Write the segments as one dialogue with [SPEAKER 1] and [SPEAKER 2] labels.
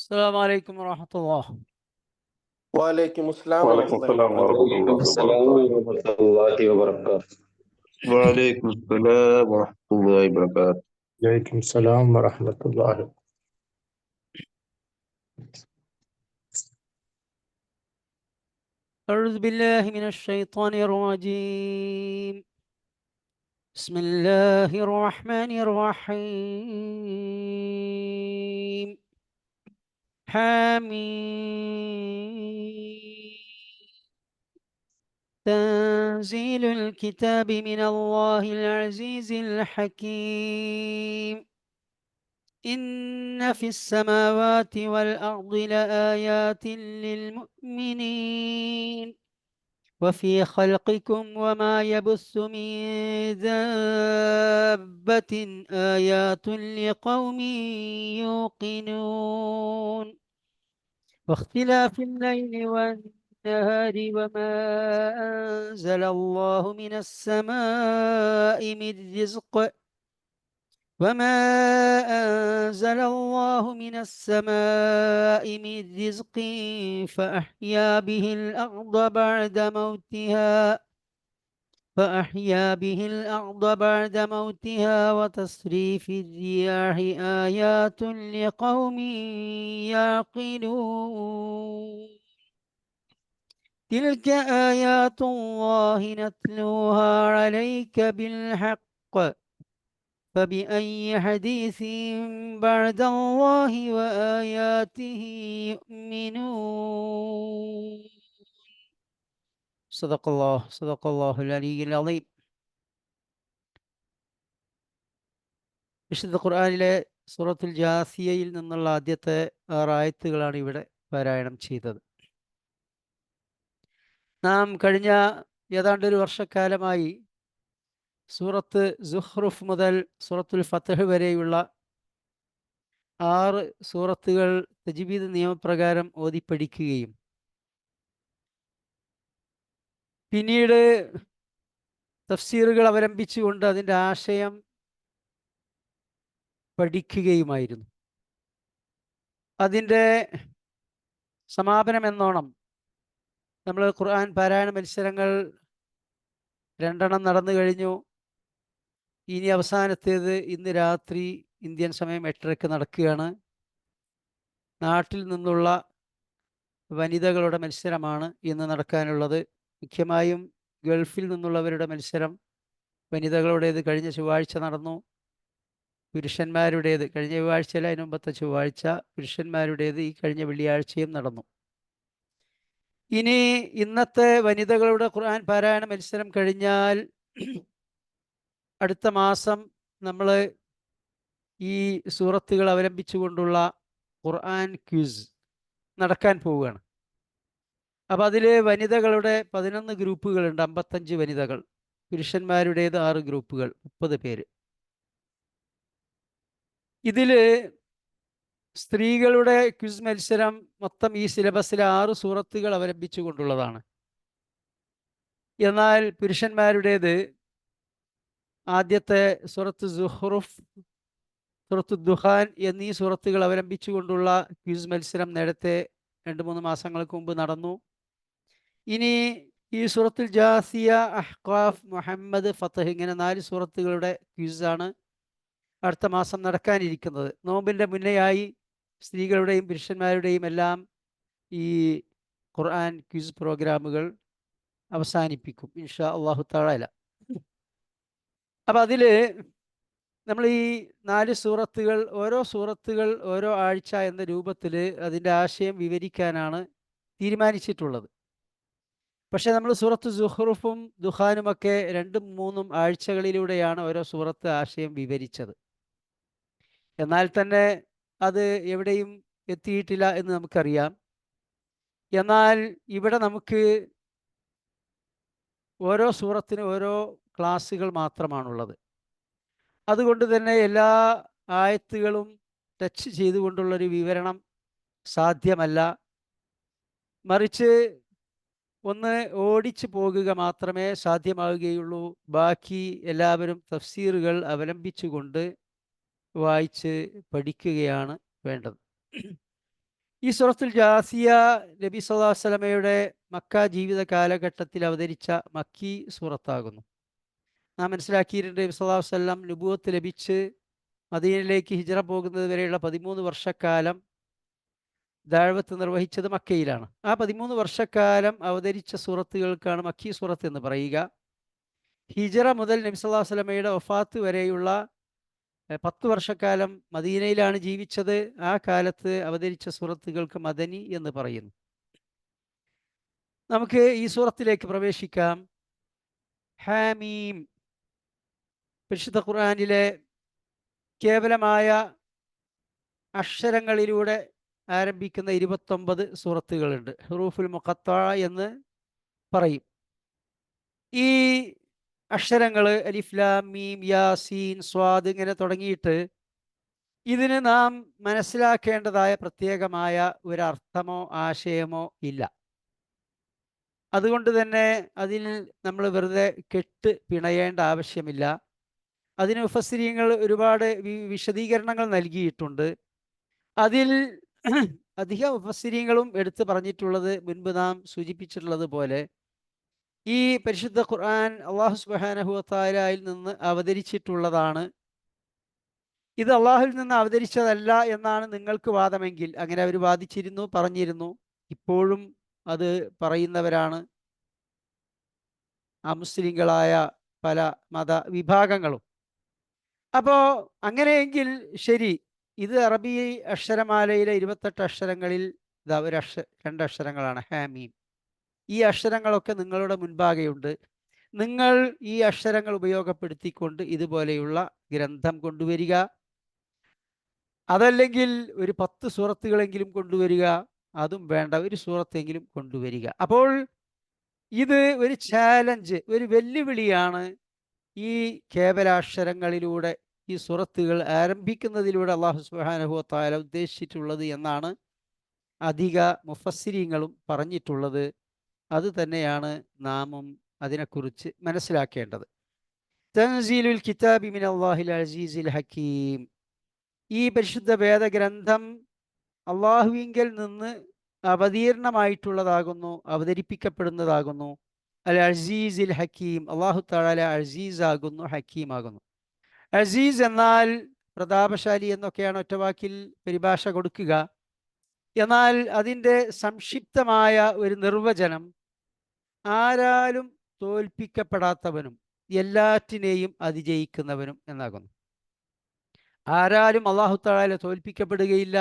[SPEAKER 1] السلام عليكم ورحمة الله.
[SPEAKER 2] وعليكم السلام
[SPEAKER 3] وعليكم السلام ورحمة الله
[SPEAKER 4] السلام
[SPEAKER 3] وبركاته.
[SPEAKER 4] ورحمة الله وبركاته.
[SPEAKER 3] وعليكم السلام ورحمة الله وبركاته.
[SPEAKER 5] عليكم السلام ورحمة الله.
[SPEAKER 1] أعوذ بالله من الشيطان الرجيم. بسم الله الرحمن الرحيم. حميم. تنزيل الكتاب من الله العزيز الحكيم. إن في السماوات والأرض لآيات للمؤمنين وفي خلقكم وما يبث من دابة آيات لقوم يوقنون. واختلاف الليل والنهار وما أنزل الله من السماء من رزق فأحيا به الأرض بعد موتها وتصريف الرياح آيات لقوم يعقلون. تلك آيات الله نتلوها عليك بالحق فبأي حديث بعد الله وآياته يؤمنون. صدق الله العلي العظيم. വിശുദ്ധ ഖുർആനിലെ സൂറത്തുൽ ജാസിയയിൽ നിന്നുള്ള ആദ്യത്തെ 6 ആയത്തുകളാണ് ഇവിടെ പാരായണം ചെയ്തത്. നാം കഴിഞ്ഞ ഏതാണ്ട് ഒരു വർഷക്കാലമായി സൂറത്ത് സുഹ്റുഫ് മുതൽ സൂറത്തുൽ ഫത്ഹ് വരെയുള്ള 6 സൂറത്തുകൾ തജ്വീദ് നിയമപ്രകാരം ഓതി പഠിക്കുകയും പിന്നീട് തഫ്സീറുകൾ അവലംബിച്ചുകൊണ്ട് അതിൻ്റെ ആശയം പഠിക്കുകയുമായിരുന്നു. അതിൻ്റെ സമാപനം എന്നോണം നമ്മൾ ഖുർആൻ പാരായണ മത്സരങ്ങൾ 2 നടന്നു കഴിഞ്ഞു. ഇനി അവസാനത്തേത് ഇന്ന് രാത്രി ഇന്ത്യൻ സമയം 8:30 നടക്കുകയാണ്. നാട്ടിൽ നിന്നുള്ള വനിതകളുടെ മത്സരമാണ് ഇന്ന് നടക്കാനുള്ളത്. മുഖ്യമായും ഗൾഫിൽ നിന്നുള്ളവരുടെ മത്സരം വനിതകളുടേത് കഴിഞ്ഞ ചൊവ്വാഴ്ച നടന്നു. പുരുഷന്മാരുടേത് കഴിഞ്ഞ ചൊവ്വാഴ്ചയല്ല, അതിന് മുമ്പത്തെ ചൊവ്വാഴ്ച. പുരുഷന്മാരുടേത് ഈ കഴിഞ്ഞ വെള്ളിയാഴ്ചയും നടന്നു. ഇനി ഇന്നത്തെ വനിതകളുടെ ഖുർആൻ പാരായണ മത്സരം കഴിഞ്ഞാൽ അടുത്ത മാസം നമ്മൾ ഈ സൂറത്തുകൾ അവലംബിച്ചുകൊണ്ടുള്ള ഖുർആൻ ക്വിസ് നടക്കാൻ പോവുകയാണ്. അപ്പോൾ അതിൽ വനിതകളുടെ 11 ഗ്രൂപ്പുകളുണ്ട്, 55 വനിതകൾ. പുരുഷന്മാരുടേത് 6 ഗ്രൂപ്പുകൾ, 30 പേര്. ഇതിൽ സ്ത്രീകളുടെ ക്വിസ് മത്സരം മൊത്തം ഈ സിലബസിലെ 6 സൂറത്തുകൾ അവലംബിച്ചുകൊണ്ടുള്ളതാണ്. എന്നാൽ പുരുഷന്മാരുടേത് ആദ്യത്തെ സൂറത്ത് സുഹ്റുഫ്, സൂറത്ത് ദുഹാൻ എന്നീ സൂറത്തുകൾ അവലംബിച്ചുകൊണ്ടുള്ള ക്വിസ് മത്സരം നേരത്തെ 2-3 മാസങ്ങൾക്ക് മുമ്പ് നടന്നു. ഇനി ഈ സൂറത്തുൽ ജാസിയ, അഹ്ഖാഫ്, മുഹമ്മദ്, ഫത്ഹ് ഇങ്ങനെ 4 സൂറത്തുകളുടെ ക്വിസാണ് അടുത്ത മാസം നടക്കാനിരിക്കുന്നത്. നോമ്പിൻ്റെ മുന്നെയായി സ്ത്രീകളുടെയും പുരുഷന്മാരുടെയും എല്ലാം ഈ ഖുർആൻ ക്വിസ് പ്രോഗ്രാമുകൾ അവസാനിപ്പിക്കും ഇൻഷാ അല്ലാഹു തആല. അപ്പം അതിൽ നമ്മൾ ഈ 4 സൂറത്തുകൾ, ഓരോ സൂറത്തുകൾ ഓരോ ആഴ്ച എന്ന രൂപത്തിൽ അതിൻ്റെ ആശയം വിവരിക്കാനാണ് തീരുമാനിച്ചിട്ടുള്ളത്. പക്ഷേ നമ്മൾ സൂറത്ത് സുഹ്റുഫും ദുഹാനുമൊക്കെ 2-3 ആഴ്ചകളിലൂടെയാണ് ഓരോ സൂറത്ത് ആശയം വിവരിച്ചത്. എന്നാൽ തന്നെ അത് എവിടെയും എത്തിയിട്ടില്ല എന്ന് നമുക്കറിയാം. എന്നാൽ ഇവിടെ നമുക്ക് ഓരോ സൂറത്തിനും ഓരോ ക്ലാസ്സുകൾ മാത്രമാണുള്ളത്. അതുകൊണ്ട് തന്നെ എല്ലാ ആയത്തുകളും ടച്ച് ചെയ്തുകൊണ്ടുള്ളൊരു വിവരണം സാധ്യമല്ല. മറിച്ച് ഒന്ന് ഓടിച്ചു പോകുക മാത്രമേ സാധ്യമാവുകയുള്ളൂ. ബാക്കി എല്ലാവരും തഫ്സീറുകൾ അവലംബിച്ചുകൊണ്ട് വായിച്ച് പഠിക്കുകയാണ് വേണ്ടത്. ഈ സൂറത്തുൽ ജാസിയ നബി സല്ലല്ലാഹു അലൈഹി വസല്ലമയുടെ മക്ക ജീവിത കാലഘട്ടത്തിൽ അവതരിച്ച മക്കി സൂറത്താകുന്നു. നാം മനസ്സിലാക്കിയിട്ടുണ്ട്, നബി സല്ലല്ലാഹു അലൈഹി വസല്ലം നുബുവത്ത് ലഭിച്ച് മദീനയിലേക്ക് ഹിജ്റ പോകുന്നത് വരെയുള്ള 13 വർഷക്കാലം ദഅവത്ത് നിർവഹിച്ചത് മക്കയിലാണ്. ആ 13 വർഷക്കാലം അവതരിച്ച സൂറത്തുകൾക്കാണ് മക്കി സൂറത്ത് എന്ന് പറയുക. ഹിജ്റ മുതൽ നബി സല്ലല്ലാഹു അലൈഹി വസല്ലമയുടെ വഫാത്ത് വരെയുള്ള 10 വർഷക്കാലം മദീനയിലാണ് ജീവിച്ചത്. ആ കാലത്ത് അവതരിച്ച സൂറത്തുകൾക്ക് മദനി എന്ന് പറയുന്നു. നമുക്ക് ഈ സൂറത്തിലേക്ക് പ്രവേശിക്കാം. ഹാമീം, പരിശുദ്ധ ഖുർആനിലെ കേവലമായ അക്ഷരങ്ങളിലൂടെ ആരംഭിക്കുന്ന 29 സൂറത്തുകളുണ്ട്. ഹുറൂഫുൽ മുഖത്തഅ എന്ന് പറയും. ഈ അക്ഷരങ്ങൾ അലിഫ് ലാം മീം യാസീൻ സ്വാദ് ഇങ്ങനെ തുടങ്ങിയിട്ട് ഇതിന് നാം മനസ്സിലാക്കേണ്ടതായ പ്രത്യേകമായ ഒരർത്ഥമോ ആശയമോ ഇല്ല. അതുകൊണ്ട് തന്നെ അതിൽ നമ്മൾ വെറുതെ കെട്ട് പിണയേണ്ട ആവശ്യമില്ല. അതിന് മുഫസ്സിരീങ്ങൾ ഒരുപാട് വിശദീകരണങ്ങൾ നൽകിയിട്ടുണ്ട്. അതിൽ അധിക മുഫസ്സിരീങ്ങളും എടുത്തു പറഞ്ഞിട്ടുള്ളത് മുൻപ് നാം സൂചിപ്പിച്ചിട്ടുള്ളത് പോലെ ഈ പരിശുദ്ധ ഖുർആൻ അല്ലാഹു സുബ്ഹാനഹു വ തആലയിൽ നിന്ന് അവതരിച്ചിട്ടുള്ളതാണ്. ഇത് അള്ളാഹുവിൽ നിന്ന് അവതരിച്ചതല്ല എന്നാണ് നിങ്ങൾക്ക് വാദമെങ്കിൽ, അങ്ങനെ അവർ വാദിച്ചിരുന്നു, പറഞ്ഞിരുന്നു. ഇപ്പോഴും അത് പറയുന്നവരാണ് അമുസ്ലിങ്ങളായ പല മത വിഭാഗങ്ങളും. അപ്പോൾ അങ്ങനെയെങ്കിൽ ശരി, ഇത് അറബി അക്ഷരമാലയിലെ 28 അക്ഷരങ്ങളിൽ രണ്ട് അക്ഷരങ്ങളാണ് ഹാമീം. ഈ അക്ഷരങ്ങളൊക്കെ നിങ്ങളുടെ മുൻപാകെയുണ്ട്. നിങ്ങൾ ഈ അക്ഷരങ്ങൾ ഉപയോഗപ്പെടുത്തിക്കൊണ്ട് ഇതുപോലെയുള്ള ഗ്രന്ഥം കൊണ്ടുവരിക, അതല്ലെങ്കിൽ ഒരു 10 സൂറത്തുകളെങ്കിലും കൊണ്ടുവരിക, അതും വേണ്ട, ഒരു സൂറത്തെങ്കിലും കൊണ്ടുവരിക. അപ്പോൾ ഇത് ഒരു ചാലഞ്ച്, ഒരു വെല്ലുവിളിയാണ് ഈ കേവലാക്ഷരങ്ങളിലൂടെ ഈ സൂറത്തുകൾ ആരംഭിക്കുന്നതിലൂടെ അല്ലാഹു സുബ്ഹാനഹു വ തആല ഉദ്ദേശിച്ചിട്ടുള്ളത് എന്നാണ് അധിക മുഫസ്സിരീങ്ങളും പറഞ്ഞിട്ടുള്ളത്. അത് തന്നെയാണ് നാമും അതിനെക്കുറിച്ച് മനസ്സിലാക്കേണ്ടത്. തൻസീലുൽ കിതാബി മിനല്ലാഹിൽ അസീസിൽ ഹക്കീം, ഈ പരിശുദ്ധ വേദഗ്രന്ഥം അള്ളാഹുവിങ്കൽ നിന്ന് അവതീർണമായിട്ടുള്ളതാകുന്നു, അവതരിപ്പിക്കപ്പെടുന്നതാകുന്നു. അൽ അസീസിൽ ഹക്കീം, അള്ളാഹു തആല അസീസ് ആകുന്നു, ഹക്കീം ആകുന്നു. അസീസ് എന്നാൽ പ്രതാപശാലി എന്നൊക്കെയാണ് ഒറ്റവാക്കിൽ പരിഭാഷ കൊടുക്കുക. എന്നാൽ അതിൻ്റെ സംക്ഷിപ്തമായ ഒരു നിർവചനം ആരാലും തോൽപ്പിക്കപ്പെടാത്തവനും എല്ലാറ്റിനെയും അതിജയിക്കുന്നവനും എന്നാകുന്നു. ആരാലും അല്ലാഹു തആല തോൽപ്പിക്കപ്പെടുകയില്ല,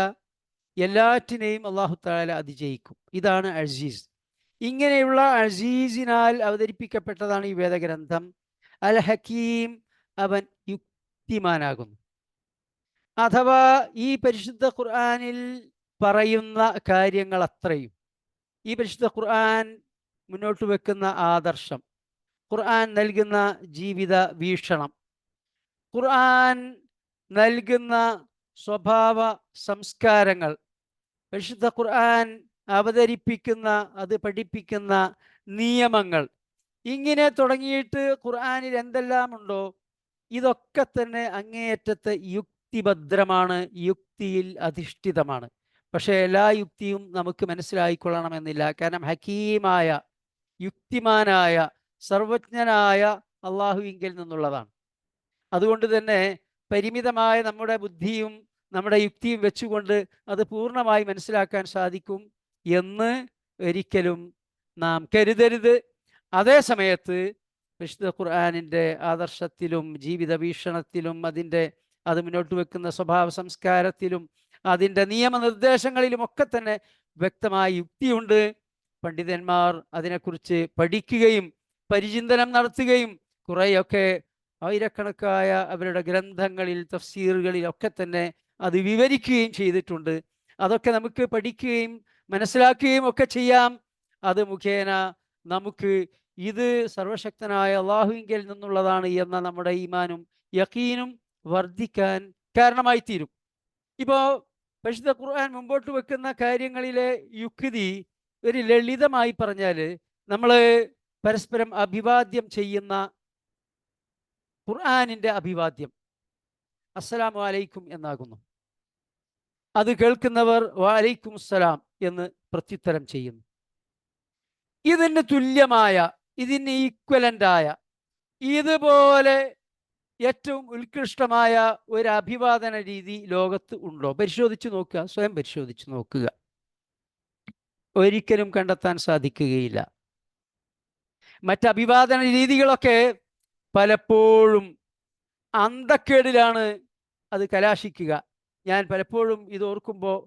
[SPEAKER 1] എല്ലാറ്റിനെയും അല്ലാഹു തആല അതിജയിക്കും. ഇതാണ് അസീസ്. ഇങ്ങനെയുള്ള അസീസിനാൽ അവതരിപ്പിക്കപ്പെട്ടതാണ് ഈ വേദഗ്രന്ഥം. അൽ ഹക്കീം, അവൻ യുക്തിമാനാകുന്നു. അഥവാ ഈ പരിശുദ്ധ ഖുർആനിൽ പറയുന്ന കാര്യങ്ങൾ അത്രയും, ഈ പരിശുദ്ധ ഖുർആൻ മുന്നോട്ട് വെക്കുന്ന ആദർശം, ഖുർആൻ നൽകുന്ന ജീവിത വീക്ഷണം, ഖുർആൻ നൽകുന്ന സ്വഭാവ സംസ്കാരങ്ങൾ, പരിശുദ്ധ ഖുർആൻ അവതരിപ്പിക്കുന്ന, അത് പഠിപ്പിക്കുന്ന നിയമങ്ങൾ, ഇങ്ങനെ തുടങ്ങിയിട്ട് ഖുർആനിൽ എന്തെല്ലാം ഉണ്ടോ ഇതൊക്കെ തന്നെ അങ്ങേയറ്റത്തെ യുക്തിഭദ്രമാണ്, യുക്തിയിൽ അധിഷ്ഠിതമാണ്. പക്ഷേ എല്ലാ യുക്തിയും നമുക്ക് മനസ്സിലായിക്കൊള്ളണമെന്നില്ല. കാരണം ഹക്കീമായ, യുക്തിമാനായ, സർവജ്ഞനായ അള്ളാഹുവിങ്കിൽ നിന്നുള്ളതാണ്. അതുകൊണ്ട് തന്നെ പരിമിതമായ നമ്മുടെ ബുദ്ധിയും നമ്മുടെ യുക്തിയും വെച്ചുകൊണ്ട് അത് പൂർണ്ണമായി മനസ്സിലാക്കാൻ സാധിക്കും എന്ന് ഒരിക്കലും നാം കരുതരുത്. അതേ സമയത്ത് വിശുദ്ധ ഖുർആനിൻ്റെ ആദർശത്തിലും ജീവിത വീക്ഷണത്തിലും അത് മുന്നോട്ട് വെക്കുന്ന സ്വഭാവ സംസ്കാരത്തിലും അതിൻ്റെ നിയമനിർദ്ദേശങ്ങളിലുമൊക്കെ തന്നെ വ്യക്തമായ യുക്തിയുണ്ട്. പണ്ഡിതന്മാർ അതിനെക്കുറിച്ച് പഠിക്കുകയും പരിചിന്തനം നടത്തുകയും കുറേയൊക്കെ ആയിരക്കണക്കായ അവരുടെ ഗ്രന്ഥങ്ങളിൽ, തഫ്സീറുകളിലൊക്കെ തന്നെ അത് വിവരിക്കുകയും ചെയ്തിട്ടുണ്ട്. അതൊക്കെ നമുക്ക് പഠിക്കുകയും മനസ്സിലാക്കുകയും ഒക്കെ ചെയ്യാം. അത് മുഖേന നമുക്ക് ഇത് സർവശക്തനായ അള്ളാഹുവിങ്കിൽ നിന്നുള്ളതാണ് എന്ന നമ്മുടെ ഈമാനും യഖീനും വർദ്ധിക്കാൻ കാരണമായി തീരും. ഇപ്പോൾ പരിശുദ്ധ ഖുർആൻ മുമ്പോട്ട് വെക്കുന്ന കാര്യങ്ങളിലെ യുക്തി ഒരു ലളിതമായി പറഞ്ഞാൽ, നമ്മൾ പരസ്പരം അഭിവാദ്യം ചെയ്യുന്ന ഖുർആനിൻ്റെ അഭിവാദ്യം അസ്സലാമു അലൈക്കും എന്നാകുന്നു. അത് കേൾക്കുന്നവർ വഅലൈക്കും അസ്സലാം എന്ന് പ്രത്യുത്തരം ചെയ്യുന്നു. ഇതിന് തുല്യമായ, ഇതിന് ഈക്വലൻ്റായ, ഇതുപോലെ ഏറ്റവും ഉത്കൃഷ്ടമായ ഒരു അഭിവാദന രീതി ലോകത്ത് ഉണ്ടോ? പരിശോധിച്ച് നോക്കുക, സ്വയം പരിശോധിച്ച് നോക്കുക. ഒരിക്കലും കണ്ടെത്താൻ സാധിക്കുകയില്ല. മറ്റ് അഭിവാദന രീതികളൊക്കെ പലപ്പോഴും അന്തക്കേടിലാണ് അത് കലാശിക്കുക. ഞാൻ പലപ്പോഴും ഇത് ഓർക്കുമ്പോൾ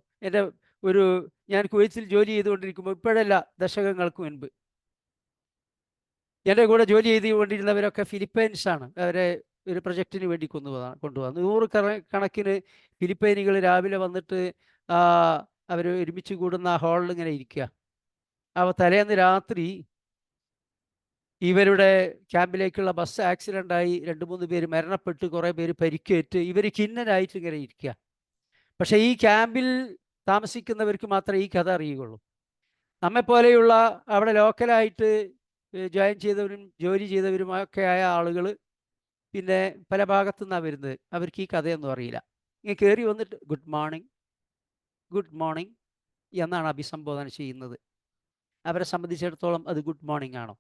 [SPEAKER 1] ഞാൻ കുവൈത്തിൽ ജോലി ചെയ്തുകൊണ്ടിരിക്കുമ്പോൾ, ഇപ്പോഴല്ല, ദശകങ്ങൾക്ക് മുൻപ് എൻ്റെ കൂടെ ജോലി ചെയ്തുകൊണ്ടിരുന്നവരൊക്കെ ഫിലിപ്പൈൻസാണ്. അവരെ ഒരു പ്രൊജക്റ്റിന് വേണ്ടി കൊണ്ടുവന്നു. 100 കണക്കിന് ഫിലിപ്പൈനികൾ രാവിലെ വന്നിട്ട് അവർ ഒരുമിച്ച് കൂടുന്ന ആ ഹാളിൽ ഇങ്ങനെ ഇരിക്കുക. അവ തലേന്ന് രാത്രി ഇവരുടെ ക്യാമ്പിലേക്കുള്ള ബസ് ആക്സിഡൻ്റായി 2-3 പേര് മരണപ്പെട്ട്, കുറേ പേര് പരിക്കേറ്റ്, ഇവർ ഖിന്നരായിട്ട് ഇങ്ങനെ ഇരിക്കുക. പക്ഷേ ഈ ക്യാമ്പിൽ താമസിക്കുന്നവർക്ക് മാത്രമേ ഈ കഥ അറിയുകയുള്ളൂ. നമ്മെപ്പോലെയുള്ള അവിടെ ലോക്കലായിട്ട് ജോയിൻ ചെയ്തവരും ജോലി ചെയ്തവരുമൊക്കെ ആയ ആളുകൾ പിന്നെ പല ഭാഗത്തു നിന്നാണ് വരുന്നത്. അവർക്ക് ഈ കഥയൊന്നും അറിയില്ല. ഇങ്ങനെ കയറി വന്നിട്ട് ഗുഡ് മോർണിംഗ് എന്നാണ് അഭിസംബോധന ചെയ്യുന്നത്. അവരെ സംബന്ധിച്ചിടത്തോളം അത് ഗുഡ് മോർണിംഗ് ആണോ?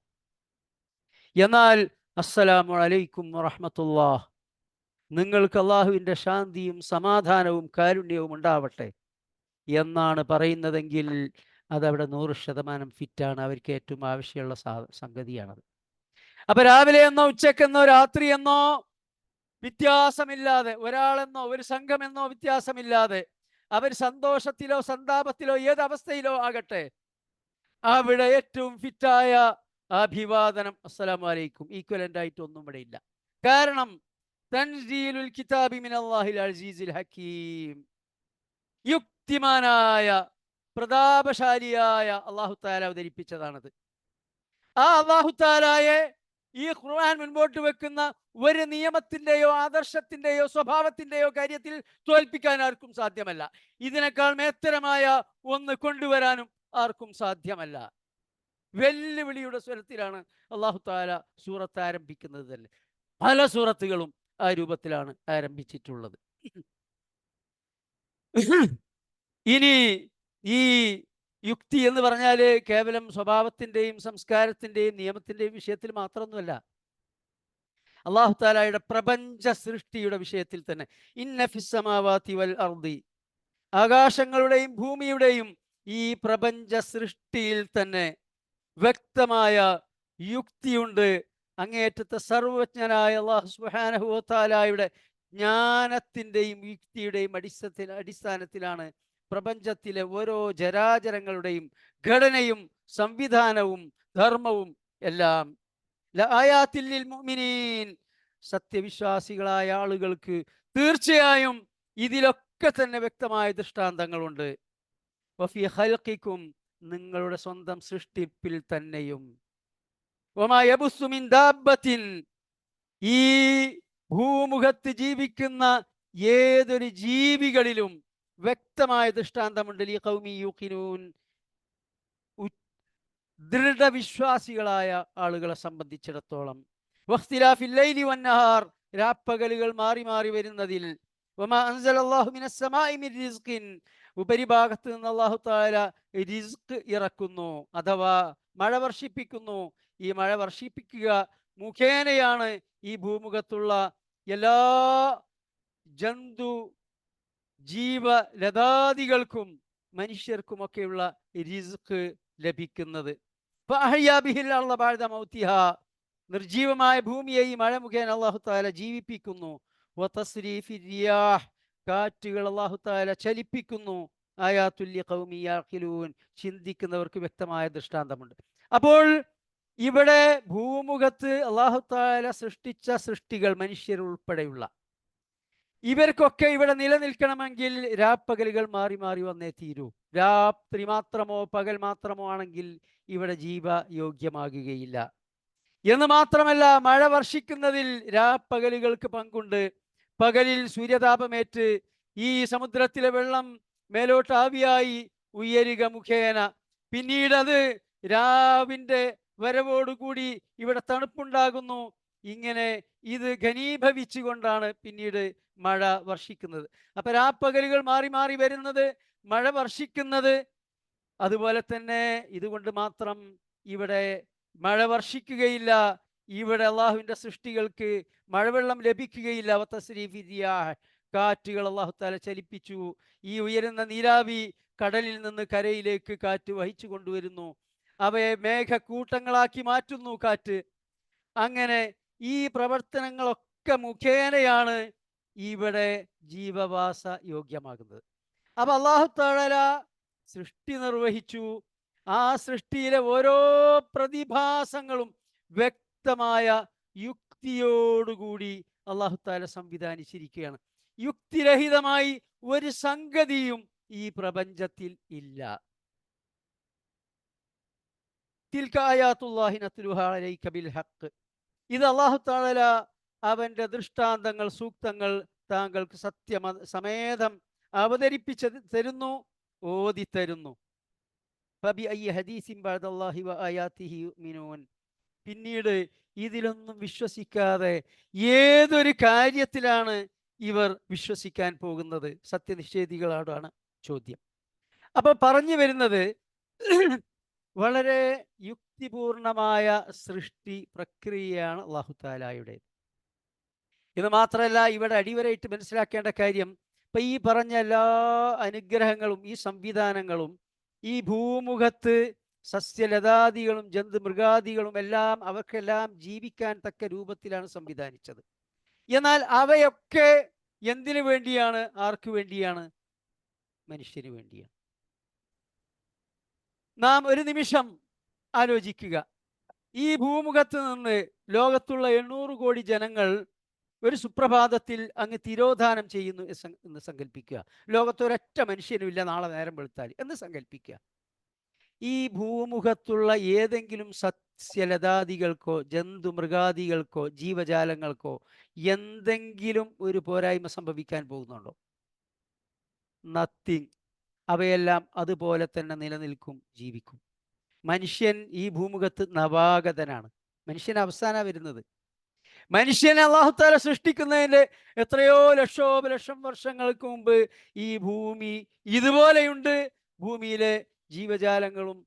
[SPEAKER 1] എന്നാൽ അസ്സലാമു അലൈക്കും വറഹ്മത്തുള്ളാഹ്, നിങ്ങൾക്ക് അള്ളാഹുവിൻ്റെ ശാന്തിയും സമാധാനവും കാരുണ്യവും ഉണ്ടാവട്ടെ എന്നാണ് പറയുന്നതെങ്കിൽ അതവിടെ 100% ഫിറ്റാണ്. അവർക്ക് ഏറ്റവും ആവശ്യമുള്ള സംഗതിയാണത്. അപ്പൊ രാവിലെ എന്നോ ഉച്ചക്കെന്നോ രാത്രിയെന്നോ വ്യത്യാസമില്ലാതെ, ഒരാളെന്നോ ഒരു സംഘമെന്നോ വ്യത്യാസമില്ലാതെ, അവർ സന്തോഷത്തിലോ സന്താപത്തിലോ ഏതവസ്ഥയിലോ ആകട്ടെ, അവിടെ ഏറ്റവും ഫിറ്റായ അഭിവാദനം അസ്സലാമു അലൈക്കും. ഈക്വലൻ്റ് ആയിട്ട് ഒന്നും ഇവിടെ ഇല്ല. കാരണം തൻസീലുൽ കിതാബി മിനല്ലാഹിൽ അസീസിൽ ഹക്കീം, യുക്തിമാനായ പ്രതാപശാലിയായ അല്ലാഹു തആല അവതരിപ്പിച്ചതാണത്. ആ അല്ലാഹു തആലയെ ഈ ഖുർആൻ മുൻപോട്ട് വെക്കുന്ന ഒരു നിയമത്തിൻ്റെയോ ആദർശത്തിൻ്റെയോ സ്വഭാവത്തിൻ്റെയോ കാര്യത്തിൽ തോൽപ്പിക്കാൻ ആർക്കും സാധ്യമല്ല. ഇതിനേക്കാൾ മേത്തരമായ ഒന്ന് കൊണ്ടുവരാനും ആർക്കും സാധ്യമല്ല. വെല്ലുവിളിയുടെ സ്വരത്തിലാണ് അല്ലാഹു തആല സൂറത്ത് ആരംഭിക്കുന്നത് തന്നെ. പല സൂറത്തുകളും ആ രൂപത്തിലാണ് ആരംഭിച്ചിട്ടുള്ളത്. ഇനി ഈ യുക്തി എന്ന് പറഞ്ഞാൽ കേവലം സ്വഭാവത്തിൻ്റെയും സംസ്കാരത്തിൻ്റെയും നിയമത്തിൻ്റെയും വിഷയത്തിൽ മാത്രമൊന്നുമല്ല. അല്ലാഹു തആലയുടെ പ്രപഞ്ച സൃഷ്ടിയുടെ വിഷയത്തിൽ തന്നെ, ഇന്ന ഫിസ്സമാവാതി വൽ അർദി, ആകാശങ്ങളുടെയും ഭൂമിയുടെയും ഈ പ്രപഞ്ച സൃഷ്ടിയിൽ തന്നെ വ്യക്തമായ യുക്തിയുണ്ട്. അങ്ങേയറ്റത്തെ സർവജ്ഞനായ അല്ലാഹു സുബ്ഹാനഹു വ തആലയുടെ ജ്ഞാനത്തിൻ്റെയും യുക്തിയുടെയും അടിസ്ഥാനത്തിലാണ് പ്രപഞ്ചത്തിലെ ഓരോ ജരാചരങ്ങളുടെയും ഘടനയും സംവിധാനവും ധർമ്മവും എല്ലാം. ലആയാത്തിൽ ലിൽ മുഅ്മിനീൻ, സത്യവിശ്വാസികളായ ആളുകൾക്ക് തീർച്ചയായും ഇതിലൊക്കെ തന്നെ വ്യക്തമായ ദൃഷ്ടാന്തങ്ങളുണ്ട്. വഫി ഖൽഖിക്കും, നിങ്ങളുടെ സ്വന്തം സൃഷ്ടിപ്പിൽ തന്നെയും. വമാ യബുസ്സു മിൻ ദാബത്തിൻ, ഈ ഭൂമുഖത്ത് ജീവിക്കുന്ന ഏതൊരു ജീവികളിലും വ്യക്തമായ ദൃഷ്ടാന്തമുണ്ട്. ലിഖൗമി യൂഖിനൂൻ, ദൃഢവിശ്വാസികളായ ആളുകളെ സംബന്ധിച്ചിടത്തോളം. വഖ്തിലാഫിൽ ലൈലി വന്നഹാർ, രാപ്പകലുകൾ മാറി മാറി വരുന്നതിൽ. വമാ അൻസലല്ലാഹു മിനസ് സമാഇ മിൻ റിസ്ഖിൻ, ഉപരിഭാഗത്ത് നിന്ന് അല്ലാഹു തആല റിസ്ക് ഇറക്കുന്നു, അഥവാ മഴ വർഷിപ്പിക്കുന്നു. ഈ മഴ വർഷിപ്പിക്കുക മുഖേനയാണ് ഈ ഭൂമുഖത്തുള്ള എല്ലാ ജന്തു ജീവലതാദികൾക്കും മനുഷ്യർക്കുമൊക്കെയുള്ള റിസ്ക് ലഭിക്കുന്നത്. നിർജീവമായ ഭൂമിയെ ഈ മഴ മുഖേന അല്ലാഹു തആല ജീവിപ്പിക്കുന്നു. കാറ്റുകൾ അല്ലാഹു തആല ചലിപ്പിക്കുന്നു. ആയാത്തുൽ ലിഖൗമി യഅഖിലൂൻ, ചിന്തിക്കുന്നവർക്ക് വ്യക്തമായ ദൃഷ്ടാന്തമുണ്ട്. അപ്പോൾ ഇവിടെ ഭൂമുഖത്ത് അല്ലാഹു തആല സൃഷ്ടിച്ച സൃഷ്ടികൾ, മനുഷ്യരുൾപ്പെടെയുള്ള ഇവർക്കൊക്കെ ഇവിടെ നിലനിൽക്കണമെങ്കിൽ രാപ്പകലുകൾ മാറി മാറി വന്നേ തീരൂ. രാത്രി മാത്രമോ പകൽ മാത്രമോ ആണെങ്കിൽ ഇവിടെ ജീവയോഗ്യമാകുകയില്ല. എന്ന് മാത്രമല്ല, മഴ വർഷിക്കുന്നതിൽ രാപ്പകലുകൾക്ക് പങ്കുണ്ട്. പകലിൽ സൂര്യതാപമേറ്റ് ഈ സമുദ്രത്തിലെ വെള്ളം മേലോട്ട് ആവിയായി ഉയരുക മുഖേന പിന്നീട് അത് രാവിന്റെ വരവോടുകൂടി ഇവിടെ തണുപ്പുണ്ടാകുന്നു. ഇങ്ങനെ ഇത് ഘനീഭവിച്ചുകൊണ്ടാണ് പിന്നീട് മഴ വർഷിക്കുന്നത്. അപ്പൊ രാപ്പകലുകൾ മാറി മാറി വരുന്നത്, മഴ വർഷിക്കുന്നത്. അതുപോലെ തന്നെ ഇതുകൊണ്ട് മാത്രം ഇവിടെ മഴ വർഷിക്കുകയില്ല, ഇവിടെ അള്ളാഹുവിൻ്റെ സൃഷ്ടികൾക്ക് മഴവെള്ളം ലഭിക്കുകയില്ല. കാറ്റുകൾ അള്ളാഹു താല ചലിപ്പിച്ചു. ഈ ഉയരുന്ന നീരാവി കടലിൽ നിന്ന് കരയിലേക്ക് കാറ്റ് വഹിച്ചു കൊണ്ടുവരുന്നു. അവയെ മേഘക്കൂട്ടങ്ങളാക്കി മാറ്റുന്നു കാറ്റ്. അങ്ങനെ ഈ പ്രവർത്തനങ്ങളൊക്കെ മുഖേനയാണ് ഇവിടെ ജീവവാസ യോഗ്യമാകുന്നത്. അപ്പൊ അള്ളാഹു തആല സൃഷ്ടി നിർവഹിച്ചു. ആ സൃഷ്ടിയിലെ ഓരോ പ്രതിഭാസങ്ങളും വ്യക്തമായ യുക്തിയോടുകൂടി അള്ളാഹു തആല സംവിധാനിച്ചിരിക്കുകയാണ്. യുക്തിരഹിതമായി ഒരു സംഗതിയും ഈ പ്രപഞ്ചത്തിൽ ഇല്ല. തിൽക ആയാത്തുല്ലാഹി നത്ലുഹാ അലൈക ബിൽ ഹഖ്. ഇത് അള്ളാഹു തആല അവന്റെ ദൃഷ്ടാന്തങ്ങൾ, സൂക്തങ്ങൾ താങ്കൾക്ക് സമേതം അവതരിപ്പിച്ച് തരുന്നു, ഓതി തരുന്നു. ഫബിഅയ്യി ഹദീസിൻ ബഅദല്ലാഹി വആയാതിഹി യുഅ്മിനൂൻ. പിന്നീട് ഇതിലൊന്നും വിശ്വസിക്കാതെ ഏതൊരു കാര്യത്തിലാണ് ഇവർ വിശ്വസിക്കാൻ പോകുന്നത്? സത്യനിഷേധികളോടാണ് ചോദ്യം. അപ്പൊ പറഞ്ഞു വരുന്നത് വളരെ യുക്തിപൂർണമായ സൃഷ്ടി പ്രക്രിയയാണ് അല്ലാഹു തആലയുടെ. ഇത് മാത്രമല്ല, ഇവിടെ അടിവരയിട്ട് മനസ്സിലാക്കേണ്ട കാര്യം, ഇപ്പൊ ഈ പറഞ്ഞ എല്ലാ അനുഗ്രഹങ്ങളും ഈ സംവിധാനങ്ങളും ഈ ഭൂമുഖത്ത് സസ്യലതാദികളും ജന്തുമൃഗാദികളും എല്ലാം അവർക്കെല്ലാം ജീവിക്കാൻ തക്ക രൂപത്തിലാണ് സംവിധാനിച്ചത്. എന്നാൽ അവയൊക്കെ എന്തിനു വേണ്ടിയാണ്? ആർക്കു വേണ്ടിയാണ്? മനുഷ്യന് വേണ്ടിയാണ്. നാം ഒരു നിമിഷം ആലോചിക്കുക. ഈ ഭൂമുഖത്ത് നിന്ന് ലോകത്തുള്ള 800 കോടി ജനങ്ങൾ ഒരു സുപ്രഭാതത്തിൽ അങ്ങ് തിരോധാനം ചെയ്യുന്നു എന്ന് സങ്കല്പിക്കുക. ലോകത്തൊരൊറ്റ മനുഷ്യനും ഇല്ല നാളെ നേരം വെളുത്താൽ എന്ന് സങ്കല്പിക്കുക. ഈ ഭൂമുഖത്തുള്ള ഏതെങ്കിലും സസ്യലതാദികൾക്കോ ജന്തുമൃഗാദികൾക്കോ ജീവജാലങ്ങൾക്കോ എന്തെങ്കിലും ഒരു പോരായ്മ സംഭവിക്കാൻ പോകുന്നുണ്ടോ? നത്തിങ്. അവയെല്ലാം അതുപോലെ തന്നെ നിലനിൽക്കും, ജീവിക്കും. മനുഷ്യൻ ഈ ഭൂമുഖത്ത് നവാഗതനാണ്. മനുഷ്യൻ അവസാനം വരുന്നത്. മനുഷ്യനെ അല്ലാഹു തആല സൃഷ്ടിക്കുന്നതിൻ്റെ എത്രയോ ലക്ഷം വർഷങ്ങൾക്ക് മുമ്പ് ഈ ഭൂമി ഇതുപോലെയുണ്ട്. ഭൂമിയിലെ ജീവജാലങ്ങളും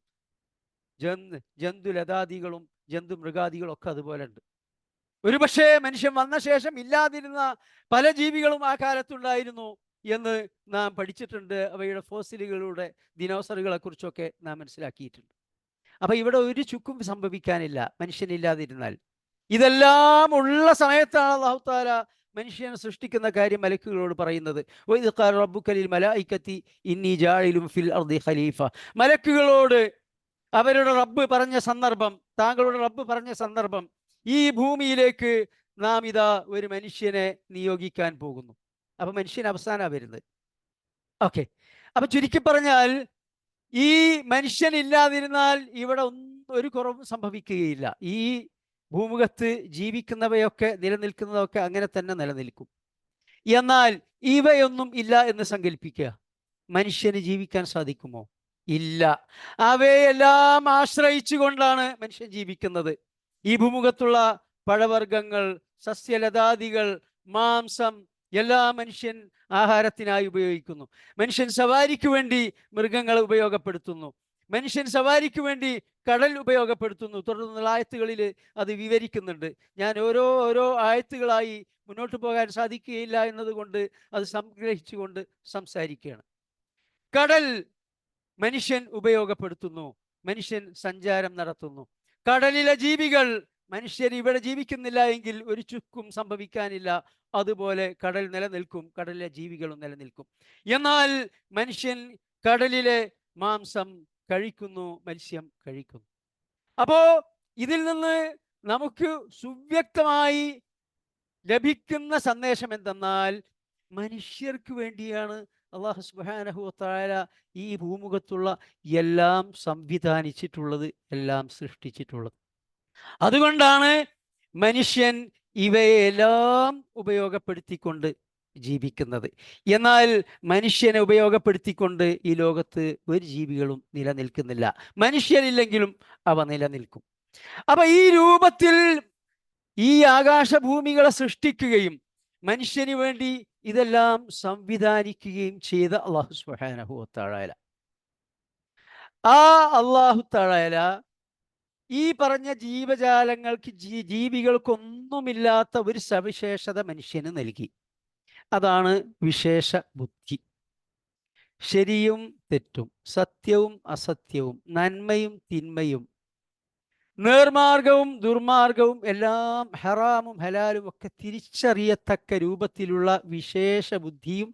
[SPEAKER 1] ജന്തുലതാദികളും ജന്തുമൃഗാദികളും ഒക്കെ അതുപോലെ ഉണ്ട്. ഒരുപക്ഷെ മനുഷ്യൻ വന്ന ശേഷം ഇല്ലാതിരുന്ന പല ജീവികളും ആ കാലത്തുണ്ടായിരുന്നു എന്ന് നാം പഠിച്ചിട്ടുണ്ട്. അവയുടെ ഫോസിലുകളുടെ ദിനോസറുകളെ കുറിച്ചൊക്കെ നാം മനസ്സിലാക്കിയിട്ടുണ്ട്. അപ്പൊ ഇവിടെ ഒരു ചുക്കും സംഭവിക്കാനില്ല മനുഷ്യനില്ലാതിരുന്നാൽ. ഇതെല്ലാം ഉള്ള സമയത്താണ് അല്ലാഹു തആല മനുഷ്യനെ സൃഷ്ടിക്കുന്ന കാര്യം മലക്കുകളോട് പറയുന്നത്. വഇദ് ഖാല റബ്ബുക ലിൽ മലായികതി ഇന്നി ജാഇലുൻ ഫിൽ അർദി ഖലീഫ. മലക്കുകളോട് അവരുടെ റബ്ബ് പറഞ്ഞ സന്ദർഭം, താങ്കളുടെ റബ്ബ് പറഞ്ഞ സന്ദർഭം, ഈ ഭൂമിയിലേക്ക് നാം ഇതാ ഒരു മനുഷ്യനെ നിയോഗിക്കാൻ പോകുന്നു. അപ്പൊ മനുഷ്യൻ അവസാനമാണ് വരുന്നത്. ഓക്കെ. അപ്പൊ ചുരുക്കി പറഞ്ഞാൽ ഈ മനുഷ്യൻ ഇല്ലാതിരുന്നാൽ ഇവിടെ ഒരു കുറവും സംഭവിക്കുകയില്ല. ഈ ഭൂമുഖത്ത് ജീവിക്കുന്നവയൊക്കെ നിലനിൽക്കുന്നതൊക്കെ അങ്ങനെ തന്നെ നിലനിൽക്കും. എന്നാൽ ഇവയൊന്നും ഇല്ല എന്ന് സങ്കല്പിക്കുക. മനുഷ്യന് ജീവിക്കാൻ സാധിക്കുമോ? ഇല്ല. അവയെല്ലാം ആശ്രയിച്ചു കൊണ്ടാണ് മനുഷ്യൻ ജീവിക്കുന്നത്. ഈ ഭൂമുഖത്തുള്ള പഴവർഗ്ഗങ്ങൾ, സസ്യലതാദികൾ, മാംസം എല്ലാം മനുഷ്യൻ ആഹാരത്തിനായി ഉപയോഗിക്കുന്നു. മനുഷ്യൻ സവാരിക്ക് വേണ്ടി മൃഗങ്ങളെ ഉപയോഗപ്പെടുത്തുന്നു. മനുഷ്യൻ സവാരിക്ക് വേണ്ടി കടൽ ഉപയോഗപ്പെടുത്തുന്നു. തുടർന്നുള്ള ആയത്തുകളിൽ അത് വിവരിക്കുന്നുണ്ട്. ഞാൻ ഓരോ ആയത്തുകളായി മുന്നോട്ട് പോകാൻ സാധിക്കുകയില്ല എന്നതുകൊണ്ട് അത് സംഗ്രഹിച്ചുകൊണ്ട് സംസാരിക്കുകയാണ്. കടൽ മനുഷ്യൻ ഉപയോഗപ്പെടുത്തുന്നു. മനുഷ്യൻ സഞ്ചാരം നടത്തുന്നു. കടലിലെ ജീവികൾ, മനുഷ്യർ ഇവിടെ ജീവിക്കുന്നില്ല എങ്കിൽ ഒരു ചുക്കും സംഭവിക്കാനില്ല. അതുപോലെ കടൽ നിലനിൽക്കും, കടലിലെ ജീവികളും നിലനിൽക്കും. എന്നാൽ മനുഷ്യൻ കടലിലെ മാംസം കഴിക്കുന്നു, മത്സ്യം കഴിക്കുന്നു. അപ്പോ ഇതിൽ നിന്ന് നമുക്ക് സുവ്യക്തമായി ലഭിക്കുന്ന സന്ദേശം എന്തെന്നാൽ, മനുഷ്യർക്ക് വേണ്ടിയാണ് അല്ലാഹു സുബ്ഹാനഹു വ തആല ഈ ഭൂമുഖത്തുള്ള എല്ലാം സംവിധാനിച്ചിട്ടുള്ളത്, എല്ലാം സൃഷ്ടിച്ചിട്ടുള്ളത്. അതുകൊണ്ടാണ് മനുഷ്യൻ ഇവയെല്ലാം ഉപയോഗപ്പെടുത്തിക്കൊണ്ട് ജീവിക്കുന്നത്. എന്നാൽ മനുഷ്യനെ ഉപയോഗപ്പെടുത്തിക്കൊണ്ട് ഈ ലോകത്ത് ഒരു ജീവികളും നിലനിൽക്കുന്നില്ല. മനുഷ്യരില്ലെങ്കിലും അവ നിലനിൽക്കും. അപ്പൊ ഈ രൂപത്തിൽ ഈ ആകാശഭൂമികളെ സൃഷ്ടിക്കുകയും മനുഷ്യന് വേണ്ടി ഇതെല്ലാം സംവിധാനിക്കുകയും ചെയ്ത അള്ളാഹു സുബ്ഹാനഹു വ തആല. ആ അള്ളാഹു തആല ഈ പറഞ്ഞ ജീവജാലങ്ങൾക്ക് ജീവികൾക്കൊന്നുമില്ലാത്ത ഒരു സവിശേഷത മനുഷ്യന് നൽകി. അതാണ് വിശേഷ ബുദ്ധി. ശരിയും തെറ്റും, സത്യവും അസത്യവും, നന്മയും തിന്മയും, നേർമാർഗവും ദുർമാർഗവും എല്ലാം ഹറാമും ഹലാലും ഒക്കെ തിരിച്ചറിയത്തക്ക രൂപത്തിലുള്ള വിശേഷ ബുദ്ധിയും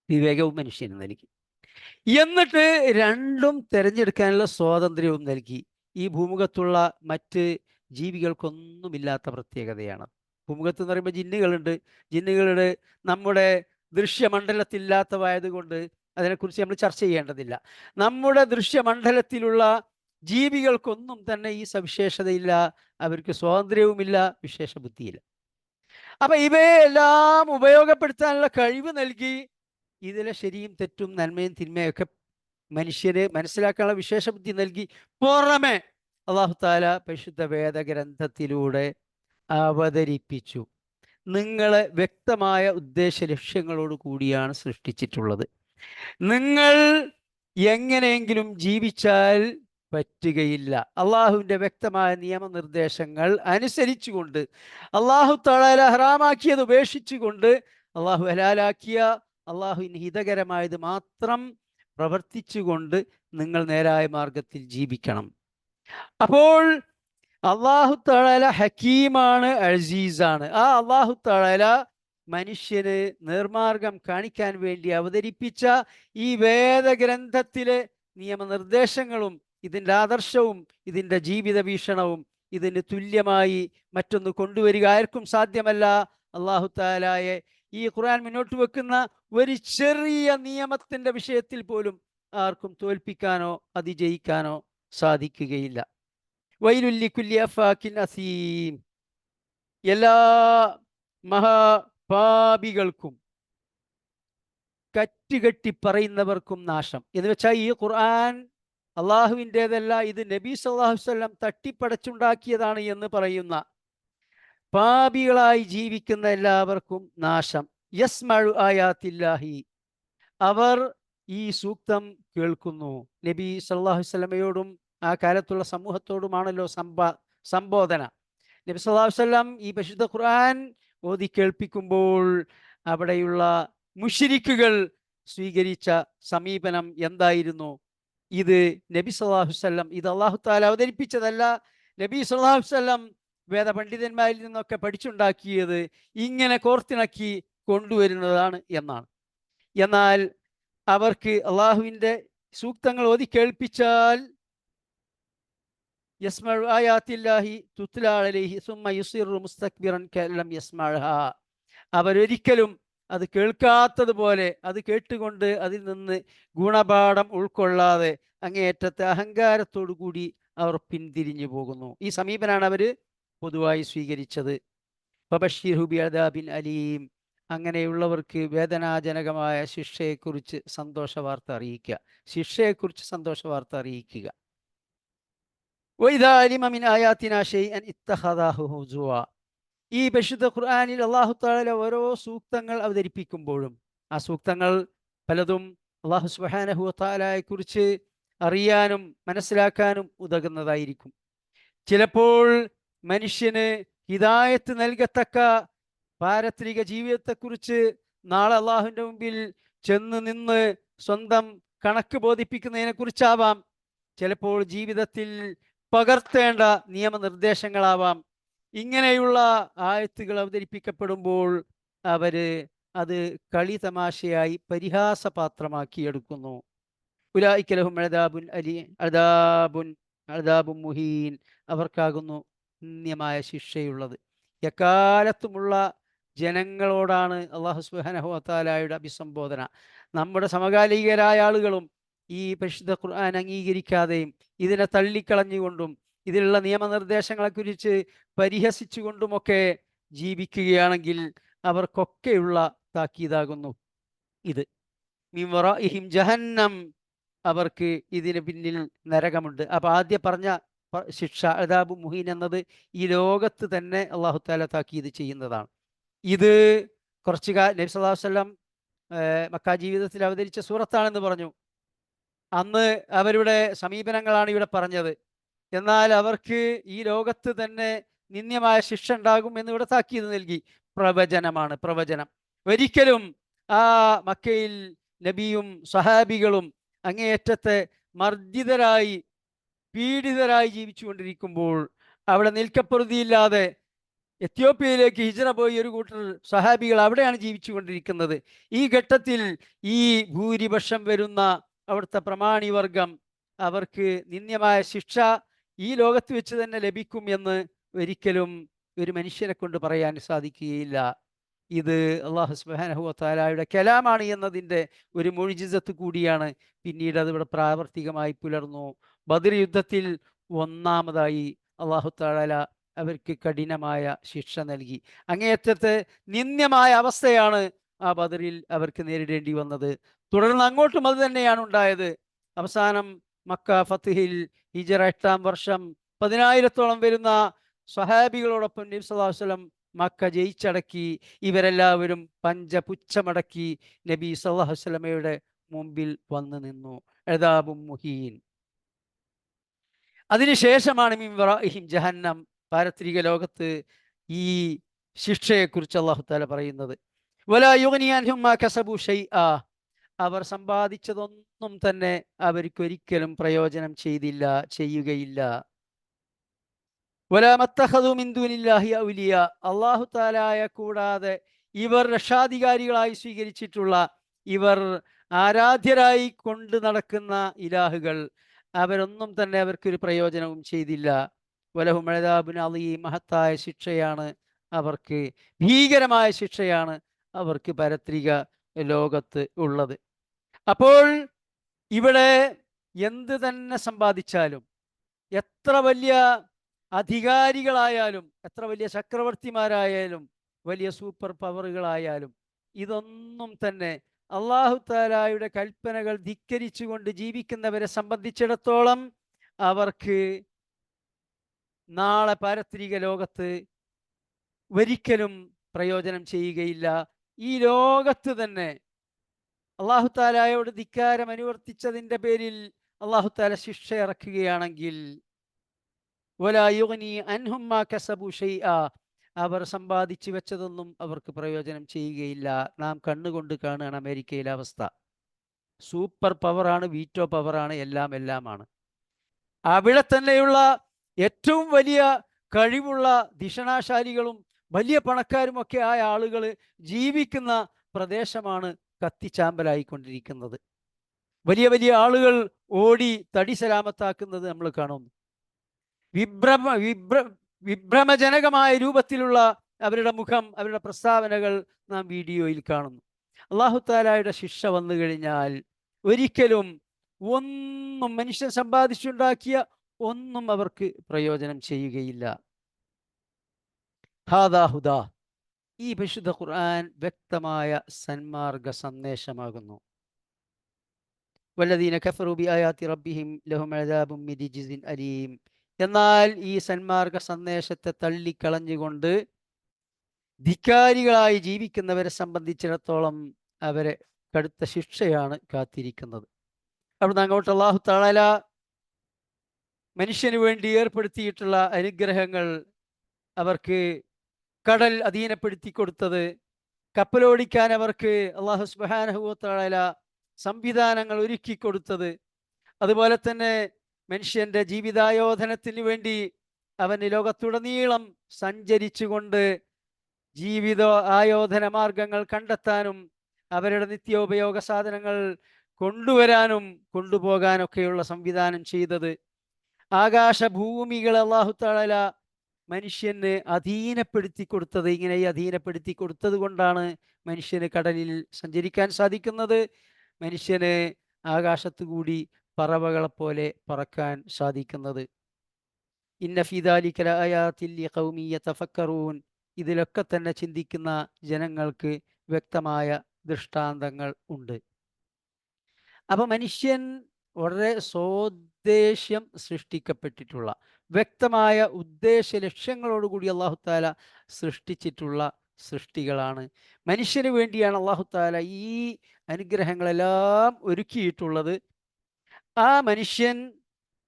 [SPEAKER 1] വിവേകവും മനുഷ്യന് നൽകി. എന്നിട്ട് രണ്ടും തിരഞ്ഞെടുക്കാനുള്ള സ്വാതന്ത്ര്യവും നൽകി. ഈ ഭൂമുഖത്തുള്ള മറ്റ് ജീവികൾക്കൊന്നുമില്ലാത്ത പ്രത്യേകതയാണ്. ഭൂമുഖത്ത് എന്ന് പറയുമ്പോൾ ജിന്നുകളുണ്ട്. ജിന്നുകളുടെ നമ്മുടെ ദൃശ്യമണ്ഡലത്തില്ലാത്തതായതുകൊണ്ട് അതിനെക്കുറിച്ച് നമ്മൾ ചർച്ച ചെയ്യേണ്ടതില്ല. നമ്മുടെ ദൃശ്യമണ്ഡലത്തിലുള്ള ജീവികൾക്കൊന്നും തന്നെ ഈ സവിശേഷതയില്ല. അവർക്ക് സ്വാതന്ത്ര്യവുമില്ല, വിശേഷ ബുദ്ധിയില്ല. അപ്പൊ ഇവയെ എല്ലാം ഉപയോഗപ്പെടുത്താനുള്ള കഴിവ് നൽകി. ഇതിലെ ശരിയും തെറ്റും നന്മയും തിന്മയൊക്കെ മനുഷ്യന് മനസ്സിലാക്കാനുള്ള വിശേഷ ബുദ്ധി നൽകി. പുറമെ അല്ലാഹു തആല പരിശുദ്ധ വേദഗ്രന്ഥത്തിലൂടെ അവതരിപ്പിച്ചു. നിങ്ങളെ വ്യക്തമായ ഉദ്ദേശ ലക്ഷ്യങ്ങളോട് കൂടിയാണ് സൃഷ്ടിച്ചിട്ടുള്ളത്. നിങ്ങൾ എങ്ങനെയെങ്കിലും ജീവിച്ചാൽ പറ്റുകയില്ല. അള്ളാഹുവിൻ്റെ വ്യക്തമായ നിയമനിർദ്ദേശങ്ങൾ അനുസരിച്ചുകൊണ്ട്, അള്ളാഹു തആല ഹറാമാക്കിയത് ഉപേക്ഷിച്ചുകൊണ്ട്, അള്ളാഹു ഹലാലാക്കിയ അള്ളാഹുവിന് ഹിതകരമായത് മാത്രം പ്രവർത്തിച്ചുകൊണ്ട് നിങ്ങൾ നേരായ മാർഗത്തിൽ ജീവിക്കണം. അപ്പോൾ അള്ളാഹു തആല ഹക്കീമാണ്, അസീസാണ്. ആ അള്ളാഹു തആല മനുഷ്യന് നേർമാർഗം കാണിക്കാൻ വേണ്ടി അവതരിപ്പിച്ച ഈ വേദഗ്രന്ഥത്തിലെ നിയമനിർദ്ദേശങ്ങളും ഇതിൻ്റെ ആദർശവും ഇതിൻ്റെ ജീവിത വീക്ഷണവും ഇതിന് തുല്യമായി മറ്റൊന്ന് കൊണ്ടുവരിക ആർക്കും സാധ്യമല്ല. അള്ളാഹു തആലയെ ഈ ഖുർആൻ മുന്നോട്ട് വെക്കുന്ന ഒരു ചെറിയ നിയമത്തിൻ്റെ വിഷയത്തിൽ പോലും ആർക്കും തോൽപ്പിക്കാനോ അതിജയിക്കാനോ സാധിക്കുകയില്ല. വൈലുൽ ലികുല്ലി അഫാക്കിൻ അസീം, എല്ലാ മഹാപാപികൾക്കും കറ്റുകെട്ടി പറയുന്നവർക്കും നാശം. എന്ന് വെച്ചാൽ ഈ ഖുർആൻ അള്ളാഹുവിൻ്റെതല്ല, ഇത് നബി സല്ലല്ലാഹു അലൈഹി വസല്ലം തട്ടിപ്പടച്ചുണ്ടാക്കിയതാണ് എന്ന് പറയുന്ന പാപികളായി ജീവിക്കുന്ന എല്ലാവർക്കും നാശം. യസ്മഉ ആയാത്തില്ലാഹി, അവർ ഈ സൂക്തം കേൾക്കുന്നു. നബി സല്ലല്ലാഹു അലൈഹി വസല്ലമയോടും ആ കാലത്തുള്ള സമൂഹത്തോടുമാണല്ലോ സംബോധന. നബി സല്ലല്ലാഹു അലൈഹി വസല്ലം ഈ പരിശുദ്ധ ഖുർആൻ ഓതി കേൾപ്പിക്കുമ്പോൾ അവിടെയുള്ള മുശ്രിക്കുകൾ സ്വീകരിച്ച സമീപനം എന്തായിരുന്നു? ഇത് നബി സല്ലല്ലാഹു അലൈഹി വസല്ലം, ഇത് അല്ലാഹു തആല അവതരിപ്പിച്ചതല്ല, നബി സല്ലല്ലാഹു അലൈഹി വസല്ലം വേദപണ്ഡിതന്മാരിൽ നിന്നൊക്കെ പഠിച്ചുണ്ടാക്കിയത്, ഇങ്ങനെ കോർത്തിണക്കി കൊണ്ടുവരുന്നതാണ് എന്നാണ്. എന്നാൽ അവർക്ക് അള്ളാഹുവിൻ്റെ സൂക്തങ്ങൾ ഓതി കേൾപ്പിച്ചാൽ യസ്മഉ ആയാത്തില്ലാഹി തുത്ല അലൈഹി സുമ്മ യുസിറു മുസ്തക്ബിറൻ കല്ലം യസ്മഅഹാ, അവരൊരിക്കലും അത് കേൾക്കാത്തതുപോലെ അത് കേട്ടുകൊണ്ട് അതിൽ നിന്ന് ഗുണപാഠം ഉൾക്കൊള്ളാതെ അങ്ങേയറ്റത്തെ അഹങ്കാരത്തോടു കൂടി അവർ പിന്തിരിഞ്ഞു പോകുന്നു. ഈ സമീപനാണ് അവർ പൊതുവായി സ്വീകരിച്ചത്. ഫബശ്ശിർഹു ബിഅദാബിൻ അലീം, അങ്ങനെയുള്ളവർക്ക് വേദനാജനകമായ ശിക്ഷയെക്കുറിച്ച് സന്തോഷ വാർത്ത അറിയിക്കുക. ശിക്ഷയെക്കുറിച്ച് സന്തോഷ വാർത്ത അറിയിക്കുക. വഇദാ അലിമ മിൻ ആയാതിനാ ശൈഅൻ ഇത്തഖദഹു ഹുസുവ, ഈ പരിശുദ്ധ ഖുർആനിൽ അല്ലാഹു തആല ഓരോ സൂക്തങ്ങൾ അവതരിപ്പിക്കുമ്പോഴും ആ സൂക്തങ്ങൾ പലതും അല്ലാഹു സുബ്ഹാനഹു വ തആലയെക്കുറിച്ച് അറിയാനും മനസ്സിലാക്കാനും ഉതകുന്നതായിരിക്കും. ചിലപ്പോൾ മനുഷ്യന് ഹിദായത്ത് നൽകത്തക്ക പാരത്രിക ജീവിതത്തെക്കുറിച്ച് നാളെ അള്ളാഹുവിൻ്റെ മുമ്പിൽ ചെന്ന് നിന്ന് സ്വന്തം കണക്ക് ബോധിപ്പിക്കുന്നതിനെക്കുറിച്ചാവാം. ചിലപ്പോൾ ജീവിതത്തിൽ പകർത്തേണ്ട നിയമനിർദ്ദേശങ്ങളാവാം. ഇങ്ങനെയുള്ള ആയത്തുകൾ അവതരിപ്പിക്കപ്പെടുമ്പോൾ അവര് അത് കളി തമാശയായി പരിഹാസപാത്രമാക്കിയെടുക്കുന്നു. ഉലൈക ലഹും അദാബുൻ അലീ അദാബുൻ മുഹീൻ, അവർക്കാകുന്നു നിന്ദ്യമായ ശിക്ഷയുള്ളത്. എക്കാലത്തുമുള്ള ജനങ്ങളോടാണ് അല്ലാഹു സുബ്ഹാനഹു വ തആലയുടെ അഭിസംബോധന. നമ്മുടെ സമകാലികരായ ആളുകളും ഈ പരിശുദ്ധ ഖുർആൻ അംഗീകരിക്കാതെയും ഇതിനെ തള്ളിക്കളഞ്ഞുകൊണ്ടും ഇതിലുള്ള നിയമനിർദ്ദേശങ്ങളെക്കുറിച്ച് പരിഹസിച്ചുകൊണ്ടുമൊക്കെ ജീവിക്കുകയാണെങ്കിൽ അവർക്കൊക്കെയുള്ള താക്കീതാകുന്നു ഇത്. മിൻ വറാഇഹിം ജഹന്നം, അവർക്ക് ഇതിന് പിന്നിൽ നരകമുണ്ട്. അപ്പോൾ ആദ്യം പറഞ്ഞ ശിക്ഷ അദാബു മുഹീൻ എന്നത് ഈ ലോകത്ത് തന്നെ അല്ലാഹു തആല താക്കീത് ചെയ്യുന്നതാണ്. ഇത് നബി സല്ലല്ലാഹു അലൈഹി വസല്ലം മക്ക ജീവിതത്തിൽ അവതരിച്ച സൂറത്താണെന്ന് പറഞ്ഞു. അന്ന് അവരുടെ സമീപനങ്ങളാണ് ഇവിടെ പറഞ്ഞത്. എന്നാൽ അവർക്ക് ഈ ലോകത്ത് തന്നെ നിന്ദ്യമായ ശിക്ഷ ഉണ്ടാകും എന്ന് ഇവിടെ താക്കീത് നൽകി. പ്രവചനമാണ്, പ്രവചനം. ഒരിക്കലും ആ മക്കയിൽ നബിയും സഹാബികളും അങ്ങേയറ്റത്തെ മർദ്ദിതരായി പീഡിതരായി ജീവിച്ചുകൊണ്ടിരിക്കുമ്പോൾ അവിടെ നിൽക്കപ്പൊറുതിയില്ലാതെ എത്യോപ്യയിലേക്ക് ഹിജ്റ പോയി ഒരു കൂട്ടർ സഹാബികൾ അവിടെയാണ് ജീവിച്ചുകൊണ്ടിരിക്കുന്നത്. ഈ ഘട്ടത്തിൽ ഈ ഭൂരിപക്ഷം വരുന്ന അവിടുത്തെ പ്രമാണി വർഗം അവർക്ക് നിന്ദ്യമായ ശിക്ഷ ഈ ലോകത്ത് വെച്ച് തന്നെ ലഭിക്കും എന്ന് ഒരിക്കലും ഒരു മനുഷ്യനെ കൊണ്ട് പറയാൻ സാധിക്കുകയില്ല. ഇത് അല്ലാഹു സുബ്ഹാനഹു വ തആലയുടെ കലാമാണ് എന്നതിൻ്റെ ഒരു മുഅ്ജിസത്ത് കൂടിയാണ്. പിന്നീട് അതിവിടെ പ്രാവർത്തികമായി പുലർന്നു. ബദർ യുദ്ധത്തിൽ ഒന്നാമതായി അല്ലാഹു തആല അവർക്ക് കഠിനമായ ശിക്ഷ നൽകി. അങ്ങേയറ്റത്തെ നിന്ദ്യമായ അവസ്ഥയാണ് ആ ബദറിൽ അവർക്ക് നേരിടേണ്ടി വന്നത്. തുടർന്ന് അങ്ങോട്ടും അത് തന്നെയാണ് ഉണ്ടായത്. അവസാനം മക്ക ഫത്ഹിൽ ഹിജ്റ 8-ാം വർഷം 10,000-ഓളം വരുന്ന സ്വഹാബികളോടൊപ്പം നബി സല്ലല്ലാഹു അലൈഹി വസല്ലം മക്ക ജയിച്ചടക്കി. ഇവരെല്ലാവരും പഞ്ചപുച്ഛമടക്കി നബി സല്ലല്ലാഹു അലൈഹി വസല്ലമയുടെ മുമ്പിൽ വന്നു നിന്നു. അദാബും മുഹീൻ. അതിനുശേഷമാണ് മിൻ വറാഇഹിം ജഹന്നം, പാരത്രിക ലോകത്ത് ഈ ശിക്ഷയെക്കുറിച്ച് അല്ലാഹു തആല പറയുന്നത്. വലാ യുഗ്നി അൻഹും മാ കസബു ഷൈആ, അവർ സമ്പാദിച്ചതൊന്നും തന്നെ അവർക്കൊരിക്കലും പ്രയോജനം ചെയ്യുകയില്ല. വലാ മത്തഖദു മിൻ ദൂനില്ലാഹി ഔലിയ, അല്ലാഹു തആലയെ കൂടാതെ ഇവർ രക്ഷാധികാരികളായി സ്വീകരിച്ചിട്ടുള്ള, ഇവർ ആരാധ്യരായി കൊണ്ട് നടക്കുന്ന ഇലാഹുകൾ, അവരൊന്നും തന്നെ അവർക്കൊരു പ്രയോജനവും ചെയ്തില്ല. വലഹും അദാബുൻ അളീം, മഹത്തായ ശിക്ഷയാണ് അവർക്ക്, ഭീകരമായ ശിക്ഷയാണ് അവർക്ക് പാരത്രിക ലോകത്ത് ഉള്ളത്. അപ്പോൾ ഇവിടെ എന്ത് തന്നെ സമ്പാദിച്ചാലും, എത്ര വലിയ അധികാരികളായാലും, എത്ര വലിയ ചക്രവർത്തിമാരായാലും, വലിയ സൂപ്പർ പവറുകളായാലും, ഇതൊന്നും തന്നെ അല്ലാഹു തആലയുടെ കൽപ്പനകൾ ധിക്കരിച്ചുകൊണ്ട് ജീവിക്കുന്നവരെ സംബന്ധിച്ചിടത്തോളം അവർക്ക് നാളെ പാരത്രിക ലോകത്ത് ഒരിക്കലും പ്രയോജനം ചെയ്യുകയില്ല. ഈ ലോകത്ത് തന്നെ അല്ലാഹു തആലയോട് ധിക്കാരം അനുവർത്തിച്ചതിൻ്റെ പേരിൽ അല്ലാഹു തആല ശിക്ഷ ഇറക്കുകയാണെങ്കിൽ വലാ യുഗ്നി അൻഹും മാ കസബു ഷൈആ, അവർ സമ്പാദിച്ചു വെച്ചതൊന്നും അവർക്ക് പ്രയോജനം ചെയ്യുകയില്ല. നാം കണ്ണുകൊണ്ട് കാണുകയാണ് അമേരിക്കയിലെ അവസ്ഥ. സൂപ്പർ പവറാണ്, വീറ്റോ പവറാണ്, എല്ലാമാണ്. അവിടെ തന്നെയുള്ള ഏറ്റവും വലിയ കഴിവുള്ള ധിഷണാശാലികളും വലിയ പണക്കാരുമൊക്കെ ആയ ആളുകൾ ജീവിക്കുന്ന പ്രദേശമാണ് കത്തിച്ചാമ്പലായിക്കൊണ്ടിരിക്കുന്നത്. വലിയ വലിയ ആളുകൾ ഓടി തടി സലാമത്താക്കുന്നത് നമ്മൾ കാണുന്നു. വിഭ്രമജനകമായ രൂപത്തിലുള്ള അവരുടെ മുഖം, അവരുടെ പ്രസ്താവനകൾ നാം വീഡിയോയിൽ കാണുന്നു. അല്ലാഹു തആലയുടെ ശിക്ഷ വന്നു കഴിഞ്ഞാൽ ഒരിക്കലും ഒന്നും മനുഷ്യൻ സമ്പാദിച്ചുണ്ടാക്കിയ ഒന്നും അവർക്ക് പ്രയോജനം ചെയ്യുകയില്ല. ഹാദാ ഹുദാ, ഈ പരിശുദ്ധ ഖുർആൻ വ്യക്തമായ സന്മാർഗ സന്ദേശമാകുന്നു. വല്ലദീന കഫറു ബിആയാതി റബ്ബിഹിം ലഹും അദാബും മിൻ റിജ്സിൻ അലീം. എന്നാൽ ഈ സന്മാർഗ സന്ദേശത്തെ തള്ളിക്കളഞ്ഞുകൊണ്ട് ധിക്കാരികളായി ജീവിക്കുന്നവരെ സംബന്ധിച്ചിടത്തോളം അവരെ കടുത്ത ശിക്ഷയാണ് കാത്തിരിക്കുന്നത്. അവിടുന്ന് അങ്ങോട്ട് അല്ലാഹു തആല മനുഷ്യന് വേണ്ടി ഏർപ്പെടുത്തിയിട്ടുള്ള അനുഗ്രഹങ്ങൾ, അവർക്ക് കടൽ അധീനപ്പെടുത്തി കൊടുത്തത്, കപ്പലോടിക്കാൻ അവർക്ക് അല്ലാഹു സുബ്ഹാനഹു വ തആല സംവിധാനങ്ങൾ ഒരുക്കി കൊടുത്തത്, അതുപോലെ തന്നെ മനുഷ്യന്റെ ജീവിതായോധനത്തിന് വേണ്ടി അവന് ലോകത്തുടനീളം സഞ്ചരിച്ചുകൊണ്ട് ജീവിത ആയോധന മാർഗങ്ങൾ കണ്ടെത്താനും അവരുടെ നിത്യോപയോഗ സാധനങ്ങൾ കൊണ്ടുവരാനും കൊണ്ടുപോകാനൊക്കെയുള്ള സംവിധാനം ചെയ്തത്, ആകാശഭൂമികൾ അല്ലാഹു തആല മനുഷ്യന് അധീനപ്പെടുത്തി കൊടുത്തത്. ഇങ്ങനെ ഈ അധീനപ്പെടുത്തി കൊടുത്തത് കൊണ്ടാണ് മനുഷ്യന് കടലിൽ സഞ്ചരിക്കാൻ സാധിക്കുന്നത്, മനുഷ്യന് ആകാശത്തു കൂടി പറവകളെപ്പോലെ പറക്കാൻ സാധിക്കുന്നത്. ഇന്ന ഫീ ദാലിക ലആയാതിൻ ലിഖൗമി യതഫക്കറൂൻ, ഇതിലൊക്കെ തന്നെ ചിന്തിക്കുന്ന ജനങ്ങൾക്ക് വ്യക്തമായ ദൃഷ്ടാന്തങ്ങൾ ഉണ്ട്. അപ്പൊ മനുഷ്യൻ വളരെ സ്വോദ്ദേശ്യം സൃഷ്ടിക്കപ്പെട്ടിട്ടുള്ള, വ്യക്തമായ ഉദ്ദേശ ലക്ഷ്യങ്ങളോടുകൂടി അല്ലാഹു തആല സൃഷ്ടിച്ചിട്ടുള്ള സൃഷ്ടികളാണ്. മനുഷ്യന് വേണ്ടിയാണ് അല്ലാഹു തആല ഈ അനുഗ്രഹങ്ങളെല്ലാം ഒരുക്കിയിട്ടുള്ളത്. ആ മനുഷ്യൻ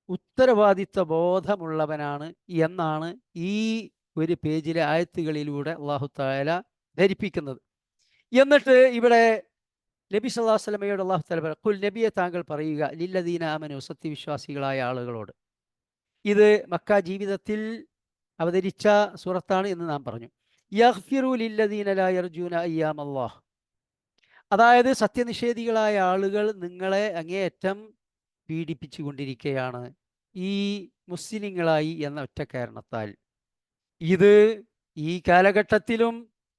[SPEAKER 1] ഉത്തരവാദിത്വ ബോധമുള്ളവനാണ് എന്നാണ് ഈ ഒരു പേജിലെ ആയത്തുകളിലൂടെ അല്ലാഹു തആല ധരിപ്പിക്കുന്നത്. എന്നിട്ട് ഇവിടെ നബി സല്ലല്ലാഹു അലൈഹി വസല്ലമയോട് അല്ലാഹു തആല പറയുക, ഖുൽ നബിയെ താങ്കൾ പറയുക, ലില്ലദീന ആമനു സത്യവിശ്വാസികളായ ആളുകളോട്. ഇത് മക്ക ജീവിതത്തിൽ അവതരിച്ച സൂറത്താണ് എന്ന് നാം പറഞ്ഞു. യഗ്ഫിറു ലില്ലദീന ലാ യർജൂന അയ്യാമല്ലാഹ്. അതായത് സത്യനിഷേധികളായ ആളുകൾ നിങ്ങളെ അങ്ങേയറ്റം പീഡിപ്പിച്ചു കൊണ്ടിരിക്കുകയാണ് ഈ മുസ്ലിങ്ങളായി എന്ന ഒറ്റ കാരണത്താൽ. ഇത് ഈ കാലഘട്ടത്തിലും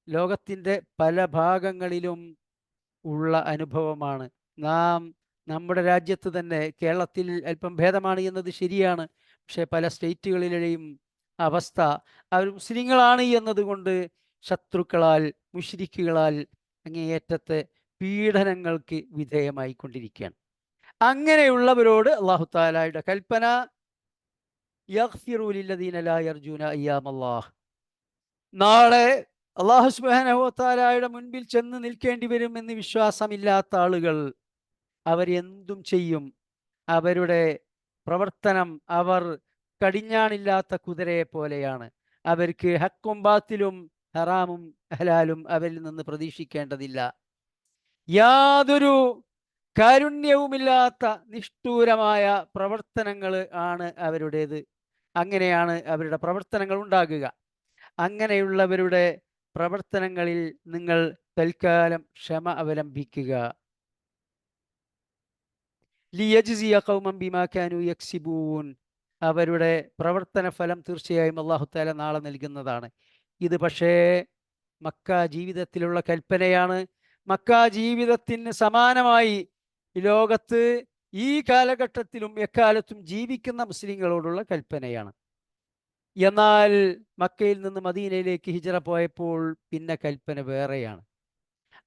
[SPEAKER 1] ലോകത്തിൻ്റെ പല ഭാഗങ്ങളിലും ഉള്ള അനുഭവമാണ്. നാം നമ്മുടെ രാജ്യത്ത് തന്നെ, കേരളത്തിൽ അല്പം ഭേദമാണ് എന്നത് ശരിയാണ്, പക്ഷേ പല സ്റ്റേറ്റുകളിലെയും അവസ്ഥ അവർ മുസ്ലിങ്ങളാണ് എന്നതുകൊണ്ട് ശത്രുക്കളാൽ, മുശ്രിക്കുകളാൽ അങ്ങേയറ്റത്തെ പീഡനങ്ങൾക്ക് വിധേയമായിക്കൊണ്ടിരിക്കുകയാണ്. അങ്ങനെയുള്ളവരോട് അല്ലാഹു തആലയുടെ കൽപ്പന, യഗ്ഫിറു ലില്ലദീന ലാ യർജൂന അയ്യാമല്ലാഹ്. നാളെ അല്ലാഹു സുബ്ഹാനഹു വ തആലയുടെ മുൻപിൽ ചെന്ന് നിൽക്കേണ്ടി വരുമെന്ന് വിശ്വാസമില്ലാത്ത ആളുകൾ അവരെന്തും ചെയ്യും. അവരുടെ പ്രവർത്തനം അവർ കടിഞ്ഞാണില്ലാത്ത കുതിരയെ പോലെയാണ്. അവർക്ക് ഹക്കും ബാത്തിലും ഹറാമും ഹലാലും അവരിൽ നിന്ന് പ്രതീക്ഷിക്കേണ്ടതില്ല. യാതൊരു കാരുണ്യവുമില്ലാത്ത നിഷ്ഠൂരമായ പ്രവർത്തനങ്ങൾ ആണ് അവരുടേത്. അങ്ങനെയാണ് അവരുടെ പ്രവർത്തനങ്ങൾ ഉണ്ടാകുക. അങ്ങനെയുള്ളവരുടെ പ്രവർത്തനങ്ങളിൽ നിങ്ങൾ തൽക്കാലം ക്ഷമ അവലംബിക്കുക. ലിയജ്സിയ ഖൗമൻ ബിമാ കാനൂ യക്സിബൂൻ. അവരുടെ പ്രവർത്തന ഫലം തീർച്ചയായും അല്ലാഹു തആല നാളെ നൽകുന്നതാണ്. ഇത് പക്ഷേ മക്ക ജീവിതത്തിലുള്ള കൽപ്പനയാണ്. മക്ക ജീവിതത്തിന് സമാനമായി ലോകത്ത് ഈ കാലഘട്ടത്തിലും എക്കാലത്തും ജീവിക്കുന്ന മുസ്ലിങ്ങളോടുള്ള കൽപ്പനയാണ്. എന്നാൽ മക്കയിൽ നിന്ന് മദീനയിലേക്ക് ഹിജ്റ പോയപ്പോൾ പിന്നെ കൽപ്പന വേറെയാണ്.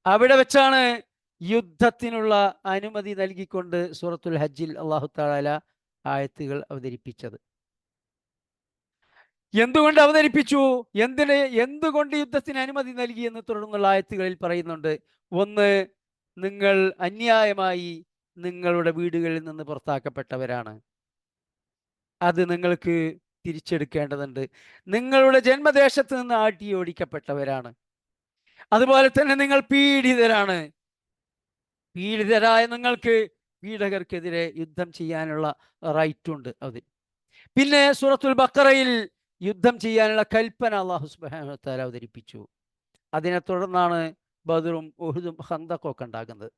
[SPEAKER 1] അവിടെ വെച്ചാണ് യുദ്ധത്തിനുള്ള അനുമതി നൽകിക്കൊണ്ട് സൂറത്തുൽ ഹജ്ജിൽ അല്ലാഹു തആല ആയത്തുകൾ അവതരിപ്പിച്ചത്. എന്തുകൊണ്ട് അവതരിപ്പിച്ചു, എന്തുകൊണ്ട് യുദ്ധത്തിന് അനുമതി നൽകി എന്ന് തുടർന്നുള്ള ആയത്തുകളിൽ പറയുന്നുണ്ട്. ഒന്ന്, നിങ്ങൾ അന്യായമായി നിങ്ങളുടെ വീടുകളിൽ നിന്ന് പുറത്താക്കപ്പെട്ടവരാണ്, അത് നിങ്ങൾക്ക് തിരിച്ചെടുക്കേണ്ടതുണ്ട്. നിങ്ങളുടെ ജന്മദേശത്ത് നിന്ന് ആട്ടിയോടിക്കപ്പെട്ടവരാണ്. അതുപോലെ തന്നെ നിങ്ങൾ പീഡിതരാണ്. പീഡിതരായ നിങ്ങൾക്ക് പീഡകർക്കെതിരെ യുദ്ധം ചെയ്യാനുള്ള റൈറ്റ് ഉണ്ട് അതിൽ. പിന്നെ സൂറത്തുൽ ബഖറയിൽ യുദ്ധം ചെയ്യാനുള്ള കൽപ്പന അല്ലാഹു സുബ്ഹാനഹു വ തആല അവതരിപ്പിച്ചു. അതിനെ തുടർന്നാണ് ബദറും ഉഹുദും ഖന്തഖും ഒക്കെ ഉണ്ടാകുന്നത്.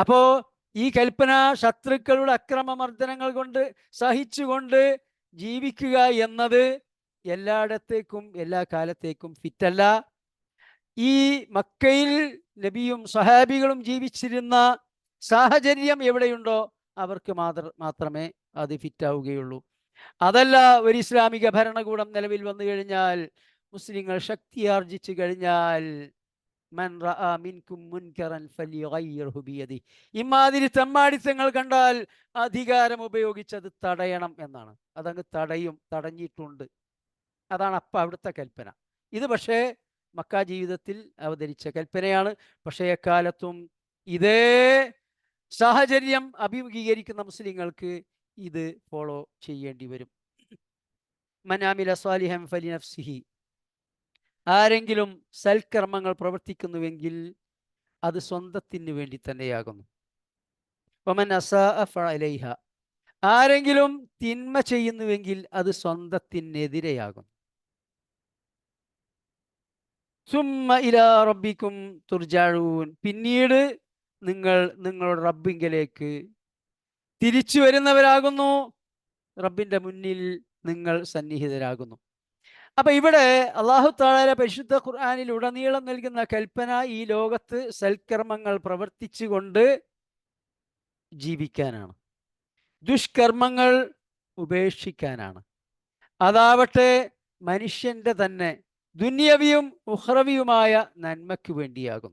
[SPEAKER 1] അപ്പോൾ ഈ കൽപ്പന ശത്രുക്കളുടെ അക്രമമർദ്ദനങ്ങൾ കൊണ്ട് സഹിച്ചുകൊണ്ട് ജീവിക്കുക എന്നത് എല്ലായിടത്തേക്കും എല്ലാ കാലത്തേക്കും ഫിറ്റല്ല. ഈ മക്കയിൽ നബിയും സഹാബികളും ജീവിച്ചിരുന്ന സാഹചര്യം എവിടെയുണ്ടോ അവർക്ക് മാത്രമേ അത് ഫിറ്റാവുകയുള്ളൂ. അതല്ല, ഒരു ഇസ്ലാമിക ഭരണകൂടം നിലവിൽ വന്നു കഴിഞ്ഞാൽ, മുസ്ലിങ്ങൾ ശക്തിയാർജിച്ചു കഴിഞ്ഞാൽ, മൻ റഅ മിൻകും മുൻകറൻ ഫലിയഗയ്യിർഹു ബിയദിഹി, ഇമാതിരി തെമ്മാടിത്തങ്ങൾ കണ്ടാൽ അധികാരം ഉപയോഗിച്ചത് തടയണം എന്നാണ്. അതങ്ങ് തടഞ്ഞിട്ടുണ്ട്. അതാണ് അവിടുത്തെ കൽപ്പന. ഇത് പക്ഷേ മക്ക ജീവിതത്തിൽ അവതരിച്ച കൽപ്പനയാണ്. പക്ഷേ എക്കാലത്തും ഇതേ സാഹചര്യം അഭിമുഖീകരിക്കുന്ന മുസ്ലിങ്ങൾക്ക് ഇത് ഫോളോ ചെയ്യേണ്ടി വരും. മൻ അമില സ്വാലിഹൻ ഫലിനഫ്സിഹി. ആരെങ്കിലും സൽക്കർമ്മങ്ങൾ പ്രവർത്തിക്കുന്നുവെങ്കിൽ അത് സ്വന്തത്തിന് വേണ്ടി തന്നെയാകുന്നു. വമൻ അസാഅ ഫഅലൈഹ. ആരെങ്കിലും തിന്മ ചെയ്യുന്നുവെങ്കിൽ അത് സ്വന്തത്തിനെതിരെയാകുന്നു. സുമ്മ ഇലാ റബ്ബിക്കും തുർജഊൻ. പിന്നീട് നിങ്ങൾ നിങ്ങളുടെ റബ്ബിങ്കലേക്ക് തിരിച്ചു വരുന്നവരാകുന്നു. റബ്ബിന്റെ മുന്നിൽ നിങ്ങൾ സന്നിഹിതരാകുന്നു. അപ്പൊ ഇവിടെ അല്ലാഹു തആല പരിശുദ്ധ ഖുർആനിൽ ഉടനീളം നൽകുന്ന കൽപ്പന ഈ ലോകത്ത് സൽക്കർമ്മങ്ങൾ പ്രവർത്തിച്ചുകൊണ്ട് ജീവിക്കാനാണ്, ദുഷ്കർമ്മങ്ങൾ ഉപേക്ഷിക്കാനാണ്. അതാവട്ടെ മനുഷ്യന്റെ തന്നെ ദുന്യവിയും ഉഖ്റവിയുമായ നന്മയ്ക്ക് വേണ്ടിയാകും.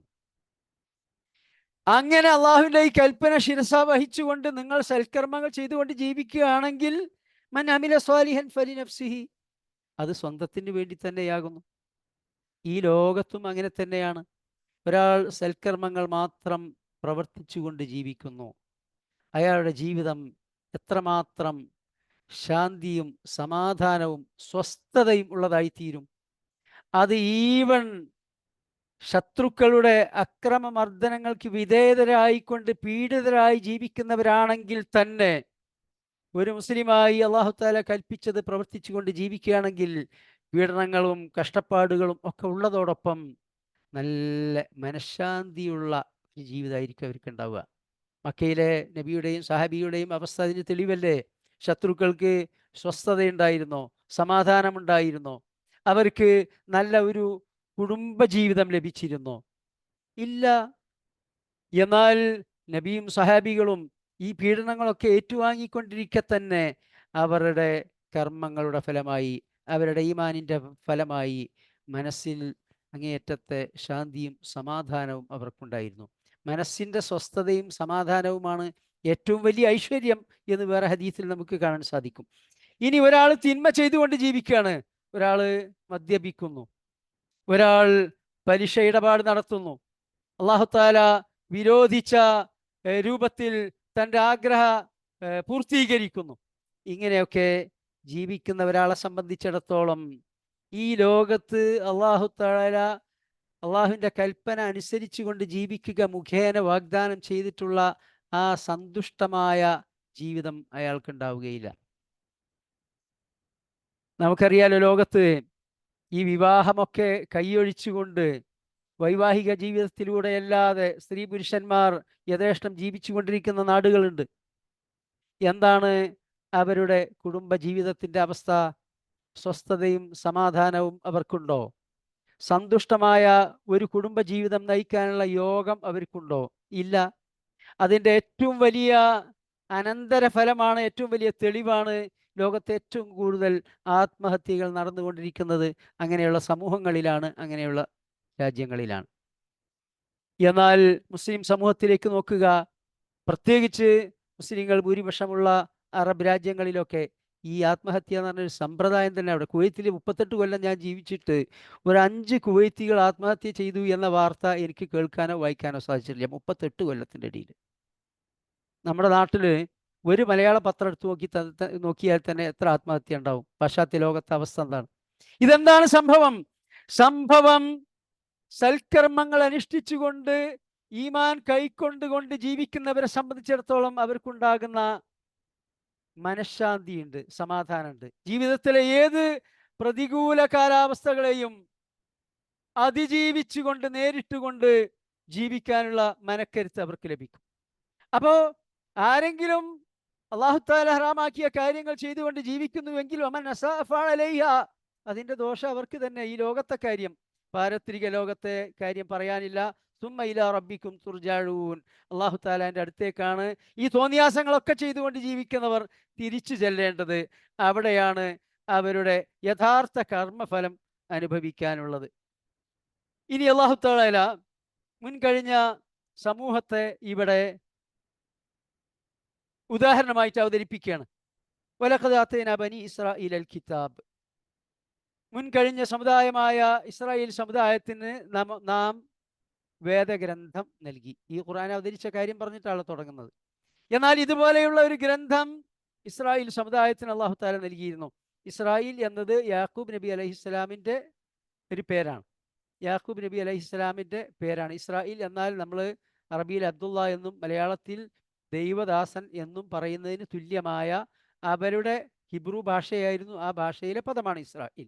[SPEAKER 1] അങ്ങനെ അള്ളാഹുവിൻ്റെ ഈ കൽപ്പന ശിരസ വഹിച്ചുകൊണ്ട് നിങ്ങൾ സൽക്കർമ്മങ്ങൾ ചെയ്തുകൊണ്ട് ജീവിക്കുകയാണെങ്കിൽ, മൻ അമില സ്വാലിഹൻ ഫലിനഫ്സിഹി, അത് സ്വന്തത്തിന് വേണ്ടി തന്നെയാകുന്നു. ഈ ലോകത്തും അങ്ങനെ തന്നെയാണ്. ഒരാൾ സൽക്കർമ്മങ്ങൾ മാത്രം പ്രവർത്തിച്ചുകൊണ്ട് ജീവിക്കുന്നു, അയാളുടെ ജീവിതം എത്രമാത്രം ശാന്തിയും സമാധാനവും സ്വസ്ഥതയും ഉള്ളതായിത്തീരും. അത് ഈവൻ ശത്രുക്കളുടെ അക്രമമർദ്ദനങ്ങൾക്ക് വിധേയതരായിക്കൊണ്ട് പീഡിതരായി ജീവിക്കുന്നവരാണെങ്കിൽ തന്നെ ഒരു മുസ്ലിമായി അല്ലാഹു തആല കൽപ്പിച്ചത് പ്രവർത്തിച്ചുകൊണ്ട് ജീവിക്കുകയാണെങ്കിൽ പീഡനങ്ങളും കഷ്ടപ്പാടുകളും ഒക്കെ ഉള്ളതോടൊപ്പം നല്ല മനഃശാന്തിയുള്ള ഒരു ജീവിതമായിരിക്കും അവർക്ക് ഉണ്ടാവുക. മക്കയിലെ നബിയുടെയും സഹാബിയുടെയും അവസ്ഥ അതിന് തെളിവല്ലേ? ശത്രുക്കൾക്ക് സ്വസ്ഥതയുണ്ടായിരുന്നോ? സമാധാനമുണ്ടായിരുന്നോ? അവർക്ക് നല്ല ഒരു കുടുംബജീവിതം ലഭിച്ചിരുന്നോ? ഇല്ല. എന്നാൽ നബിയും സഹാബികളും ഈ പീഡനങ്ങളൊക്കെ ഏറ്റുവാങ്ങിക്കൊണ്ടിരിക്കെ തന്നെ അവരുടെ കർമ്മങ്ങളുടെ ഫലമായി, അവരുടെ ഈമാനിൻ്റെ ഫലമായി മനസ്സിൽ അങ്ങേയറ്റത്തെ ശാന്തിയും സമാധാനവും അവർക്കുണ്ടായിരുന്നു. മനസ്സിൻ്റെ സ്വസ്ഥതയും സമാധാനവുമാണ് ഏറ്റവും വലിയ ഐശ്വര്യം എന്ന് വേറെ ഹദീസിൽ നമുക്ക് കാണാൻ സാധിക്കും. ഇനി ഒരാൾ തിന്മ ചെയ്തുകൊണ്ട് ജീവിക്കുകയാണ്, ഒരാൾ മദ്യപിക്കുന്നു, ഒരാൾ പലിശ ഇടപാട് നടത്തുന്നു, അല്ലാഹു തആല വിരോധിച്ച രൂപത്തിൽ തൻ്റെ ആഗ്രഹ പൂർത്തീകരിക്കുന്നു. ഇങ്ങനെയൊക്കെ ജീവിക്കുന്ന ഒരാളെ സംബന്ധിച്ചിടത്തോളം ഈ ലോകത്ത് അല്ലാഹു തആല അള്ളാഹുവിൻ്റെ കൽപ്പന അനുസരിച്ചു കൊണ്ട് ജീവിക്കുക മുഖേന വാഗ്ദാനം ചെയ്തിട്ടുള്ള ആ സന്തുഷ്ടമായ ജീവിതം അയാൾക്കുണ്ടാവുകയില്ല. നമുക്കറിയാലോ, ലോകത്ത് ഈ വിവാഹമൊക്കെ കൈയൊഴിച്ചുകൊണ്ട് വൈവാഹിക ജീവിതത്തിലൂടെയല്ലാതെ സ്ത്രീ പുരുഷന്മാർ യഥേഷ്ടം ജീവിച്ചു കൊണ്ടിരിക്കുന്ന നാടുകളുണ്ട്. എന്താണ് അവരുടെ കുടുംബ ജീവിതത്തിൻ്റെ അവസ്ഥ? സ്വസ്ഥതയും സമാധാനവും അവർക്കുണ്ടോ? സന്തുഷ്ടമായ ഒരു കുടുംബജീവിതം നയിക്കാനുള്ള യോഗം അവർക്കുണ്ടോ? ഇല്ല. അതിൻ്റെ ഏറ്റവും വലിയ അനന്തരഫലമാണ്, ഏറ്റവും വലിയ തെളിവാണ് ലോകത്തെ ഏറ്റവും കൂടുതൽ ആത്മഹത്യകൾ നടന്നുകൊണ്ടിരിക്കുന്നത് അങ്ങനെയുള്ള സമൂഹങ്ങളിലാണ്, അങ്ങനെയുള്ള രാജ്യങ്ങളിലാണ്. എന്നാൽ മുസ്ലിം സമൂഹത്തിലേക്ക് നോക്കുക, പ്രത്യേകിച്ച് മുസ്ലിങ്ങൾ ഭൂരിപക്ഷമുള്ള അറബ് രാജ്യങ്ങളിലൊക്കെ ഈ ആത്മഹത്യ എന്ന് പറഞ്ഞൊരു സമ്പ്രദായം തന്നെ. അവിടെ കുവൈത്തിൽ 38 കൊല്ലം ഞാൻ ജീവിച്ചിട്ട് ഒരു 5 കുവൈത്തികൾ ആത്മഹത്യ ചെയ്തു എന്ന വാർത്ത എനിക്ക് കേൾക്കാനോ വായിക്കാനോ സാധിച്ചിട്ടില്ല 38 കൊല്ലത്തിൻ്റെ ഇടയിൽ. നമ്മുടെ നാട്ടിൽ ഒരു മലയാള പത്രം എടുത്ത് നോക്കിയാൽ തന്നെ എത്ര ആത്മഹത്യ ഉണ്ടാവും. പാശ്ചാത്യ ലോകത്തെ അവസ്ഥ എന്താണ്? ഇതെന്താണ് സംഭവം? സൽക്കർമ്മങ്ങൾ അനുഷ്ഠിച്ചുകൊണ്ട് ഈമാൻ കൈക്കൊണ്ടുകൊണ്ട് ജീവിക്കുന്നവരെ സംബന്ധിച്ചിടത്തോളം അവർക്കുണ്ടാകുന്ന മനഃശാന്തിയുണ്ട്, സമാധാനമുണ്ട്. ജീവിതത്തിലെ ഏത് പ്രതികൂല കാലാവസ്ഥകളെയും അതിജീവിച്ചുകൊണ്ട് നേരിട്ടുകൊണ്ട് ജീവിക്കാനുള്ള മനക്കരുത്ത് അവർക്ക് ലഭിക്കും. അപ്പോൾ ആരെങ്കിലും അല്ലാഹു തആല ഹറാമാക്കിയ കാര്യങ്ങൾ ചെയ്തുകൊണ്ട് ജീവിക്കുന്നുവെങ്കിൽ അതിൻ്റെ ദോഷം അവർക്ക് തന്നെ. ഈ ലോകത്തെ കാര്യം, പാരത്രിക ലോകത്തെ കാര്യം പറയാനില്ല. സുമ്മ ഇലാ റബ്ബിക്കും തുർജഊൻ, അല്ലാഹു തആലാന്റെ അടുത്തേക്കാണ് ഈ തോന്നിയാസങ്ങളൊക്കെ ചെയ്തുകൊണ്ട് ജീവിക്കുന്നവർ തിരിച്ചു ചെല്ലേണ്ടത്. അവിടെയാണ് അവരുടെ യഥാർത്ഥ കർമ്മഫലം അനുഭവിക്കാനുള്ളത്. ഇനി അല്ലാഹു തആല മുൻകഴിഞ്ഞ സമൂഹത്തെ ഇവിടെ ഉദാഹരണമായിട്ട് അവതരിപ്പിക്കുകയാണ്. വലഖദ് ആതൈനാ ബനി ഇസ്രാഈലൽ കിതാബ്. മുൻകഴിഞ്ഞ സമുദായമായ ഇസ്രായേൽ സമുദായത്തിന് നാം വേദഗ്രന്ഥം നൽകി. ഈ ഖുർആൻ അവതരിച്ച കാര്യം പറഞ്ഞിട്ടാണ് തുടങ്ങുന്നത്. എന്നാൽ ഇതുപോലെയുള്ള ഒരു ഗ്രന്ഥം ഇസ്രായേൽ സമുദായത്തിന് അല്ലാഹു തആല നൽകിയിരുന്നു. ഇസ്രായേൽ എന്നത് യാക്കൂബ് നബി അലൈഹിസ്സലാമിൻ്റെ ഒരു പേരാണ്. യാക്കൂബ് നബി അലൈഹിസ്സലാമിൻ്റെ പേരാണ് ഇസ്രായേൽ. എന്നാൽ നമ്മൾ അറബിയിൽ അബ്ദുള്ള എന്നും മലയാളത്തിൽ ദൈവദാസൻ എന്നും പറയുന്നതിന് തുല്യമായ അവരുടെ ഹിബ്രു ഭാഷയായിരുന്നു. ആ ഭാഷയിലെ പദമാണ് ഇസ്രായേൽ.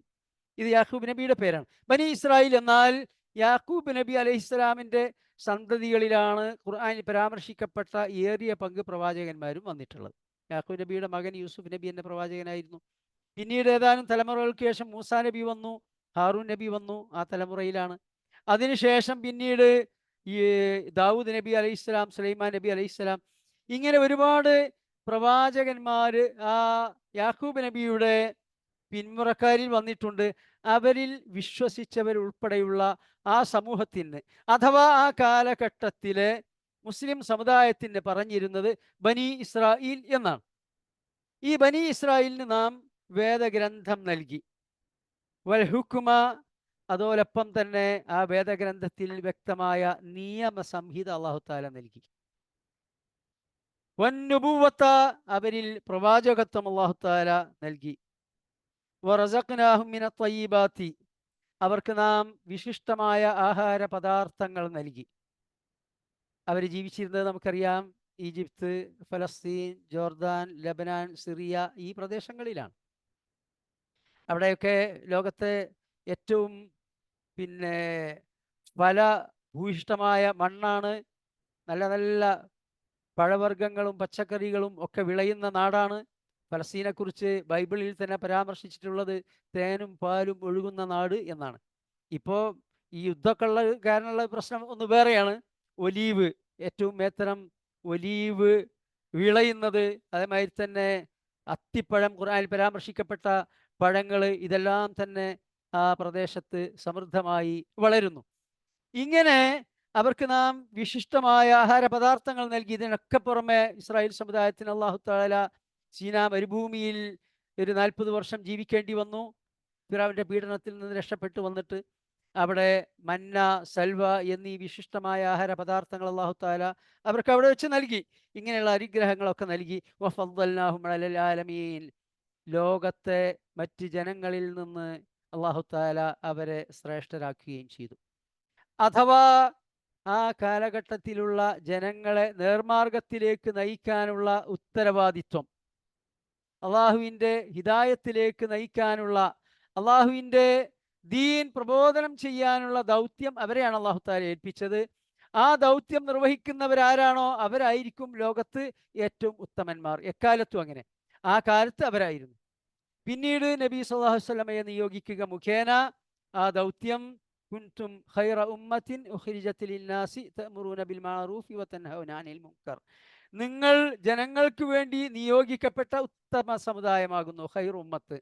[SPEAKER 1] ഇത് യാക്കൂബ് നബിയുടെ പേരാണ്. ബനി ഇസ്രായേൽ എന്നാൽ യാക്കൂബ് നബി അലൈഹിസ്സലാമിൻ്റെ സന്തതികളിലാണ് ഖുർആനിൽ പരാമർശിക്കപ്പെട്ട ഏറിയ പങ്ക് പ്രവാചകന്മാരും വന്നിട്ടുള്ളത്. യാക്കൂബ് നബിയുടെ മകൻ യൂസുഫ് നബി എന്ന പ്രവാചകനായിരുന്നു. പിന്നീട് ഏതാനും തലമുറകൾക്ക് ശേഷം മൂസാ നബി വന്നു, ഹാറൂൻ നബി വന്നു, ആ തലമുറയിലാണ്. അതിനുശേഷം പിന്നീട് ഈ ദാവൂദ് നബി അലൈഹിസ്സലാം, സുലൈമാൻ നബി അലൈഹിസ്സലാം, ഇങ്ങനെ ഒരുപാട് പ്രവാചകന്മാർ ആ യാക്കൂബ് നബിയുടെ പിന്മുറക്കാരിൽ വന്നിട്ടുണ്ട്. അവരിൽ വിശ്വസിച്ചവരുൾപ്പെടെയുള്ള ആ സമൂഹത്തിന് അഥവാ ആ കാലഘട്ടത്തിലെ മുസ്ലിം സമുദായത്തിന് പറഞ്ഞിരുന്നത് ബനി ഇസ്രായേൽ എന്നാണ്. ഈ ബനി ഇസ്രായേലിന് നാം വേദഗ്രന്ഥം നൽകി. വൽ ഹുക്മ അതോടൊപ്പം തന്നെ ആ വേദഗ്രന്ഥത്തിൽ വ്യക്തമായ നിയമസംഹിത അല്ലാഹു തആല നൽകി. വന്നുബുവ്വത, അവരിൽ പ്രവാചകത്വം അല്ലാഹു തആല നൽകി. വറസഖ്നാഹും മിനത് ത്വയ്യിബാത്തി, അവർക്ക് നാം വിശിഷ്ടമായ ആഹാര പദാർത്ഥങ്ങൾ നൽകി. അവർ ജീവിച്ചിരുന്നത് നമുക്കറിയാം, ഈജിപ്ത്, ഫലസ്തീൻ, ജോർദാൻ, ലബനാൻ, സിറിയ ഈ പ്രദേശങ്ങളിലാണ്. അവിടെയൊക്കെ ലോകത്തെ ഏറ്റവും ഫലഭൂയിഷ്ടമായ മണ്ണാണ്. നല്ല നല്ല പഴവർഗ്ഗങ്ങളും പച്ചക്കറികളും ഒക്കെ വിളയുന്ന നാടാണ്. ഫലസ്തീനെക്കുറിച്ച് ബൈബിളിൽ തന്നെ പരാമർശിച്ചിട്ടുള്ളത് തേനും പാലും ഒഴുകുന്ന നാട് എന്നാണ്. ഇപ്പോൾ ഈ യുദ്ധമൊക്കെ ഉള്ള കാരണമുള്ള പ്രശ്നം ഒന്ന് വേറെയാണ്. ഒലീവ്, ഏറ്റവും മേത്തരം ഒലീവ് വിളയുന്നത്, അതേമാതിരി തന്നെ അത്തിപ്പഴം, ഖുർആനിൽ പരാമർശിക്കപ്പെട്ട പഴങ്ങൾ, ഇതെല്ലാം തന്നെ ആ പ്രദേശത്ത് സമൃദ്ധമായി വളരുന്നു. ഇങ്ങനെ അവർക്ക് നാം വിശിഷ്ടമായ ആഹാര പദാർത്ഥങ്ങൾ നൽകി. ഇതിനൊക്കെ പുറമെ ഇസ്രായേൽ സമുദായത്തിന് അല്ലാഹു തആല സീനാ മരുഭൂമിയിൽ ഒരു 40 വർഷം ജീവിക്കേണ്ടി വന്നു. ഫിറഔന്റെ പീഡനത്തിൽ നിന്ന് രക്ഷപ്പെട്ടു വന്നിട്ട് അവിടെ മന്ന, സൽവ എന്നീ വിശിഷ്ടമായ ആഹാര പദാർത്ഥങ്ങൾ അല്ലാഹു തആല അവർക്ക് അവിടെ വെച്ച് നൽകി. ഇങ്ങനെയുള്ള അനുഗ്രഹങ്ങളൊക്കെ നൽകി. വഫദ്ദൽനാഹും അലൽ ആലമീൻ, ലോകത്തെ മറ്റ് ജനങ്ങളിൽ നിന്ന് അല്ലാഹു തആല അവരെ ശ്രേഷ്ഠരാക്കുകയും ചെയ്തു. അഥവാ ആ കാലഘട്ടത്തിലുള്ള ജനങ്ങളെ നേർമാർഗത്തിലേക്ക് നയിക്കാനുള്ള ഉത്തരവാദിത്വം, അള്ളാഹുവിൻ്റെ ഹിദായത്തിലേക്ക് നയിക്കാനുള്ള, അള്ളാഹുവിൻ്റെ ദീൻ പ്രബോധനം ചെയ്യാനുള്ള ദൗത്യം അവരെയാണ് അല്ലാഹു തആല ഏൽപ്പിച്ചത്. ആ ദൗത്യം നിർവഹിക്കുന്നവരാരാണോ അവരായിരിക്കും ലോകത്ത് ഏറ്റവും ഉത്തമന്മാർ. എക്കാലത്തും അങ്ങനെ, ആ കാലത്ത് അവരായിരുന്നു. പിന്നീട് നബി സല്ലല്ലാഹു അലൈഹി വസല്ലമയെ നിയോഗിക്കുക മുഖേന ആ ദൗത്യം കുൻതും ഖൈറ ഉമ്മത്തിൻ ഉഖ്രിജത് ലിന്നാസി തഅ്മുറൂന ബിൽ മഅറൂഫി വതൻഹൗന അനിൽ മുൻകർ, നിങ്ങൾ ജനങ്ങൾക്ക് വേണ്ടി നിയോഗിക്കപ്പെട്ട ഉത്തമ സമുദായമാകുന്നു ഖൈറ ഉമ്മത്ത്.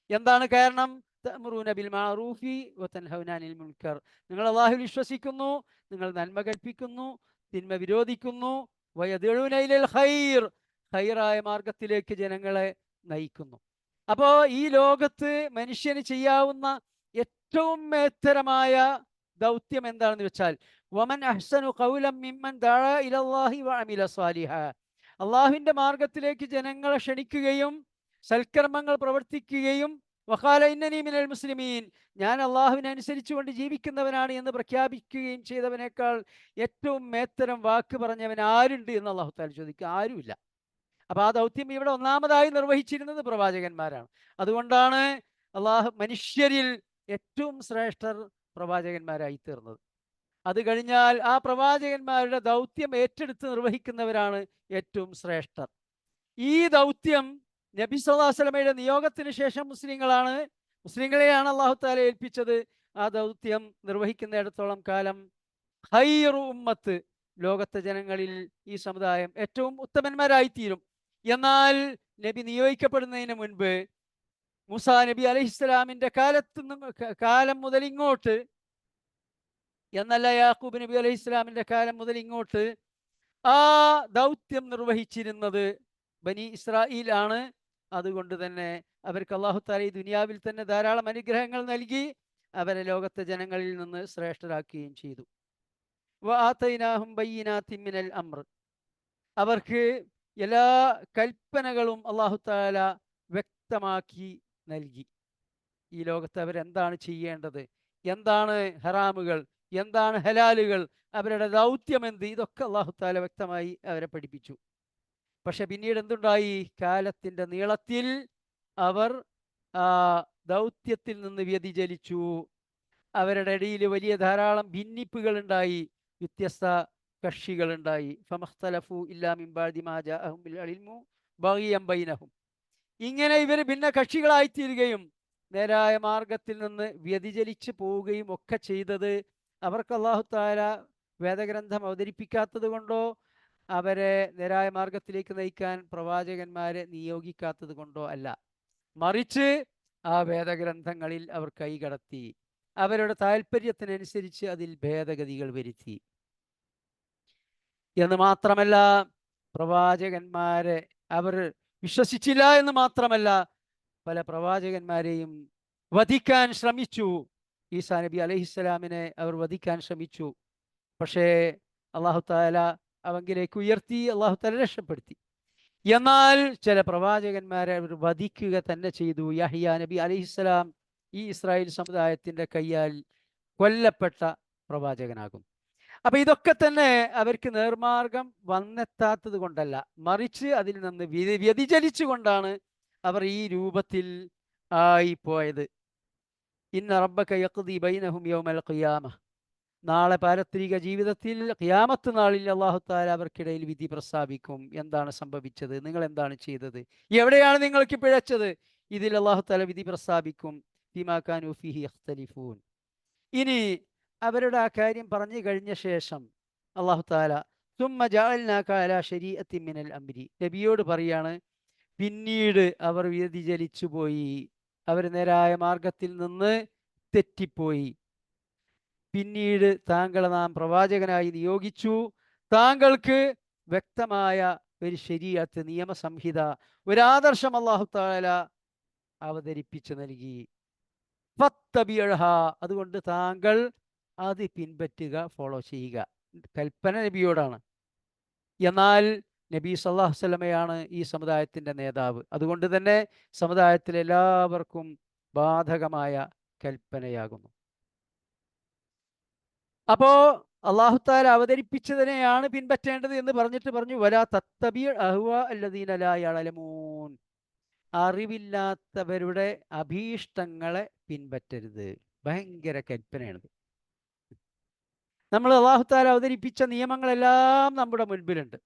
[SPEAKER 1] എന്താണ് കാരണം? തഅ്മുറൂന ബിൽ മഅറൂഫി വതൻഹൗന അനിൽ മുൻകർ, നിങ്ങൾ അല്ലാഹുവിൽ വിശ്വസിക്കുന്നു, നിങ്ങൾ നന്മ കൽപ്പിക്കുന്നു, തിന്മ വിരോധിക്കുന്നു. വയദ്ഉന ഇലൽ ഖൈർ, ഖൈറായ മാർഗത്തിലേക്ക് ജനങ്ങളെ നയിക്കുന്നു. അപ്പോൾ ഈ ലോകത്ത് മനുഷ്യന് ചെയ്യാവുന്ന ഏറ്റവും മേത്തരമായ ദൗത്യം എന്താണെന്ന് വെച്ചാൽ, വമൻ അഹ്സനു ഖൗലൻ മിമ്മൻ ദഅ ഇലല്ലാഹി വഅമില സ്വാലിഹാ, അള്ളാഹുവിൻ്റെ മാർഗത്തിലേക്ക് ജനങ്ങളെ ക്ഷണിക്കുകയും സൽക്കർമ്മങ്ങൾ പ്രവർത്തിക്കുകയും വഖാല ഇന്നനി മിനൽ മുസ്ലിമീൻ, ഞാൻ അള്ളാഹുവിനെ അനുസരിച്ചുകൊണ്ട് ജീവിക്കുന്നവനാണ് എന്ന് പ്രഖ്യാപിക്കുകയും ചെയ്തവനേക്കാൾ ഏറ്റവും മേത്തരം വാക്ക് പറഞ്ഞവൻ ആരുണ്ട് എന്ന് അല്ലാഹു തആല ചോദിക്കുക. ആരുമില്ല. അപ്പോൾ ആ ദൗത്യം ഇവിടെ ഒന്നാമതായി നിർവഹിച്ചിരുന്നത് പ്രവാചകന്മാരാണ്. അതുകൊണ്ടാണ് മനുഷ്യരിൽ ഏറ്റവും ശ്രേഷ്ഠർ പ്രവാചകന്മാരായി തീർന്നത്. അത് കഴിഞ്ഞാൽ ആ പ്രവാചകന്മാരുടെ ദൗത്യം ഏറ്റെടുത്ത് നിർവഹിക്കുന്നവരാണ് ഏറ്റവും ശ്രേഷ്ഠർ. ഈ ദൗത്യം നബി സല്ലല്ലാഹു അലൈഹി വസല്ലമയുടെ നിയോഗത്തിന് ശേഷം മുസ്ലിങ്ങളെയാണ് അല്ലാഹു തആല ഏൽപ്പിച്ചത്. ആ ദൗത്യം നിർവഹിക്കുന്നിടത്തോളം കാലം ഖൈറു ഉമ്മത്ത്, ലോകത്തെ ജനങ്ങളിൽ ഈ സമുദായം ഏറ്റവും ഉത്തമന്മാരായിത്തീരും. എന്നാൽ നബി നിയോഗിക്കപ്പെടുന്നതിന് മുൻപ് മൂസാ നബി അലൈഹിസ്സലാമിൻ്റെ കാലം മുതൽ ഇങ്ങോട്ട് എന്നല്ല, യാക്കൂബ് നബി അലൈഹിസ്സലാമിൻ്റെ കാലം മുതൽ ഇങ്ങോട്ട് ആ ദൗത്യം നിർവഹിച്ചിരുന്നത് ബനി ഇസ്രായേൽ ആണ്. അതുകൊണ്ട് തന്നെ അവർക്ക് അല്ലാഹു തആല ഈ ദുനിയാവിൽ തന്നെ ധാരാളം അനുഗ്രഹങ്ങൾ നൽകി അവരെ ലോകത്തെ ജനങ്ങളിൽ നിന്ന് ശ്രേഷ്ഠരാക്കുകയും ചെയ്തു. വആതൈനാഹും ബയ്യിനാത്തിൻ മിനൽ അംർ, അവർക്ക് എല്ലാ കൽപ്പനകളും അല്ലാഹു തആല വ്യക്തമാക്കി നൽകി. ഈ ലോകത്ത് അവരെന്താണ് ചെയ്യേണ്ടത്, എന്താണ് ഹറാമുകൾ, എന്താണ് ഹലാലുകൾ, അവരുടെ ദൗത്യം എന്ത്, ഇതൊക്കെ അല്ലാഹു തആല വ്യക്തമായി അവരെ പഠിപ്പിച്ചു. പക്ഷെ പിന്നീട് എന്തുണ്ടായി? കാലത്തിൻ്റെ നീളത്തിൽ അവർ ദൗത്യത്തിൽ നിന്ന് വ്യതിചലിച്ചു. അവരുടെ ഇടയിൽ വലിയ ധാരാളം ഭിന്നിപ്പുകൾ ഉണ്ടായി, വ്യത്യസ്ത കക്ഷികളുണ്ടായി. ഫമഖ്തലഫു ഇല്ലാ മിൻ ബഅദി മാ ജാഅഹുൽ ഇൽമു ബഗിയൻ ബൈനഹും, ഇങ്ങനെ ഇവർ ഭിന്ന കക്ഷികളായിത്തീരുകയും നേരായ മാർഗത്തിൽ നിന്ന് വ്യതിചലിച്ചു പോവുകയും ഒക്കെ ചെയ്തത് അവർക്ക് അല്ലാഹു തആല വേദഗ്രന്ഥം അവതരിപ്പിക്കാത്തത് കൊണ്ടോ അവരെ നേരായ മാർഗത്തിലേക്ക് നയിക്കാൻ പ്രവാചകന്മാരെ നിയോഗിക്കാത്തത് കൊണ്ടോ അല്ല, മറിച്ച് ആ വേദഗ്രന്ഥങ്ങളിൽ അവർ കൈകടത്തി, അവരുടെ താല്പര്യത്തിനനുസരിച്ച് അതിൽ ഭേദഗതികൾ വരുത്തി. എന്ന് മാത്രമല്ല, പ്രവാചകന്മാരെ അവർ വിശ്വസിച്ചില്ല എന്ന് മാത്രമല്ല, പല പ്രവാചകന്മാരെയും വധിക്കാൻ ശ്രമിച്ചു. ഈസാ നബി അലൈഹിസ്സലാമിനെ അവർ വധിക്കാൻ ശ്രമിച്ചു. പക്ഷേ അള്ളാഹു താല അവങ്കിലേക്ക് ഉയർത്തി, അള്ളാഹു താല രക്ഷപ്പെടുത്തി. എന്നാൽ ചില പ്രവാചകന്മാരെ അവർ വധിക്കുക തന്നെ ചെയ്തു. യഹ്യ നബി അലൈഹിസ്സലാം ഈ ഇസ്രായേൽ സമുദായത്തിൻ്റെ കയ്യാൽ കൊല്ലപ്പെട്ട പ്രവാചകനാകും. അപ്പൊ ഇതൊക്കെ തന്നെ അവർക്ക് നേർമാർഗം വന്നെത്താത്തത് കൊണ്ടല്ല, മറിച്ച് അതിൽ നിന്ന് വ്യതിചലിച്ചു കൊണ്ടാണ് അവർ ഈ രൂപത്തിൽ ആയിപ്പോയത്. ഇന്ന റബ്ബക യഖ്ദി ബൈനഹും യൗമൽ ഖിയാമ, നാളെ പാരത്രിക ജീവിതത്തിൽ ഖിയാമത്ത് നാളിൽ അല്ലാഹു തആല അവർക്കിടയിൽ വിധി പ്രസ്താവിക്കും. എന്താണ് സംഭവിച്ചത്, നിങ്ങൾ എന്താണ് ചെയ്തത്, എവിടെയാണ് നിങ്ങൾക്ക് പിഴച്ചത്, ഇതിൽ അല്ലാഹു തആല വിധി പ്രസ്താവിക്കും. ഫീമാ കാനൂ ഫീഹി യഖ്തലിഫൂൻ. ഇനി അവരുടെ ആ കാര്യം പറഞ്ഞു കഴിഞ്ഞ ശേഷം അല്ലാഹു തആല സുമ്മ ജഅൽനാക അലാ ശരീഅത്തിൻ മിനൽ അംരി, നബിയോട് പറയാണ്, പിന്നീട് അവർ വ്യതിചലിച്ചു പോയി, അവർ നേരായ മാർഗത്തിൽ നിന്ന് തെറ്റിപ്പോയി. പിന്നീട് താങ്കളെ നാം പ്രവാചകനായി നിയോഗിച്ചു, താങ്കൾക്ക് വ്യക്തമായ ഒരു ശരീഅത്ത്, നിയമസംഹിത, ഒരാദർശം അല്ലാഹു തആല അവതരിപ്പിച്ചു നൽകി. ഫത്തബിഅഹ, അതുകൊണ്ട് താങ്കൾ അത് പിൻപറ്റുക, ഫോളോ ചെയ്യുക. കൽപ്പന നബിയോടാണ്. എന്നാൽ നബി സല്ലല്ലാഹു അലൈഹി വസല്ലമയാണ് ഈ സമുദായത്തിൻ്റെ നേതാവ്. അതുകൊണ്ട് തന്നെ സമുദായത്തിലെ എല്ലാവർക്കും ബാധകമായ കൽപ്പനയാകുന്നു. അപ്പോ അല്ലാഹു തആല അവതരിപ്പിച്ചതിനെയാണ് പിൻപറ്റേണ്ടത് എന്ന് പറഞ്ഞിട്ട് പറഞ്ഞു, വലാ തത്തബിഅ അഹ്വാ അല്ലദീന ലാ യഅലമൂൻ, അറിവില്ലാത്തവരുടെ അഭീഷ്ടങ്ങളെ പിൻപറ്റരുത്. ഭയങ്കര കൽപ്പനയാണിത്. നമ്മൾ അല്ലാഹു തആല അവതരിപ്പിച്ച നിയമങ്ങളെല്ലാം നമ്മുടെ മുൻപിലുണ്ട്.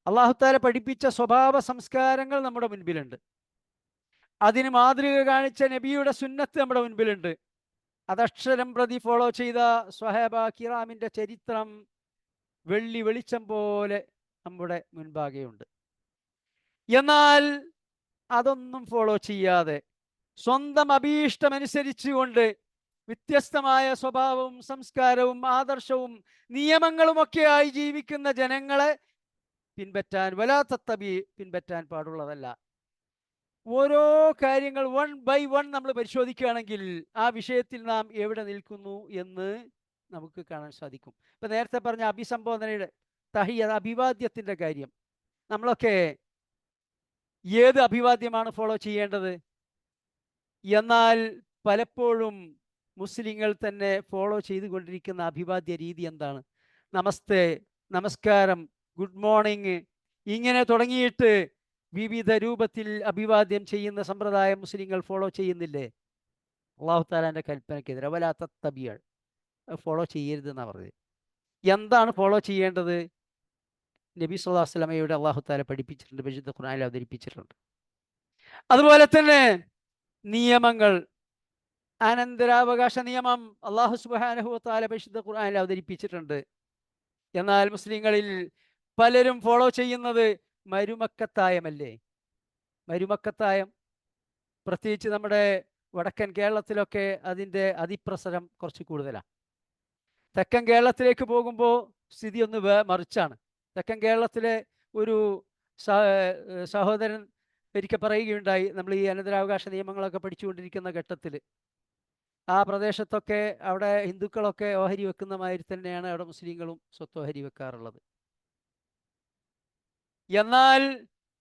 [SPEAKER 1] അല്ലാഹു തആല പഠിപ്പിച്ച സ്വഭാവ സംസ്കാരങ്ങൾ നമ്മുടെ മുൻപിലുണ്ട്. അതിന് മാതൃക കാണിച്ച നബിയുടെ സുന്നത്ത് നമ്മുടെ മുൻപിലുണ്ട്. അതക്ഷരം പ്രതി ഫോളോ ചെയ്ത സ്വഹാബ കിറാമിൻ്റെ ചരിത്രം വെള്ളി വെളിച്ചം പോലെ നമ്മുടെ മുൻപാകെയുണ്ട്. എന്നാൽ അതൊന്നും ഫോളോ ചെയ്യാതെ സ്വന്തം അഭീഷ്ടമനുസരിച്ചുകൊണ്ട് വ്യത്യസ്തമായ സ്വഭാവവും സംസ്കാരവും ആദർശവും നിയമങ്ങളുമൊക്കെയായി ജീവിക്കുന്ന ജനങ്ങളെ പിൻപറ്റാൻ, വലാ തത്തബി, പിൻപറ്റാൻ പാടുള്ളതല്ല. ഓരോ കാര്യങ്ങൾ വൺ ബൈ വൺ നമ്മൾ പരിശോധിക്കുകയാണെങ്കിൽ ആ വിഷയത്തിൽ നാം എവിടെ നിൽക്കുന്നു എന്ന് നമുക്ക് കാണാൻ സാധിക്കും. ഇപ്പം നേരത്തെ പറഞ്ഞ അഭിസംബോധനയുടെ അഭിവാദ്യത്തിൻ്റെ കാര്യം, നമ്മളൊക്കെ ഏത് അഭിവാദ്യമാണ് ഫോളോ ചെയ്യേണ്ടത്? എന്നാൽ പലപ്പോഴും മുസ്ലിങ്ങൾ തന്നെ ഫോളോ ചെയ്തുകൊണ്ടിരിക്കുന്ന അഭിവാദ്യ രീതി എന്താണ്? നമസ്തേ, നമസ്കാരം, ഗുഡ് മോർണിംഗ്, ഇങ്ങനെ തുടങ്ങിയിട്ട് വിവിധ രൂപത്തിൽ അഭിവാദ്യം ചെയ്യുന്ന സമ്പ്രദായം മുസ്ലിങ്ങൾ ഫോളോ ചെയ്യുന്നില്ലേ? അല്ലാഹു തആലാന്റെ കൽപ്പനയ്ക്കെതിരെ വലാ തത്തബിഅ, ഫോളോ ചെയ്യരുതെന്നാണ് പറഞ്ഞത്. എന്താണ് ഫോളോ ചെയ്യേണ്ടത്? നബി സല്ലല്ലാഹു അലൈഹി വസല്ലമയുടെ അല്ലാഹു തആല പഠിപ്പിച്ചിട്ടുണ്ട്, പരിശുദ്ധ ഖുർആനിൽ അവതരിപ്പിച്ചിട്ടുണ്ട്. അതുപോലെ തന്നെ നിയമങ്ങൾ, അനന്തരാവകാശ നിയമം അല്ലാഹു സുബ്ഹാനഹു വ തആല പരിശുദ്ധ ഖുർആനിൽ അവതരിപ്പിച്ചിട്ടുണ്ട്. എന്നാൽ മുസ്ലിങ്ങളിൽ പലരും ഫോളോ ചെയ്യുന്നത് മരുമക്കത്തായമല്ലേ? മരുമക്കത്തായം പ്രത്യേകിച്ച് നമ്മുടെ വടക്കൻ കേരളത്തിലൊക്കെ അതിൻ്റെ അതിപ്രസരം കുറച്ച് കൂടുതലാണ്. തെക്കൻ കേരളത്തിലേക്ക് പോകുമ്പോൾ സ്ഥിതി ഒന്ന് മറിച്ചാണ്. തെക്കൻ കേരളത്തിലെ ഒരു സഹോദരൻ ഒരിക്കൽ പറയുകയുണ്ടായി, നമ്മൾ ഈ അനന്തരാവകാശ നിയമങ്ങളൊക്കെ പഠിച്ചുകൊണ്ടിരിക്കുന്ന ഘട്ടത്തിൽ ആ പ്രദേശത്തൊക്കെ അവിടെ ഹിന്ദുക്കളൊക്കെ ഓഹരി വെക്കുന്ന മാതിരി തന്നെയാണ് അവിടെ മുസ്ലിങ്ങളും സ്വത്ത് ഓഹരി വെക്കാറുള്ളത്. എന്നാൽ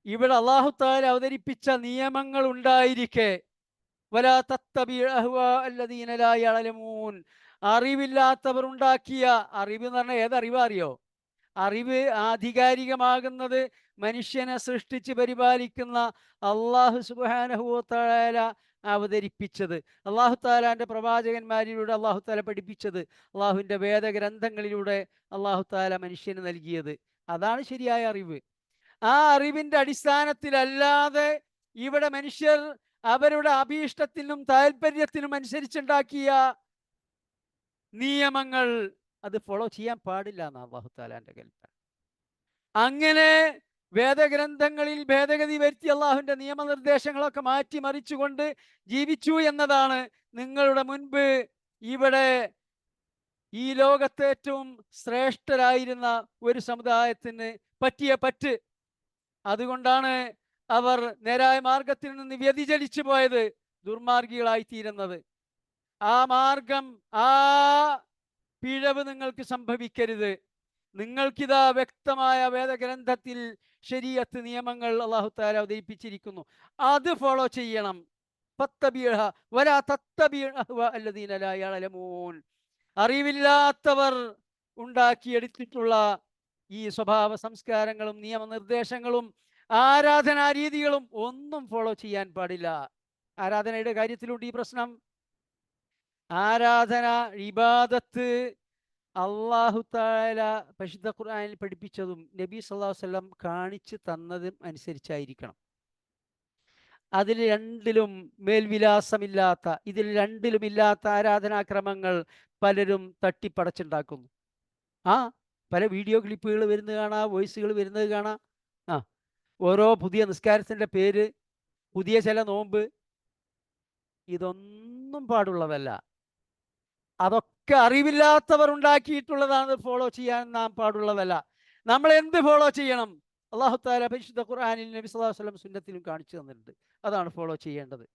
[SPEAKER 1] ഇവിടെ അല്ലാഹു തആല അവതരിപ്പിച്ച നിയമങ്ങൾ ഉണ്ടായിരിക്കെ വലാ തത്തബിഅ അഹ്വാ അല്ലദീന ലാ യഅലമൂൻ, അറിവില്ലാത്തവർ ഉണ്ടാക്കിയ, അറിവ് എന്ന് പറഞ്ഞാൽ ഏതറിവാ അറിയോ? അറിവ് ആധികാരികമാകുന്നത് മനുഷ്യനെ സൃഷ്ടിച്ച് പരിപാലിക്കുന്ന അല്ലാഹു സുബ്ഹാനഹു വ തആല അവതരിപ്പിച്ചത്, അല്ലാഹു തആലാന്റെ പ്രവാചകന്മാരിലൂടെ അല്ലാഹു തആല പഠിപ്പിച്ചത്, അല്ലാഹുവിൻ്റെ വേദഗ്രന്ഥങ്ങളിലൂടെ അല്ലാഹു തആല മനുഷ്യന് നൽകിയത്, അതാണ് ശരിയായ അറിവ്. ആ അറിവിൻ്റെ അടിസ്ഥാനത്തിലല്ലാതെ ഇവിടെ മനുഷ്യർ അവരുടെ അഭീഷ്ടത്തിനും താല്പര്യത്തിനും അനുസരിച്ചുണ്ടാക്കിയ നിയമങ്ങൾ അത് ഫോളോ ചെയ്യാൻ പാടില്ല എന്നാണ് അല്ലാഹു തആലാന്റെ കൽപ്പന. അങ്ങനെ വേദഗ്രന്ഥങ്ങളിൽ ഭേദഗതി വരുത്തി അല്ലാഹുവിൻ്റെ നിയമനിർദ്ദേശങ്ങളൊക്കെ മാറ്റിമറിച്ചുകൊണ്ട് ജീവിച്ചു എന്നതാണ് നിങ്ങളുടെ മുൻപ് ഇവിടെ ഈ ലോകത്തെ ഏറ്റവും ശ്രേഷ്ഠരായിരുന്ന ഒരു സമുദായത്തിന് പറ്റിയ പറ്റ്. അതുകൊണ്ടാണ് അവർ നേരായ മാർഗത്തിൽ നിന്ന് വ്യതിചലിച്ചു പോയത്, ദുർമാർഗികളായിത്തീരുന്നത്. ആ മാർഗം, ആ പിഴവ് നിങ്ങൾക്ക് സംഭവിക്കരുത്. നിങ്ങൾക്കിതാ വ്യക്തമായ വേദഗ്രന്ഥത്തിൽ ശരീഅത്ത് നിയമങ്ങൾ അല്ലാഹു തആല അവതരിപ്പിച്ചിരിക്കുന്നു, അത് ഫോളോ ചെയ്യണം. ഫത്തബിഅഹ വലാ തത്തബിഅ അഹ്വാ അല്ലദീന ലാ യഅലമൂൻ. അറിവില്ലാത്തവർ ഉണ്ടാക്കിയെടുത്തിട്ടുള്ള ഈ സ്വഭാവ സംസ്കാരങ്ങളും നിയമനിർദ്ദേശങ്ങളും ആരാധനാ രീതികളും ഒന്നും ഫോളോ ചെയ്യാൻ പാടില്ല. ആരാധനയുടെ കാര്യത്തിലുണ്ട് ഈ പ്രശ്നം. ആരാധന, ഇബാദത്ത് അല്ലാഹു തആല പരിശുദ്ധ ഖുർആനിൽ പഠിപ്പിച്ചതും നബി സല്ലല്ലാഹു അലൈഹി വസല്ലം കാണിച്ചു തന്നതും അനുസരിച്ചായിരിക്കണം. അതിൽ രണ്ടിലും മേൽവിലാസമില്ലാത്ത, ഇതിൽ രണ്ടിലുമില്ലാത്ത ആരാധനാക്രമങ്ങൾ പലരും തട്ടിപ്പടച്ചുണ്ടാക്കുന്നു. പല വീഡിയോ ക്ലിപ്പുകൾ വരുന്നത് കാണാം, വോയിസുകൾ വരുന്നത് കാണാം. ഓരോ പുതിയ നിസ്കാരത്തിൻ്റെ പേര്, പുതിയ ചില നോമ്പ്, ഇതൊന്നും പാടുള്ളതല്ല. അതൊക്കെ അറിവില്ലാത്തവർ ഉണ്ടാക്കിയിട്ടുള്ളതാണ്, ഫോളോ ചെയ്യാൻ നാം പാടുള്ളതല്ല. നമ്മൾ എന്ത് ഫോളോ ചെയ്യണം? അല്ലാഹു തആല പരിശുദ്ധ ഖുർആനിൽ നബി സല്ലല്ലാഹു അലൈഹി വസല്ലം സുന്നത്തിലും കാണിച്ചു തന്നിട്ടുണ്ട്. അതാണ് ഫോളോ ചെയ്യേണ്ടത്.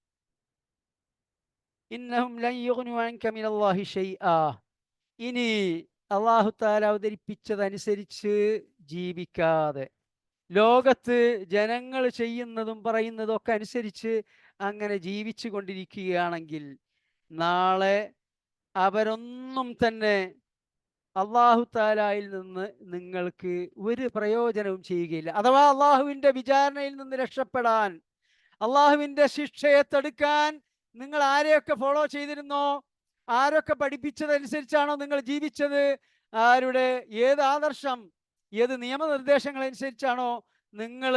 [SPEAKER 1] ഇന്നഹും ലൻ യുഗ്നു അൻക മിനല്ലാഹി ഷൈആ. ഇനി അല്ലാഹു തആല അവതരിപ്പിച്ചതനുസരിച്ച് ജീവിക്കാതെ, ലോകത്ത് ജനങ്ങൾ ചെയ്യുന്നതും പറയുന്നതും ഒക്കെ അനുസരിച്ച് അങ്ങനെ ജീവിച്ചു കൊണ്ടിരിക്കുകയാണെങ്കിൽ നാളെ അവരൊന്നും തന്നെ അല്ലാഹു തആലയിൽ നിന്ന് നിങ്ങൾക്ക് ഒരു പ്രയോജനവും ചെയ്യുകയില്ല. അഥവാ അള്ളാഹുവിൻ്റെ വിചാരണയിൽ നിന്ന് രക്ഷപ്പെടാൻ, അള്ളാഹുവിൻ്റെ ശിക്ഷയെ തടുക്കാൻ നിങ്ങൾ ആരെയൊക്കെ ഫോളോ ചെയ്തിരുന്നോ, ആരൊക്കെ പഠിപ്പിച്ചതനുസരിച്ചാണോ നിങ്ങൾ ജീവിച്ചത്, ആരുടെ ഏത് ആദർശം, ഏത് നിയമനിർദ്ദേശങ്ങൾ അനുസരിച്ചാണോ നിങ്ങൾ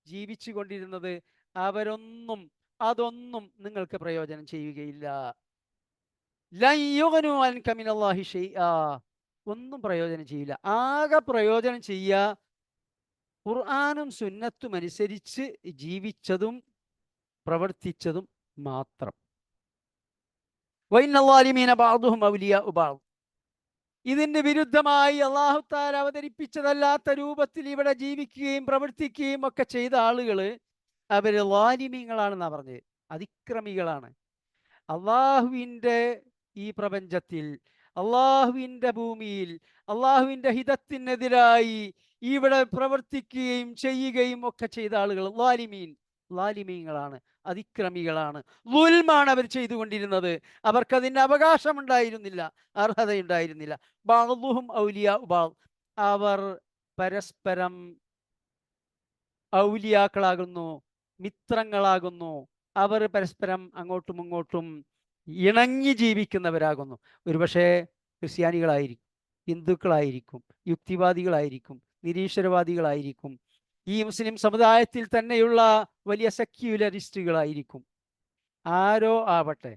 [SPEAKER 1] ജീവിച്ചു കൊണ്ടിരുന്നത്, അതൊന്നും നിങ്ങൾക്ക് പ്രയോജനം ചെയ്യുകയില്ല. ലൻ യുഗ്നു അൻക മിനല്ലാഹി ഷൈആ. ഒന്നും പ്രയോജനം ചെയ്യില്ല. ആകെ പ്രയോജനം ചെയ്യുക ഖുർആനും സുന്നത്തും അനുസരിച്ച് ജീവിച്ചതും പ്രവർത്തിച്ചതും മാത്രം. വഇന്നല്ലാലിമീന ബഅദുഹും ഔലിയാഉ ബഅദ്. ഇതിന് വിരുദ്ധമായി അല്ലാഹു തആല അവതരിപ്പിച്ചതല്ലാത്ത രൂപത്തിൽ ഇവിടെ ജീവിക്കുകയും പ്രവർത്തിക്കുകയും ഒക്കെ ചെയ്ത ആളുകൾ അവർ ളാലിമീങ്ങളാണെന്നാണ് പറഞ്ഞത്, അതിക്രമികളാണ്. അള്ളാഹുവിൻ്റെ ഈ പ്രപഞ്ചത്തിൽ, അള്ളാഹുവിൻ്റെ ഭൂമിയിൽ അള്ളാഹുവിൻ്റെ ഹിതത്തിനെതിരായി ഇവിടെ പ്രവർത്തിക്കുകയും ചെയ്യുകയും ഒക്കെ ചെയ്ത ആളുകൾ ളാലിമീങ്ങളാണ്, അതിക്രമികളാണ്. ളുൽമാണ് അവർ ചെയ്തുകൊണ്ടിരുന്നത്. അവർക്കതിൻ്റെ അവകാശമുണ്ടായിരുന്നില്ല, അർഹതയുണ്ടായിരുന്നില്ല. ബഅദുഹും ഔലിയാഉ ബഅദ്. അവർ പരസ്പരം ഔലിയാക്കളാകുന്നു, മിത്രങ്ങളാകുന്നു. അവർ പരസ്പരം അങ്ങോട്ടും ഇങ്ങോട്ടും ഇണങ്ങി ജീവിക്കുന്നവരാകുന്നു. ഒരുപക്ഷെ ക്രിസ്ത്യാനികളായിരിക്കും, ഹിന്ദുക്കളായിരിക്കും, യുക്തിവാദികളായിരിക്കും, നിരീശ്വരവാദികളായിരിക്കും, ഈ മുസ്ലിം സമുദായത്തിൽ തന്നെയുള്ള വലിയ സെക്യുലറിസ്റ്റുകളായിരിക്കും. ആരോ ആവട്ടെ,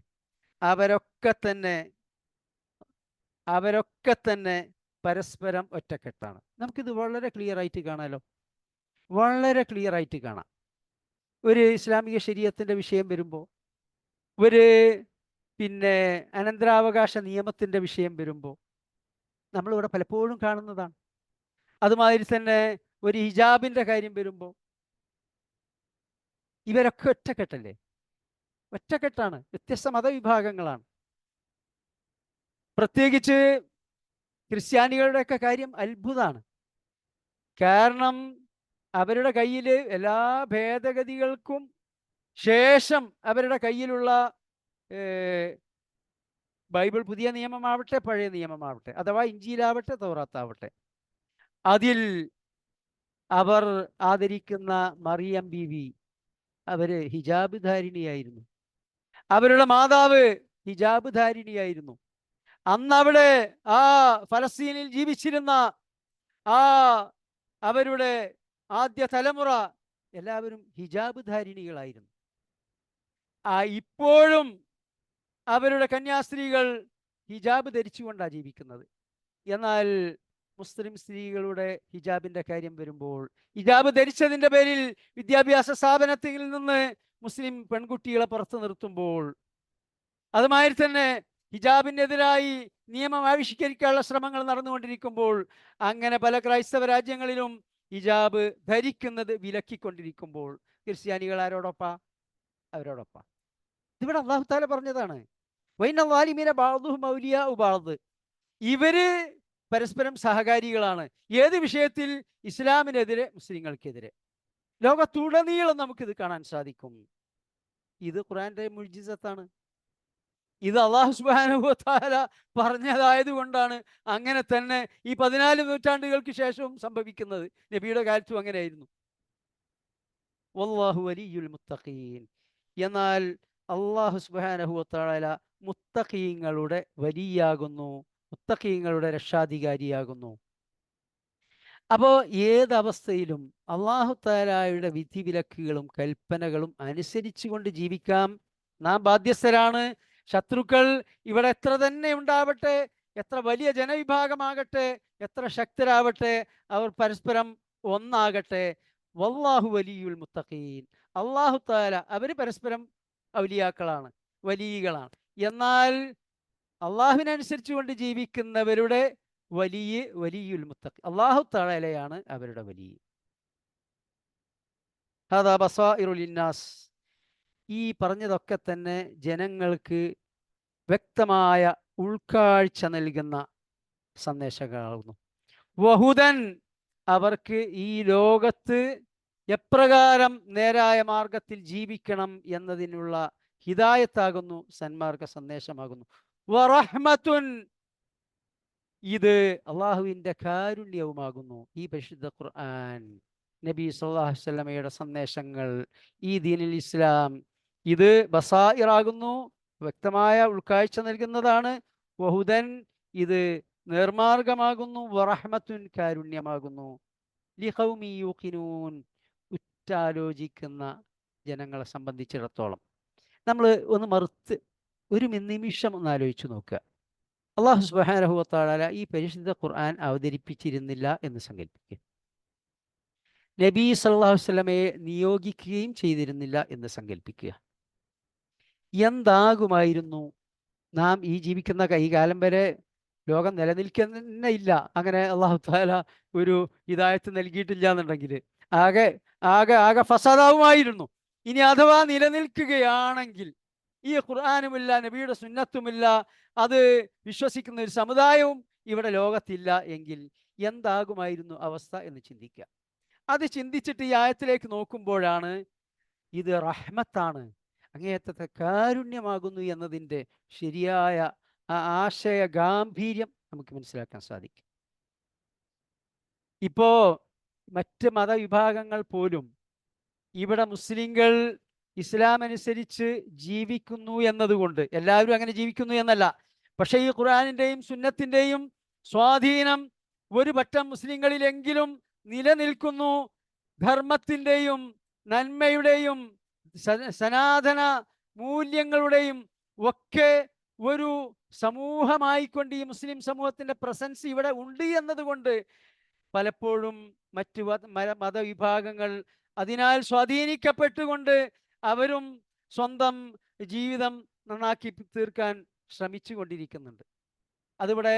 [SPEAKER 1] അവരൊക്കെ തന്നെ പരസ്പരം ഒറ്റക്കെട്ടാണ്. നമുക്കിത് വളരെ ക്ലിയർ ആയിട്ട് കാണാമല്ലോ, വളരെ ക്ലിയർ ആയിട്ട് കാണാം. ഒരു ഇസ്ലാമിക ശരീഅത്തിൻ്റെ വിഷയം വരുമ്പോൾ, ഒരു അനന്തരാവകാശ നിയമത്തിൻ്റെ വിഷയം വരുമ്പോൾ നമ്മളിവിടെ പലപ്പോഴും കാണുന്നതാണ്. അതുമാതിരി തന്നെ ഒരു ഹിജാബിൻ്റെ കാര്യം വരുമ്പോൾ ഇവരൊക്കെ ഒറ്റക്കെട്ടല്ലേ? ഒറ്റക്കെട്ടാണ്, വ്യത്യസ്ത മതവിഭാഗങ്ങളാണ്. പ്രത്യേകിച്ച് ക്രിസ്ത്യാനികളുടെയൊക്കെ കാര്യം അത്ഭുതമാണ്. കാരണം അവരുടെ കയ്യിൽ എല്ലാ ഭേദഗതികൾക്കും ശേഷം അവരുടെ കയ്യിലുള്ള ബൈബിൾ, പുതിയ നിയമമാവട്ടെ പഴയ നിയമമാവട്ടെ, അഥവാ ഇഞ്ചീലാവട്ടെ തൗറാത്താവട്ടെ, അതിൽ അവർ ആദരിക്കുന്ന മറിയം ബീവി, അവര് ഹിജാബ് ധാരിണിയായിരുന്നു. അവരുടെ മാതാവ് ഹിജാബ് ധാരിണിയായിരുന്നു. അന്ന് അവിടെ ആ ഫലസ്തീനിൽ ജീവിച്ചിരുന്ന അവരുടെ ആദ്യ തലമുറ എല്ലാവരും ഹിജാബ് ധാരിണികളായിരുന്നു. ഇപ്പോഴും അവരുടെ കന്യാസ്ത്രീകൾ ഹിജാബ് ധരിച്ചുകൊണ്ടാണ് ജീവിക്കുന്നത്. എന്നാൽ മുസ്ലിം സ്ത്രീകളുടെ ഹിജാബിൻ്റെ കാര്യം വരുമ്പോൾ, ഹിജാബ് ധരിച്ചതിൻ്റെ പേരിൽ വിദ്യാഭ്യാസ സ്ഥാപനത്തിൽ നിന്ന് മുസ്ലിം പെൺകുട്ടികളെ പുറത്തു നിർത്തുമ്പോൾ, അതുമാതിരി തന്നെ ഹിജാബിനെതിരായി നിയമം ആവിഷ്കരിക്കാനുള്ള ശ്രമങ്ങൾ നടന്നുകൊണ്ടിരിക്കുമ്പോൾ, അങ്ങനെ പല ക്രൈസ്തവ രാജ്യങ്ങളിലും ഹിജാബ് ധരിക്കുന്നത് വിലക്കിക്കൊണ്ടിരിക്കുമ്പോൾ ക്രിസ്ത്യാനികൾ ആരോടൊപ്പം? അവരോടൊപ്പം. ഇതിവിടെ അല്ലാഹു തആല പറഞ്ഞതാണ്. വൈന വാലിമീന ബഅ്ദുഹും ഔലിയാഉ ബഅ്ദ്. ഇവര് പരസ്പരം സഹകാരികളാണ്. ഏത് വിഷയത്തിൽ? ഇസ്ലാമിനെതിരെ, മുസ്ലിങ്ങൾക്കെതിരെ. ലോകത്തുടനീളം നമുക്കിത് കാണാൻ സാധിക്കും. ഇത് ഖുർആന്റെ മുഅ്ജിസത്താണ്. ഇത് അല്ലാഹു സുബ്ഹാനഹു വ തആല പറഞ്ഞതായത് കൊണ്ടാണ് അങ്ങനെ തന്നെ ഈ 14 നൂറ്റാണ്ടുകൾക്ക് ശേഷവും സംഭവിക്കുന്നത്. നബിയുടെ കാലത്തും അങ്ങനെയായിരുന്നു. വല്ലാഹു വലിയുൽ മുത്തഖീൻ. എന്നാൽ അല്ലാഹു സുബ്ഹാനഹു വ തആല മുത്തഖീങ്ങളുടെ വലിയാകുന്നു, മുത്തഖീങ്ങളുടെ രക്ഷാധികാരിയാകുന്നു. അപ്പോൾ ഏതവസ്ഥയിലും അല്ലാഹു തആലയുടെ വിധിവിലക്കുകളും കൽപ്പനകളും അനുസരിച്ചുകൊണ്ട് ജീവിക്കാം. നാം ബാധ്യസ്ഥരാണ്. ശത്രുക്കൾ ഇവിടെ എത്ര തന്നെ ഉണ്ടാവട്ടെ, എത്ര വലിയ ജനവിഭാഗമാകട്ടെ, എത്ര ശക്തരാവട്ടെ, അവർ പരസ്പരം ഒന്നാകട്ടെ, വല്ലാഹു വലിയുൽ മുത്തഖീൻ. അല്ലാഹു തആല അവർ പരസ്പരം ഔലിയാക്കളാണ്, വലിയകളാണ്. എന്നാൽ അള്ളാഹുവിനനുസരിച്ചുകൊണ്ട് ജീവിക്കുന്നവരുടെ വലിയുൽ മുത്തഖി, അല്ലാഹു തആലയാണ് അവരുടെ വലിയ. ഹദാ ബസായിറു ലിന്നാസ്. ഈ പറഞ്ഞതൊക്കെ തന്നെ ജനങ്ങൾക്ക് വ്യക്തമായ ഉൾക്കാഴ്ച നൽകുന്ന സന്ദേശങ്ങളാകുന്നു. വഹുദൻ, അവർക്ക് ഈ ലോകത്ത് എപ്രകാരം നേരായ മാർഗത്തിൽ ജീവിക്കണം എന്നതിനുള്ള ഹിദായത്താകുന്നു, സന്മാർഗ സന്ദേശമാകുന്നു. വറഹ്മത്തുൻ, ഇത് അള്ളാഹുവിൻ്റെ കാരുണ്യവുമാകുന്നു. ഈ പരിശുദ്ധ ഖുർആൻ, നബി സല്ലല്ലാഹു അലൈഹി വസല്ലമയുടെ സന്ദേശങ്ങൾ, ഈ ദീനുൽ ഇസ്ലാം, ഇത് ബസായിറാകുന്നു, വ്യക്തമായ ഉൾക്കാഴ്ച നൽകുന്നതാണ്. വഹുദൻ, ഇത് നേർമാർഗമാകുന്നു. വറഹ്മത്തുൻ, കാരുണ്യമാകുന്നു. ലിഖൗമി യൂഖിനൂൻ, ഉറ്റാലോചിക്കുന്ന ജനങ്ങളെ സംബന്ധിച്ചിടത്തോളം. നമ്മൾ ഒന്ന് മറുത്ത് ഒരു നിമിഷം ഒന്ന് ആലോചിച്ച് നോക്കുക. അല്ലാഹു സുബ്ഹാനഹു വ തആല ഈ പരിശുദ്ധ ഖുർആൻ അവതരിപ്പിച്ചിരുന്നില്ല എന്ന് സങ്കല്പിക്കുക. നബി സല്ലല്ലാഹു അലൈഹി വസല്ലമയെ നിയോഗിക്കുകയും ചെയ്തിരുന്നില്ല എന്ന് സങ്കല്പിക്കുക. എന്താകുമായിരുന്നു നാം ഈ ജീവിക്കുന്ന ഈ കാലം വരെ? ലോകം നിലനിൽക്കുന്നില്ല. അങ്ങനെ അല്ലാഹു തആല ഒരു ഹിദായത്ത് നൽകിയിട്ടില്ല എന്നുണ്ടെങ്കിൽ ആകെ ആകെ ആകെ ഫസാദാവുമായിരുന്നു. ഇനി അഥവാ നിലനിൽക്കുകയാണെങ്കിൽ ഈ ഖുർആനുമില്ല, നബിയുടെ സുന്നത്തുമില്ല, അത് വിശ്വസിക്കുന്ന ഒരു സമുദായവും ഇവിടെ ലോകത്തില്ല എങ്കിൽ എന്താകുമായിരുന്നു അവസ്ഥ എന്ന് ചിന്തിക്കുക. അത് ചിന്തിച്ചിട്ട് ഈ ആയത്തിലേക്ക് നോക്കുമ്പോഴാണ് ഇത് റഹ്മത്താണ്, അങ്ങേയറ്റത്തെ കാരുണ്യമാകുന്നു എന്നതിൻ്റെ ശരിയായ ആശയ ഗാംഭീര്യം നമുക്ക് മനസ്സിലാക്കാൻ സാധിക്കും. ഇപ്പോ മറ്റ് മതവിഭാഗങ്ങൾ പോലും ഇവിടെ മുസ്ലിങ്ങൾ ഇസ്ലാം അനുസരിച്ച് ജീവിക്കുന്നു എന്നതുകൊണ്ട്, എല്ലാവരും അങ്ങനെ ജീവിക്കുന്നു എന്നല്ല, പക്ഷേ ഈ ഖുർആനിൻ്റെയും സുന്നത്തിൻ്റെയും സ്വാധീനം ഒരു പറ്റം മുസ്ലിങ്ങളിലെങ്കിലും നിലനിൽക്കുന്നു. ധർമ്മത്തിൻ്റെയും നന്മയുടെയും സനാതന മൂല്യങ്ങളുടെയും ഒക്കെ ഒരു സമൂഹമായിക്കൊണ്ട് ഈ മുസ്ലിം സമൂഹത്തിൻ്റെ പ്രസൻസ് ഇവിടെ ഉണ്ട് എന്നതുകൊണ്ട് പലപ്പോഴും മറ്റു മതവിഭാഗങ്ങൾ അതിനാൽ സ്വാധീനിക്കപ്പെട്ടുകൊണ്ട് അവരും സ്വന്തം ജീവിതം നന്നാക്കി തീർക്കാൻ ശ്രമിച്ചു കൊണ്ടിരിക്കുന്നുണ്ട്. അതിവിടെ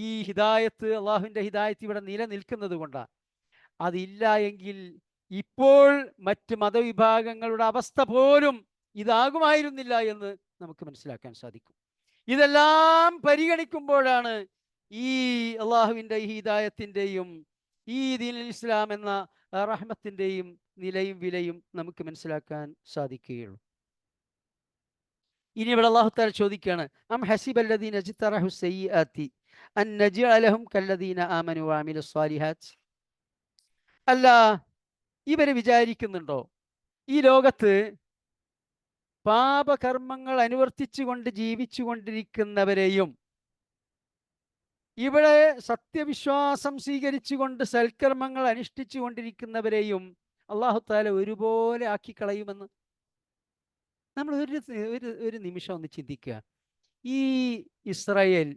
[SPEAKER 1] ഈ ഹിദായത്ത്, അള്ളാഹുവിൻ്റെ ഹിദായത്ത് ഇവിടെ നിലനിൽക്കുന്നത് കൊണ്ടാണ്. അതില്ല എങ്കിൽ ഇപ്പോൾ മറ്റ് മതവിഭാഗങ്ങളുടെ അവസ്ഥ പോലും ഇതാകുമായിരുന്നില്ല എന്ന് നമുക്ക് മനസ്സിലാക്കാൻ സാധിക്കും. ഇതെല്ലാം പരിഗണിക്കുമ്പോഴാണ് ഈ അള്ളാഹുവിൻ്റെ ഹിദായത്തിൻ്റെയും ഈ ദീനുൽ ഇസ്ലാം എന്ന റഹ്മത്തിൻ്റെയും നിലയും വിലയും നമുക്ക് മനസ്സിലാക്കാൻ സാധിക്കുകയുള്ളൂ. ഇനി ഇവിടെ അല്ലാഹു തആല ചോദിക്കുകയാണ്, അം ഹസിബല്ലദീന ഇജ്തറഹു സയ്യിആതി അൻ നജ്അലഹും കല്ലദീന ആമനു വഅമിലുസ് സ്വാലിഹാത്ത്. അല്ല, ഇവർ വിചാരിക്കുന്നുണ്ടോ ഈ ലോകത്ത് പാപകർമ്മങ്ങൾ അനുവർത്തിച്ചുകൊണ്ട് ജീവിച്ചു കൊണ്ടിരിക്കുന്നവരെയും ഇവിടെ സത്യവിശ്വാസം സ്വീകരിച്ചുകൊണ്ട് സൽക്കർമ്മങ്ങൾ അനുഷ്ഠിച്ചു കൊണ്ടിരിക്കുന്നവരെയും അല്ലാഹു തആല ഒരുപോലെ ആക്കിക്കളയുമെന്ന്? നമ്മൾ ഒരു നിമിഷം ഒന്ന് ചിന്തിക്കുക. ഈ ഇസ്രായേൽ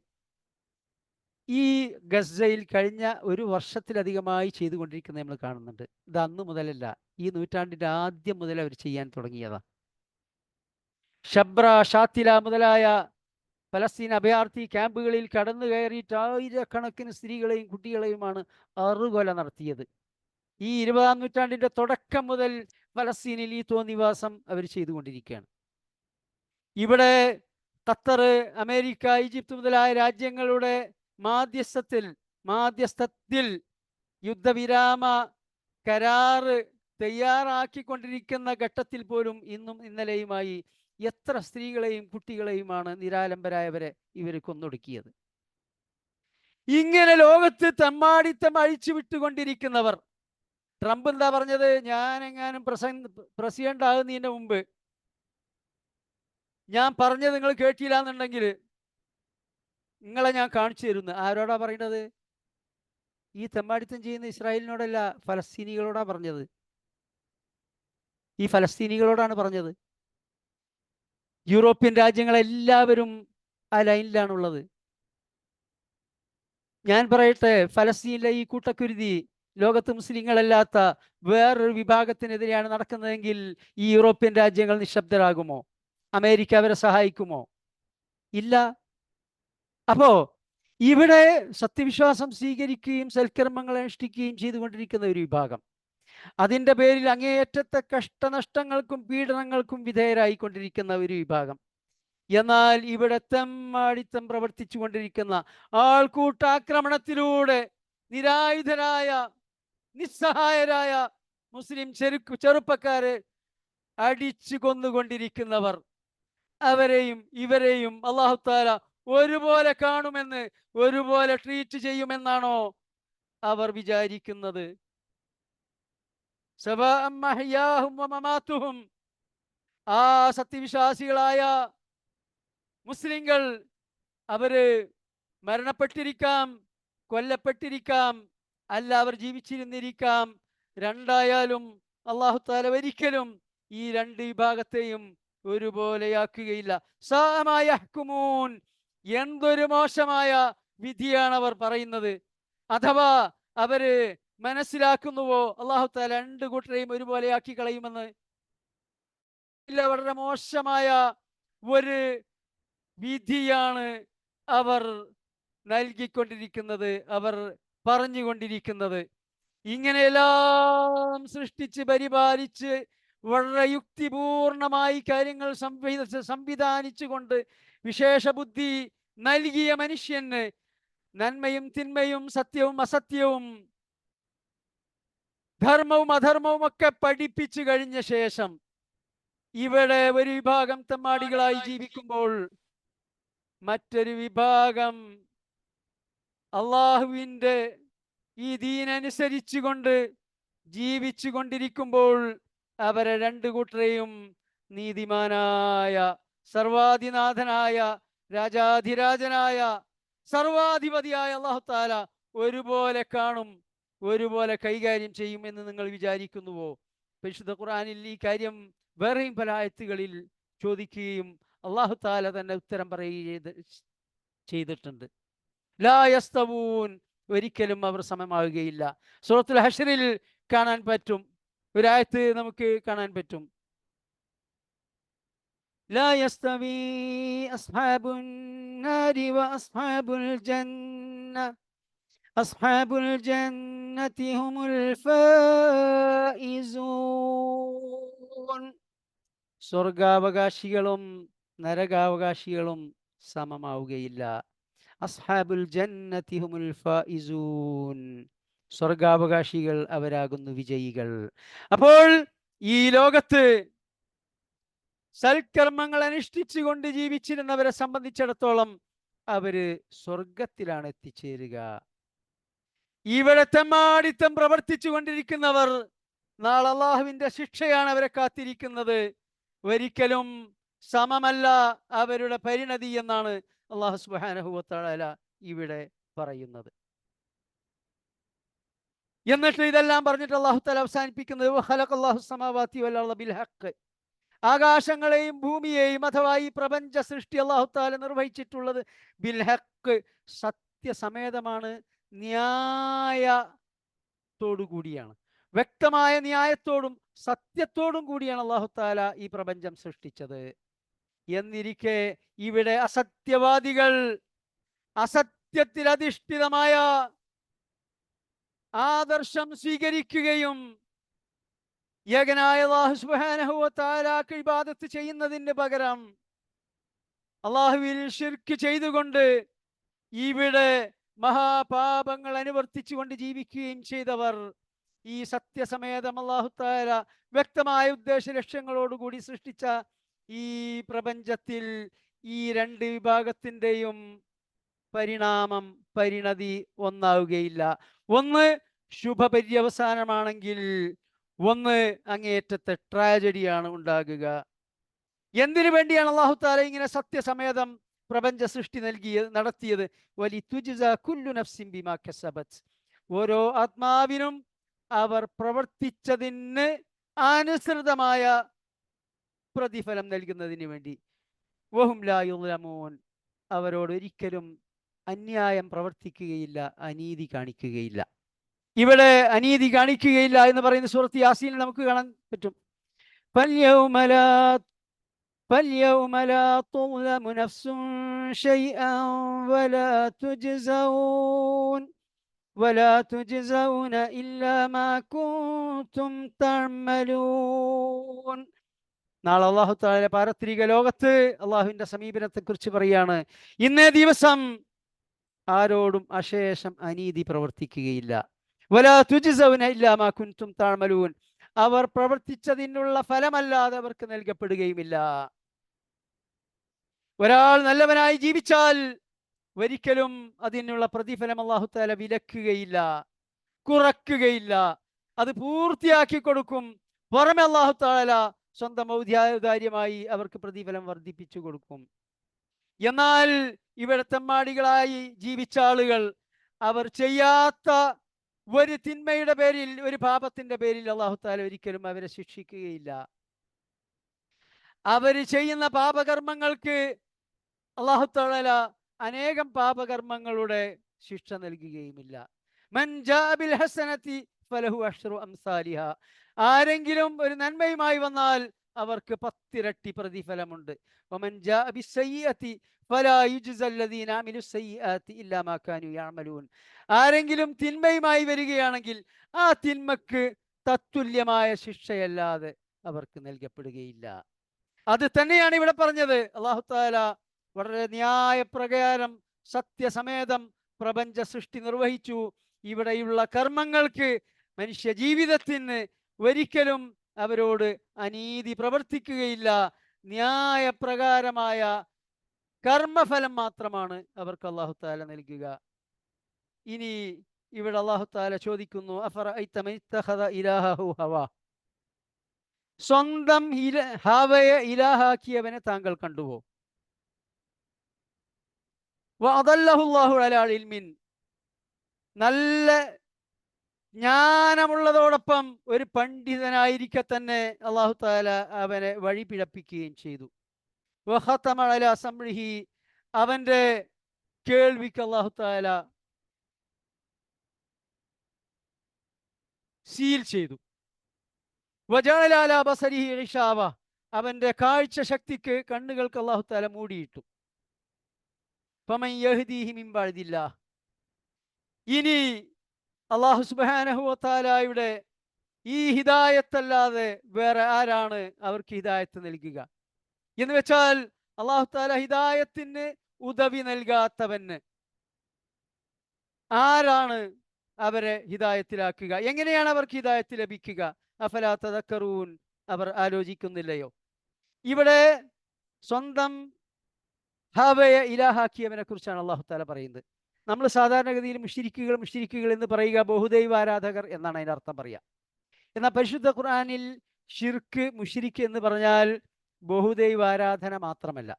[SPEAKER 1] ഈ ഗസയിൽ കഴിഞ്ഞ ഒരു വർഷത്തിലധികമായി ചെയ്തുകൊണ്ടിരിക്കുന്നത് നമ്മൾ കാണുന്നുണ്ട്. ഇത് അന്ന് മുതലല്ല, ഈ നൂറ്റാണ്ടിൻ്റെ ആദ്യം മുതൽ അവർ ചെയ്യാൻ തുടങ്ങിയതാണ്. ഷബ്ര, ഷാത്തില മുതലായ ഫലസ്തീൻ അഭയാർത്ഥി ക്യാമ്പുകളിൽ കടന്നു കയറിയിട്ട് ആയിരക്കണക്കിന് സ്ത്രീകളെയും കുട്ടികളെയുമാണ് അറുകൊല നടത്തിയത്. ഈ 20-ാം നൂറ്റാണ്ടിൻ്റെ തുടക്കം മുതൽ ഫലസ്തീനിൽ ഈ തോന്നിവാസം അവർ ചെയ്തുകൊണ്ടിരിക്കുകയാണ്. ഇവിടെ ഖത്തർ, അമേരിക്ക, ഈജിപ്ത് മുതലായ രാജ്യങ്ങളുടെ മാധ്യസ്ഥത്തിൽ യുദ്ധവിരാമ കരാറ് തയ്യാറാക്കിക്കൊണ്ടിരിക്കുന്ന ഘട്ടത്തിൽ പോലും ഇന്നും ഇന്നലെയുമായി എത്ര സ്ത്രീകളെയും കുട്ടികളെയുമാണ് നിരാലംബരായവരെ ഇവർ കൊന്നൊടുക്കിയത്. ഇങ്ങനെ ലോകത്ത് തെമ്മാടിത്തം അഴിച്ചു വിട്ടുകൊണ്ടിരിക്കുന്നവർ. ട്രംപ് എന്താ പറഞ്ഞത്? ഞാനെങ്ങാനും പ്രസിഡന്റ് ആകുന്നതിന് മുമ്പ് ഞാൻ പറഞ്ഞത് നിങ്ങൾ കേട്ടില്ല എന്നുണ്ടെങ്കിൽ നിങ്ങളെ ഞാൻ കാണിച്ചു തരുന്നു. ആരോടാ പറയുന്നത്? ഈ തെമ്മാടിത്തം ചെയ്യുന്ന ഇസ്രായേലിനോടല്ല, ഫലസ്തീനികളോടാ പറഞ്ഞത്. ഈ ഫലസ്തീനികളോടാണ് പറഞ്ഞത്. യൂറോപ്യൻ രാജ്യങ്ങളെല്ലാവരും ആ ലൈനിലാണുള്ളത്. ഞാൻ പറയട്ടെ, ഫലസ്തീനിലെ ഈ കൂട്ടക്കുരുതി ലോകത്ത് മുസ്ലിങ്ങളല്ലാത്ത വേറൊരു വിഭാഗത്തിനെതിരെയാണ് നടക്കുന്നതെങ്കിൽ ഈ യൂറോപ്യൻ രാജ്യങ്ങൾ നിശബ്ദരാകുമോ? അമേരിക്ക അവരെ സഹായിക്കുമോ? ഇല്ല. അപ്പോ ഇവിടെ സത്യവിശ്വാസം സ്വീകരിക്കുകയും സൽക്കർമ്മങ്ങൾ അനുഷ്ഠിക്കുകയും ചെയ്തുകൊണ്ടിരിക്കുന്ന ഒരു വിഭാഗം, അതിൻ്റെ പേരിൽ അങ്ങേയറ്റത്തെ കഷ്ടനഷ്ടങ്ങൾക്കും പീഡനങ്ങൾക്കും വിധേയരായിക്കൊണ്ടിരിക്കുന്ന ഒരു വിഭാഗം. എന്നാൽ ഇവിടെ തെമ്മാടിത്തം പ്രവർത്തിച്ചു കൊണ്ടിരിക്കുന്ന ആൾക്കൂട്ടാക്രമണത്തിലൂടെ നിരായുധരായ നിസ്സഹായരായ മുസ്ലിം ചെറുപ്പക്കാരെ അടിച്ചു കൊന്നുകൊണ്ടിരിക്കുന്നവർ, അവരെയും ഇവരെയും അല്ലാഹു തആല ഒരുപോലെ കാണുമെന്ന്, ഒരുപോലെ ട്രീറ്റ് ചെയ്യുമെന്നാണോ അവർ വിചാരിക്കുന്നത്? സവാഅൻ മഹ്യാഹും വമമാതുഹും. ആ സത്യവിശ്വാസികളായ മുസ്ലിങ്ങൾ അവര് മരണപ്പെട്ടിരിക്കാം, കൊല്ലപ്പെട്ടിരിക്കാം, അല്ല അവർ ജീവിച്ചിരുന്നിരിക്കാം. രണ്ടായാലും അല്ലാഹു തആല ഒരിക്കലും ഈ രണ്ട് വിഭാഗത്തെയും ഒരുപോലെയാക്കുകയില്ല. സാഅ മാ യഹ്കുമൂൻ. എന്തൊരു മോശമായ വിധിയാണ് അവർ പറയുന്നത്. അഥവാ അവര് മനസ്സിലാക്കുന്നുവോ അല്ലാഹു തആല രണ്ട് കൂട്ടരെയും ഒരുപോലെയാക്കി കളയുമെന്ന്? ഇല്ല. വളരെ മോശമായ ഒരു വിധിയാണ് അവർ നൽകിക്കൊണ്ടിരിക്കുന്നത്, അവർ പറഞ്ഞുകൊണ്ടിരിക്കുന്നത്. ഇങ്ങനെയെല്ലാം സൃഷ്ടിച്ച് പരിപാലിച്ച് വളരെ യുക്തിപൂർണമായി കാര്യങ്ങൾ സംവിധാനിച്ചുകൊണ്ട് വിശേഷ ബുദ്ധി നൽകിയ മനുഷ്യന് നന്മയും തിന്മയും സത്യവും അസത്യവും ധർമ്മവും അധർമ്മവും ഒക്കെ പഠിപ്പിച്ചു കഴിഞ്ഞ ശേഷം ഇവിടെ ഒരു വിഭാഗം തെമ്മാടികളായി ജീവിക്കുമ്പോൾ മറ്റൊരു വിഭാഗം അള്ളാഹുവിൻ്റെ ഈ ദീനനുസരിച്ചുകൊണ്ട് ജീവിച്ചു കൊണ്ടിരിക്കുമ്പോൾ അവരെ രണ്ടു കൂട്ടരെയും നീതിമാനായ സർവാധിനാഥനായ രാജാധിരാജനായ സർവാധിപതിയായ അല്ലാഹു തആല ഒരുപോലെ കാണും, ഒരുപോലെ കൈകാര്യം ചെയ്യും എന്ന് നിങ്ങൾ വിചാരിക്കുന്നുവോ? പരിശുദ്ധ ഖുർആനിൽ ഈ കാര്യം വേറെയും പല ആയത്തുകളിൽ ചോദിക്കുകയും അല്ലാഹു തആല തന്നെ ഉത്തരം പറയുകയും ചെയ്തിട്ടുണ്ട്. ലാ യസ്തവൂൻ. ഒരിക്കലും അവർ സമമാവുകയില്ല. സൂറത്തുൽ ഹശ്റിൽ കാണാൻ പറ്റും, ഒരായത്ത് നമുക്ക് കാണാൻ പറ്റും. ലാ യസ്തവി അസ്ഹാബുൻ നാരി വ അസ്ഹാബുൽ ജന്ന അസ്ഹാബുൽ ജന്നതി ഹുമുൽ ഫായിസൂൻ. സ്വർഗാവകാശികളും നരകാവകാശികളും സമമാവുകയില്ല. അസ്ഹാബുൽ ജന്നതി ഹുമുൽ ഫായിസൂൻ. സ്വർഗാവകാശികൾ അവരാകുന്നു വിജയികൾ. അപ്പോൾ ഈ ലോകത്ത് സൽക്കർമ്മങ്ങൾ അനുഷ്ഠിച്ചുകൊണ്ട് ജീവിച്ചിരുന്നവരെ സംബന്ധിച്ചിടത്തോളം അവര് സ്വർഗത്തിലാണ് എത്തിച്ചേരുക. ഇവിടെ തെമ്മാടിത്തം പ്രവർത്തിച്ചു കൊണ്ടിരിക്കുന്നവർ നാളെ അല്ലാഹുവിന്റെ ശിക്ഷയാണ് അവരെ കാത്തിരിക്കുന്നത്. ഒരിക്കലും സമമല്ല അവരുടെ പരിണതി എന്നാണ് അല്ലാഹു സുബ്ഹാനഹു വ തആല ഇവിടെ പറയുന്നത്. എന്നിട്ട് ഇതെല്ലാം പറഞ്ഞിട്ട് അല്ലാഹു തആല അവസാനിപ്പിക്കുന്നത് വഖലഖല്ലാഹു സമാവാതി വൽ അർള ബിൽ ഹഖ്. ആകാശങ്ങളെയും ഭൂമിയെയും അഥവാ ഈ പ്രപഞ്ച സൃഷ്ടി അല്ലാഹു തആല നിർവഹിച്ചിട്ടുള്ളത് ബിൽ ഹഖ്, സത്യസമേതമാണ്, ന്യായത്തോടു കൂടിയാണ്, വ്യക്തമായ ന്യായത്തോടും സത്യത്തോടും കൂടിയാണ് അല്ലാഹു തആല ഈ പ്രപഞ്ചം സൃഷ്ടിച്ചത്. എന്നിരിക്കെ ഇവിടെ അസത്യവാദികൾ അസത്യത്തിൽ അധിഷ്ഠിതമായ ആദർശം സ്വീകരിക്കുകയും ഏകനായ അല്ലാഹു സുബ്ഹാനഹു വ തആലക്ക് ഇബാദത്ത് ചെയ്യുന്നതിന് പകരം അള്ളാഹുവിൽ ശിർക്ക് ചെയ്തുകൊണ്ട് ഇവിടെ മഹാപാപങ്ങൾ അനുവർത്തിച്ചുകൊണ്ട് ജീവിക്കുകയും ചെയ്തവർ ഈ സത്യസമേതം അല്ലാഹു തആല വ്യക്തമായ ഉദ്ദേശ ലക്ഷ്യങ്ങളോടുകൂടി സൃഷ്ടിച്ച ഈ പ്രപഞ്ചത്തിൽ ഈ രണ്ട് വിഭാഗത്തിൻ്റെയും പരിണതി ഒന്നാവുകയില്ല. ഒന്ന് ശുഭപര്യവസാനമാണെങ്കിൽ ഒന്ന് അങ്ങേയറ്റത്തെ ട്രാജഡിയാണ് ഉണ്ടാകുക. എന്തിനു വേണ്ടിയാണ് അല്ലാഹു തആല ഇങ്ങനെ സത്യസമേതം പ്രപഞ്ച സൃഷ്ടി നടത്തിയത്? വലിതുജ്സ കുല്ലു നഫ്സിൻ ബിമാ കസബത്, ഓരോ ആത്മാവിനും അവർ പ്രവർത്തിച്ചതിന് അനുസൃതമായ പ്രതിഫലം നൽകുന്നതിന് വേണ്ടി. വഹും ലാ യുളമൂൻ, അവരോട് ഒരിക്കലും അന്യായം പ്രവർത്തിക്കുകയില്ല, അനീതി കാണിക്കുകയില്ല. ഇവിടെ അനീതി കാണിക്കുകയില്ല എന്ന് പറയുന്ന സൂറത്ത് യാസീനിൽ നമുക്ക് കാണാൻ പറ്റും. فاليوم لا تظلم نفس شيئا ولا تجزون إلا ما كنتم تعملون. നാളെ അല്ലാഹു തആല പാരത്രിക ലോകത്ത് അള്ളാഹുവിന്റെ സമീപനത്തെ കുറിച്ച് പറയാണ്, ഇന്നേ ദിവസം ആരോടും അശേഷം അനീതി പ്രവർത്തിക്കുകയില്ല. വലാ തുജ്സൗന ഇല്ലാ മാ കുൻതും തഅമലൂൻ, അവർ പ്രവർത്തിച്ചതിനുള്ള ഫലമല്ലാതെ അവർക്ക് നൽകപ്പെടുകയുമില്ല. ഒരാൾ നല്ലവനായി ജീവിച്ചാൽ ഒരിക്കലും അതിനുള്ള പ്രതിഫലം അല്ലാഹു തആല വിലക്കുകയില്ല, കുറക്കുകയില്ല, അത് പൂർത്തിയാക്കി കൊടുക്കും. പുറമെ അല്ലാഹു തആല സ്വന്തം ഔദാര്യമായി അവർക്ക് പ്രതിഫലം വർദ്ധിപ്പിച്ചു കൊടുക്കും. എന്നാൽ ഇവിടെ തെമ്മാടികളായി ജീവിച്ച ആളുകൾ അവർ ചെയ്യാത്ത ഒരു തിന്മയുടെ പേരിൽ, ഒരു പാപത്തിന്റെ പേരിൽ അല്ലാഹു തആല ഒരിക്കലും അവരെ ശിക്ഷിക്കുകയില്ല. അവർ ചെയ്യുന്ന പാപകർമ്മങ്ങൾക്ക് അല്ലാഹു തആല അനേകം പാപകർമ്മങ്ങളുടെ ശിക്ഷ നൽകുകയുമില്ല. മൻ ജാഅ ബിൽ ഹസനതി ഫലഹു അശ്റു അംസാലിഹ, ആരെങ്കിലും ഒരു നന്മയുമായി വന്നാൽ അവർക്ക് 10 ഇരട്ടി പ്രതിഫലമുണ്ട്. വമൻ ജാഅ ബിസ്സയ്യിഅതി ഫലാ യുജ്സൽ ലദീന അമിലു സയ്യിആതി ഇല്ലാ മാ കാനൂ യഅമലൂൻ, ആരെങ്കിലും തിന്മയുമായി വരികയാണെങ്കിൽ ആ തിന്മക്ക് തത്തുല്യമായ ശിക്ഷയല്ലാതെ അവർക്ക് നൽകപ്പെടുകയില്ല. അത് തന്നെയാണ് ഇവിടെ പറഞ്ഞത്. അല്ലാഹു തആല വളരെ ന്യായപ്രകാരം സത്യസമേതം പ്രപഞ്ച സൃഷ്ടി നിർവഹിച്ചു. ഇവിടെയുള്ള കർമ്മങ്ങൾക്ക്, മനുഷ്യ ജീവിതത്തിന് ഒരിക്കലും അവരോട് അനീതി പ്രവർത്തിക്കുകയില്ല. ന്യായപ്രകാരമായ കർമ്മഫലം മാത്രമാണ് അവർക്ക് അല്ലാഹു തആല നൽകുക. ഇനി ഇവിടെ അല്ലാഹു തആല ചോദിക്കുന്നു, അഫറഅയ്ത മൻ ഇത്തഖദ ഇലാഹഹു ഹവാ, സ്വന്തം ഹവയെ ഇലാഹാക്കിയവനെ താങ്കൾ കണ്ടുവോ? വഅദല്ലഹു അല്ലാഹു അലാ ഇൽമിൻ, നല്ല ജ്ഞാനമുള്ളതോടൊപ്പം ഒരു പണ്ഡിതനായിരിക്കെ തന്നെ അല്ലാഹു തആല അവനെ വഴി പിഴപ്പിക്കുകയും ചെയ്തു. വഖതമ അലാ സംഇഹി, അവന്റെ കേൾവിക്ക് അല്ലാഹു തആല സീൽ ചെയ്തു. വജഅല അലാ ബസരിഹി ഗിശാവ, അവന്റെ കാഴ്ച ശക്തിക്ക്, കണ്ണുകൾക്ക് അല്ലാഹു തആല മൂടിയിട്ടു. ഫമൻ യഹ്ദീഹി മിൻ ബഅദില്ലാഹ്, ഇനി അല്ലാഹു സുബ്ഹാനഹു വ തആലയുടെ ഈ ഹിദായത്തല്ലാതെ വേറെ ആരാണ് അവർക്ക് ഹിദായത്ത് നൽകുക? എന്ന് വെച്ചാൽ അല്ലാഹു തആല ഹിദായത്തിന് ഉദവി നൽകാത്തവന് ആരാണ് അവരെ ഹിദായത്തിലാക്കുക? എങ്ങനെയാണ് അവർക്ക് ഹിദായത്ത് ലഭിക്കുക? അഫലാ തദക്കറൂൻ, അവർ ആലോചിക്കുന്നില്ലയോ? ഇവിടെ സ്വന്തം ഹവയെ ഇലാഹാക്കിയവനെ കുറിച്ചാണ് അല്ലാഹു തആല പറയുന്നത്. നമ്മൾ സാധാരണഗതിയിൽ മുശ്രിക്കുകൾ എന്ന് പറയുക ബഹുദൈവ ആരാധകർ എന്നാണ് അതിൻ്റെ അർത്ഥം പറയുക. എന്നാൽ പരിശുദ്ധ ഖുർആനിൽ ഷിർക്ക്, മുശ്രിക്ക് എന്ന് പറഞ്ഞാൽ ബഹുദൈവ ആരാധന മാത്രമല്ല.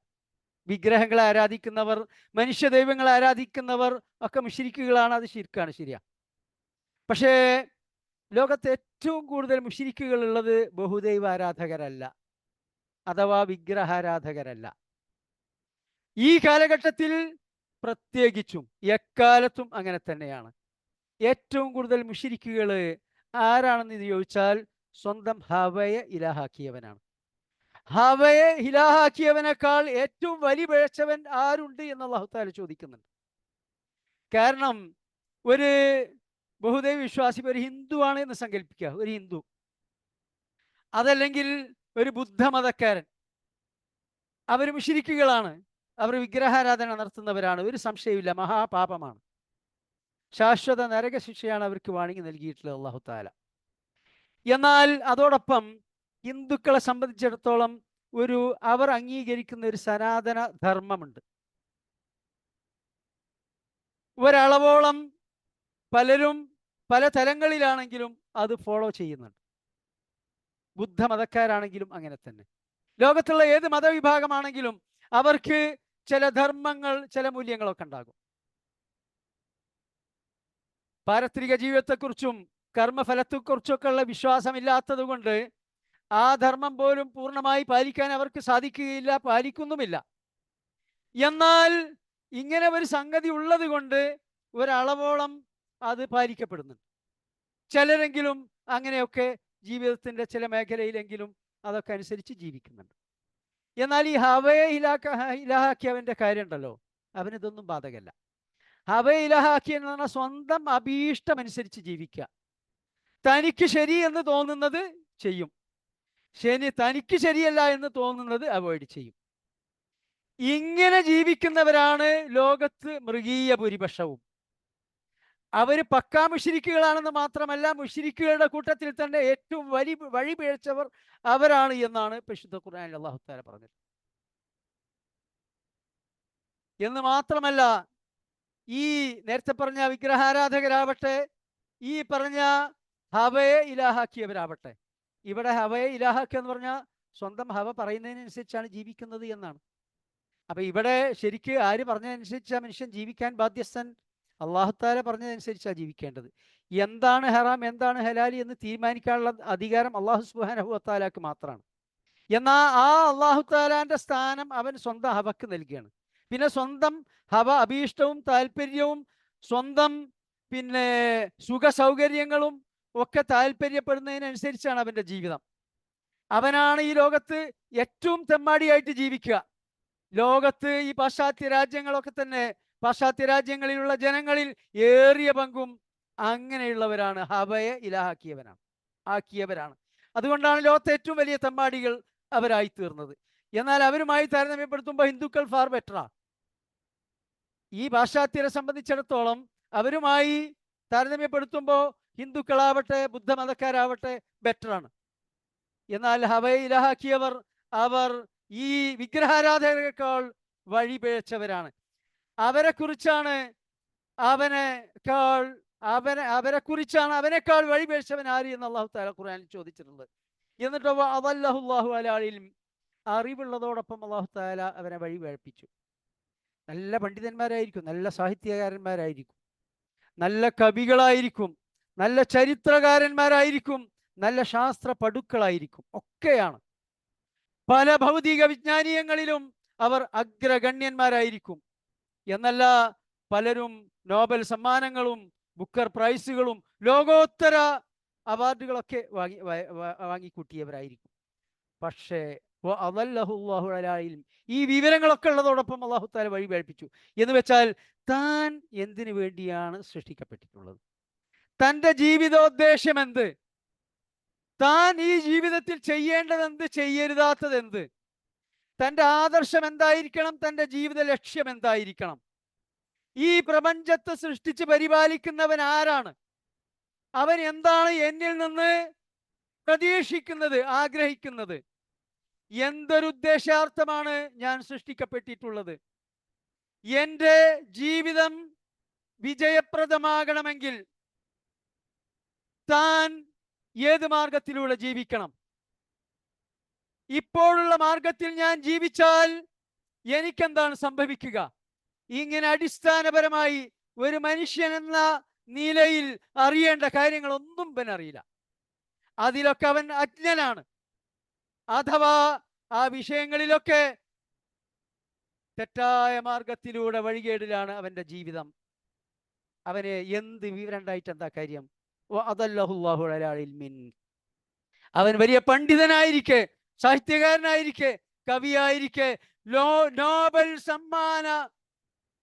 [SPEAKER 1] വിഗ്രഹങ്ങളെ ആരാധിക്കുന്നവർ, മനുഷ്യ ദൈവങ്ങളെ ആരാധിക്കുന്നവർ ഒക്കെ മുശ്രിക്കുകളാണ്, അത് ഷിർക്കാണ്, ശരിയാ. പക്ഷേ ലോകത്ത് ഏറ്റവും കൂടുതൽ മുശ്രിക്കുകൾ ഉള്ളത് ബഹുദൈവ ആരാധകരല്ല, അഥവാ വിഗ്രഹാരാധകരല്ല. ഈ കാലഘട്ടത്തിൽ പ്രത്യേകിച്ചും എക്കാലത്തും അങ്ങനെ തന്നെയാണ്. ഏറ്റവും കൂടുതൽ മുശ്രിക്കുകൾ ആരാണെന്ന് ചോദിച്ചാൽ സ്വന്തം ഹവയെ ഇലാഹാക്കിയവനാണ്. ഹവയെ ഇലാഹാക്കിയവനേക്കാൾ ഏറ്റവും വലിയ പിഴച്ചവൻ ആരുണ്ട് എന്ന് അല്ലാഹു തആല ചോദിക്കുന്നുണ്ട്. കാരണം ഒരു ബഹുദൈവ വിശ്വാസി ഒരു ഹിന്ദുവാണ് എന്ന് സങ്കല്പിക്കുക, ഒരു ഹിന്ദു, അതല്ലെങ്കിൽ ഒരു ബുദ്ധമതക്കാരൻ, അവർ മുശ്രിക്കുകളാണ്. അവർ വിഗ്രഹാരാധന നടത്തുന്നവരാണ്. ഒരു സംശയമില്ല, മഹാപാപമാണ്. ശാശ്വത നരകശിക്ഷയാണ് അവർക്ക് വാണിംഗ് നൽകിയിട്ടുള്ളത് അല്ലാഹു തആല. എന്നാൽ അതോടൊപ്പം ഹിന്ദുക്കളെ സംബന്ധിച്ചിടത്തോളം അവർ അംഗീകരിക്കുന്ന ഒരു സനാതന ധർമ്മമുണ്ട്. ഒരളവോളം പലരും പല തലങ്ങളിലാണെങ്കിലും അത് ഫോളോ ചെയ്യുന്നുണ്ട്. ബുദ്ധമതക്കാരാണെങ്കിലും അങ്ങനെ തന്നെ. ലോകത്തുള്ള ഏത് മതവിഭാഗമാണെങ്കിലും അവർക്ക് ചില ധർമ്മങ്ങൾ, ചില മൂല്യങ്ങളൊക്കെ ഉണ്ടാകും. പാരത്രിക ജീവിതത്തെക്കുറിച്ചും കർമ്മഫലത്തെക്കുറിച്ചൊക്കെ ഉള്ള വിശ്വാസമില്ലാത്തത് കൊണ്ട് ആ ധർമ്മം പോലും പൂർണ്ണമായി പാലിക്കാൻ അവർക്ക് സാധിക്കുകയില്ല, പാലിക്കുന്നുമില്ല. എന്നാൽ ഇങ്ങനെ ഒരു സംഗതി ഉള്ളത് കൊണ്ട് ഒരളവോളം അത് പാലിക്കപ്പെടുന്നുണ്ട്. ചിലരെങ്കിലും അങ്ങനെയൊക്കെ ജീവിതത്തിൻ്റെ ചില മേഖലയിലെങ്കിലും അതൊക്കെ അനുസരിച്ച് ജീവിക്കുന്നുണ്ട്. എന്നാൽ ഈ ഹവയെ ഇലാഹാക്കിയവൻ്റെ കാര്യം ഉണ്ടല്ലോ, അവനിതൊന്നും ബാധകമല്ല. ഹവയെ ഇലാഹാക്കി എന്ന് പറഞ്ഞാൽ സ്വന്തം അഭീഷ്ടമനുസരിച്ച് ജീവിക്കുക. തനിക്ക് ശരി എന്ന് തോന്നുന്നത് ചെയ്യും, തനിക്ക് ശരിയല്ല എന്ന് തോന്നുന്നത് അവോയ്ഡ് ചെയ്യും. ഇങ്ങനെ ജീവിക്കുന്നവരാണ് ലോകത്ത് മൃഗീയ ഭൂരിപക്ഷവും. അവര് പക്കാ മുശ്രിക്കുകളാണെന്ന് മാത്രമല്ല, മുശ്രിക്കുകളുടെ കൂട്ടത്തിൽ തന്നെ ഏറ്റവും വഴി പിഴച്ചവർ അവരാണ് എന്നാണ് പരിശുദ്ധ ഖുർആനിൽ അല്ലാഹു തആല പറഞ്ഞത്. എന്ന് മാത്രമല്ല, ഈ നേരത്തെ പറഞ്ഞ വിഗ്രഹാരാധകരാവട്ടെ, ഈ പറഞ്ഞ ഹവയെ ഇലാഹാക്കിയവരാവട്ടെ, ഇവിടെ ഹവയെ ഇലാഹാക്കുക എന്ന് പറഞ്ഞാൽ സ്വന്തം ഹവ പറയുന്നതിനനുസരിച്ചാണ് ജീവിക്കുന്നത് എന്നാണ്. അപ്പൊ ഇവിടെ ശരിക്ക് ആര് പറഞ്ഞതനുസരിച്ചാണ് മനുഷ്യൻ ജീവിക്കാൻ ബാധ്യസ്ഥൻ? അല്ലാഹു തആല പറഞ്ഞതനുസരിച്ചാണ് ജീവിക്കേണ്ടത്. എന്താണ് ഹറാം, എന്താണ് ഹലാലി എന്ന് തീരുമാനിക്കാനുള്ള അധികാരം അല്ലാഹു സുബ്ഹാനഹു വ തആലക്ക് മാത്രമാണ്. എന്നാൽ ആ അല്ലാഹു തആലാന്റെ സ്ഥാനം അവൻ സ്വന്തം ഹവക്ക് നൽകുകയാണ്. പിന്നെ സ്വന്തം ഹവ അഭീഷ്ടവും താല്പര്യവും സ്വന്തം സുഖ സൗകര്യങ്ങളും ഒക്കെ താല്പര്യപ്പെടുന്നതിനനുസരിച്ചാണ് അവൻ്റെ ജീവിതം. അവനാണ് ഈ ലോകത്ത് ഏറ്റവും തെമ്മാടിയായിട്ട് ജീവിക്കുക. ലോകത്ത് ഈ പാശ്ചാത്യ രാജ്യങ്ങളൊക്കെ തന്നെ, പാശ്ചാത്യ രാജ്യങ്ങളിലുള്ള ജനങ്ങളിൽ ഏറിയ പങ്കും അങ്ങനെയുള്ളവരാണ്, ഹവയെ ആക്കിയവരാണ്. അതുകൊണ്ടാണ് ലോകത്തെ ഏറ്റവും വലിയ തെമ്മാടികൾ അവരായി തീർന്നത്. എന്നാൽ അവരുമായി താരതമ്യപ്പെടുത്തുമ്പോൾ ഹിന്ദുക്കൾ ഫാർ ബെറ്ററാണ്. ഈ പാശ്ചാത്യരെ സംബന്ധിച്ചിടത്തോളം അവരുമായി താരതമ്യപ്പെടുത്തുമ്പോൾ ഹിന്ദുക്കളാവട്ടെ ബുദ്ധമതക്കാരാവട്ടെ ബെറ്ററാണ്. എന്നാൽ ഹവയെ ഇലാഹാക്കിയവർ അവർ ഈ വിഗ്രഹാരാധകരെക്കാൾ വഴി പിഴച്ചവരാണ്. അവരെക്കുറിച്ചാണ് അവനെക്കാൾ വഴി പിഴച്ചവൻ ആര് എന്ന് അല്ലാഹു തആല ഖുർആനിൽ ചോദിച്ചിട്ടുണ്ട്. എന്നിട്ട് അദല്ലഹുല്ലാഹു അലാ ഇൽം, അറിവുള്ളതോടൊപ്പം അല്ലാഹു തആല അവനെ വഴി പിഴപ്പിച്ചു. നല്ല പണ്ഡിതന്മാരായിരിക്കും, നല്ല സാഹിത്യകാരന്മാരായിരിക്കും, നല്ല കവികളായിരിക്കും, നല്ല ചരിത്രകാരന്മാരായിരിക്കും, നല്ല ശാസ്ത്ര പടുക്കളായിരിക്കും, ഒക്കെയാണ്. പല ഭൗതിക വിജ്ഞാനീയങ്ങളിലും അവർ അഗ്രഗണ്യന്മാരായിരിക്കും. എന്നല്ല, പലരും നോബൽ സമ്മാനങ്ങളും ബുക്കർ പ്രൈസുകളും ലോകോത്തര അവാർഡുകളൊക്കെ വാങ്ങിക്കൂട്ടിയവരായിരിക്കും. പക്ഷേ ഈ വിവരങ്ങളൊക്കെ ഉള്ളതോടൊപ്പം അല്ലാഹു തആല വഴി പിഴപ്പിച്ചു. എന്ന് വെച്ചാൽ താൻ എന്തിനു വേണ്ടിയാണ് സൃഷ്ടിക്കപ്പെട്ടിട്ടുള്ളത്, തൻ്റെ ജീവിതോദ്ദേശം എന്ത്, താൻ ഈ ജീവിതത്തിൽ ചെയ്യേണ്ടതെന്ത്, ചെയ്യരുതാത്തതെന്ത്, തൻ്റെ ആദർശം എന്തായിരിക്കണം, തൻ്റെ ജീവിത ലക്ഷ്യം എന്തായിരിക്കണം, ഈ പ്രപഞ്ചത്തെ സൃഷ്ടിച്ച് പരിപാലിക്കുന്നവൻ ആരാണ്, അവൻ എന്താണ് എന്നിൽ നിന്ന് പ്രതീക്ഷിക്കുന്നത്, ആഗ്രഹിക്കുന്നത്, എന്തൊരു ഉദ്ദേശാർത്ഥമാണ് ഞാൻ സൃഷ്ടിക്കപ്പെട്ടിട്ടുള്ളത്, എൻ്റെ ജീവിതം വിജയപ്രദമാകണമെങ്കിൽ താൻ ഏത് മാർഗത്തിലൂടെ ജീവിക്കണം, ഇപ്പോഴുള്ള മാർഗത്തിൽ ഞാൻ ജീവിച്ചാൽ എനിക്കെന്താണ് സംഭവിക്കുക, ഇങ്ങനെ അടിസ്ഥാനപരമായി ഒരു മനുഷ്യൻ എന്ന നിലയിൽ അറിയേണ്ട കാര്യങ്ങളൊന്നും അവൻ അറിയില്ല. അതിലൊക്കെ അവൻ അജ്ഞനാണ്. അഥവാ ആ വിഷയങ്ങളിലൊക്കെ തെറ്റായ മാർഗത്തിലൂടെ വഴികേടിലാണ് അവന്റെ ജീവിതം. അവന് എന്ത് വിവരം ഉണ്ടായിട്ട് എന്താ കാര്യം? അദല്ലഹുല്ലാഹു അലാ ഇൽമിൻ. അവൻ വലിയ പണ്ഡിതനായിരിക്കെ, സാഹിത്യകാരനായിരിക്കെ, കവിയായിരിക്കെ, നോബൽ സമ്മാന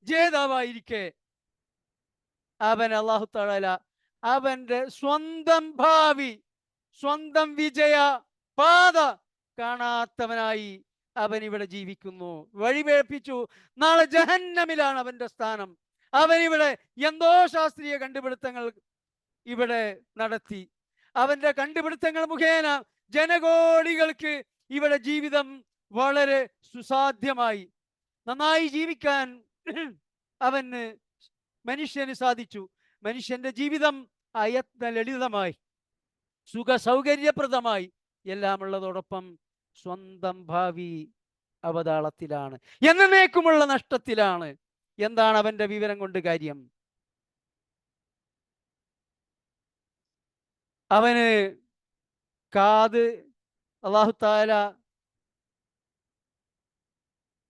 [SPEAKER 1] ജേതാവായിരിക്കെ, അവൻ അല്ലാഹു തആല അവന്റെ സ്വന്തം ഭാവി, സ്വന്തം വിജയ പാത കാണാത്തവനായി അവൻ ഇവിടെ ജീവിക്കുന്നു. വഴിപേപ്പിച്ചു. നാളെ ജഹന്നമിലാണ് അവന്റെ സ്ഥാനം. അവൻ ഇവിടെ എന്തോ ശാസ്ത്രീയ കണ്ടുപിടുത്തങ്ങൾ ഇവിടെ നടത്തി. അവന്റെ കണ്ടുപിടുത്തങ്ങൾ മുഖേന ജനകോടികൾക്ക് ഇവിടെ ജീവിതം വളരെ സുസാധ്യമായി. നന്നായി ജീവിക്കാൻ മനുഷ്യന് സാധിച്ചു. മനുഷ്യന്റെ ജീവിതം അയത്ന ലളിതമായി, സുഖ സൗകര്യപ്രദമായി. എല്ലാം ഉള്ളതോടൊപ്പം സ്വന്തം ഭാവി അവതാളത്തിലാണ്, എന്നേക്കുമുള്ള നഷ്ടത്തിലാണ്. എന്താണ് അവന്റെ വിവരം കൊണ്ട് കാര്യം? അവന് കാത് അല്ലാഹു തആല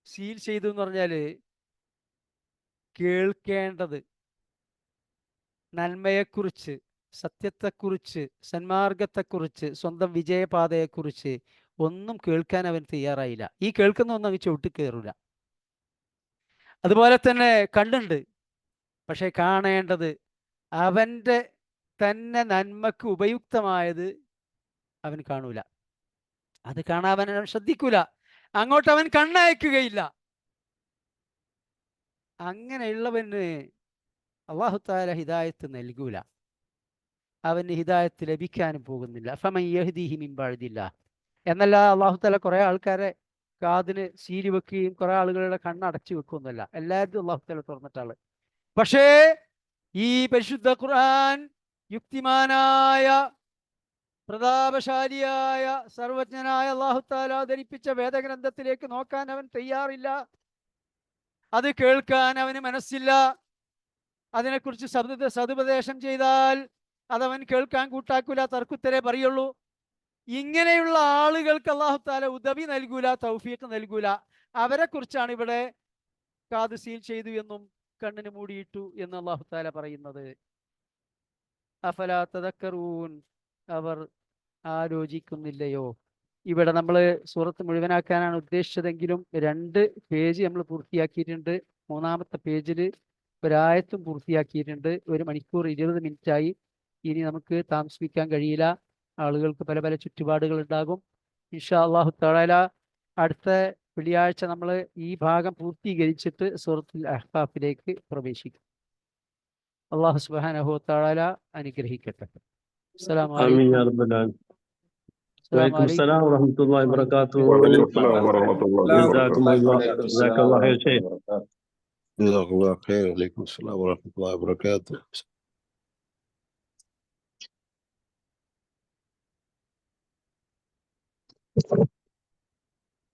[SPEAKER 1] സീൽ ചെയ്തു എന്ന് പറഞ്ഞാല് കേൾക്കേണ്ടത് നന്മയെക്കുറിച്ച്, സത്യത്തെക്കുറിച്ച്, സന്മാർഗത്തെക്കുറിച്ച്, സ്വന്തം വിജയപാതയെക്കുറിച്ച് ഒന്നും കേൾക്കാൻ അവൻ തയ്യാറായില്ല. ഈ കേൾക്കുന്ന ഒന്നും അവൻ ചവിട്ടി കയറൂല. അതുപോലെ തന്നെ കണ്ണുണ്ട്, പക്ഷെ കാണേണ്ടത് അവൻ്റെ തന്നെ നന്മക്ക് ഉപയുക്തമായത് അവൻ കാണൂല. അത് കാണാൻ അവൻ ശ്രദ്ധിക്കൂല. അങ്ങോട്ട് അവൻ കണ്ണയക്കുകയില്ല. അങ്ങനെയുള്ളവന് അല്ലാഹു തആല ഹിദായത്ത് നൽകൂല. അവന് ഹിദായത്ത് ലഭിക്കാനും പോകുന്നില്ല. ഫമൻ യഹ്ദിഹി മിൻ ബഅദില്ലാഹ് എന്നല്ല അല്ലാഹു തആല കുറെ ആൾക്കാരെ കാതിന് സീലി വെക്കുകയും കുറെ ആളുകളുടെ കണ്ണടച്ചു വെക്കുകയൊന്നുമല്ല. എല്ലാവരും അല്ലാഹു തആല തുറന്നിട്ടാള്. പക്ഷേ ഈ പരിശുദ്ധ ഖുർആൻ യുക്തിമാനായ പ്രതാപശാലിയായ സർവജ്ഞനായ അല്ലാഹു തആല അവതരിപ്പിച്ച വേദഗ്രന്ഥത്തിലേക്ക് നോക്കാൻ അവൻ തയ്യാറില്ല. അത് കേൾക്കാൻ അവന് മനസ്സില്ല. അതിനെക്കുറിച്ച് സതുപദേശം ചെയ്താൽ അതവൻ കേൾക്കാൻ കൂട്ടാക്കൂല, തർക്കുത്തരേ പറയുള്ളൂ. ഇങ്ങനെയുള്ള ആളുകൾക്ക് അല്ലാഹു തആല ഉദവി നൽകൂല, തൗഫീഖ് നൽകൂല. അവരെ കുറിച്ചാണ് ഇവിടെ കാത് സീൽ ചെയ്തു എന്നും കണ്ണിന് മൂടിയിട്ടു എന്ന് അല്ലാഹു തആല പറയുന്നത്. അഫലാ തദക്കറൂൻ, അവർ ആലോചിക്കുന്നില്ലയോ? ഇവിടെ നമ്മൾ സൂറത്ത് മുഴുവനാക്കാനാണ് ഉദ്ദേശിച്ചതെങ്കിലും 2 പേജ് നമ്മൾ പൂർത്തിയാക്കിയിട്ടുണ്ട്. 3-ാമത്തെ പേജിൽ ഒരായത്തും പൂർത്തിയാക്കിയിട്ടുണ്ട്. 1 മണിക്കൂർ 20 മിനിറ്റായി. ഇനി നമുക്ക് താമസിപ്പിക്കാൻ കഴിയില്ല. ആളുകൾക്ക് പല പല ചുറ്റുപാടുകൾ ഉണ്ടാകും. ഇൻഷാ അല്ലാഹു തആല അടുത്ത വെള്ളിയാഴ്ച നമ്മൾ ഈ ഭാഗം പൂർത്തീകരിച്ചിട്ട് സൂറത്തുൽ അഹ്ഖാഫിലേക്ക് പ്രവേശിക്കും. അല്ലാഹു സുബ്ഹാനഹു വ തആല അനുഗ്രഹിക്കട്ടെ. അസ്സലാമു
[SPEAKER 5] ആമീൻ യാ
[SPEAKER 1] അലൈക്കും.
[SPEAKER 5] റബ്ബൽ ആലമീൻ.
[SPEAKER 1] അസ്സലാമു
[SPEAKER 5] വലൈക്കും
[SPEAKER 1] അലൈക്കും.
[SPEAKER 5] സലാം വറഹ്മത്തുള്ളാഹി വബറകാതുഹു.
[SPEAKER 3] വഅലൈക്കും സലാം വറഹ്മത്തുള്ളാഹി
[SPEAKER 5] ജസാകുമുല്ലാഹ്.
[SPEAKER 3] വബറകാതുഹു.
[SPEAKER 5] ജസാക്കല്ലാഹു ഖൈർ ഷൈഖ്.
[SPEAKER 3] ജസാക്കല്ലാഹു ഖൈർ. വഅലൈക്കും സലാം വറഹ്മത്തുള്ളാഹി വബറകാതുഹു.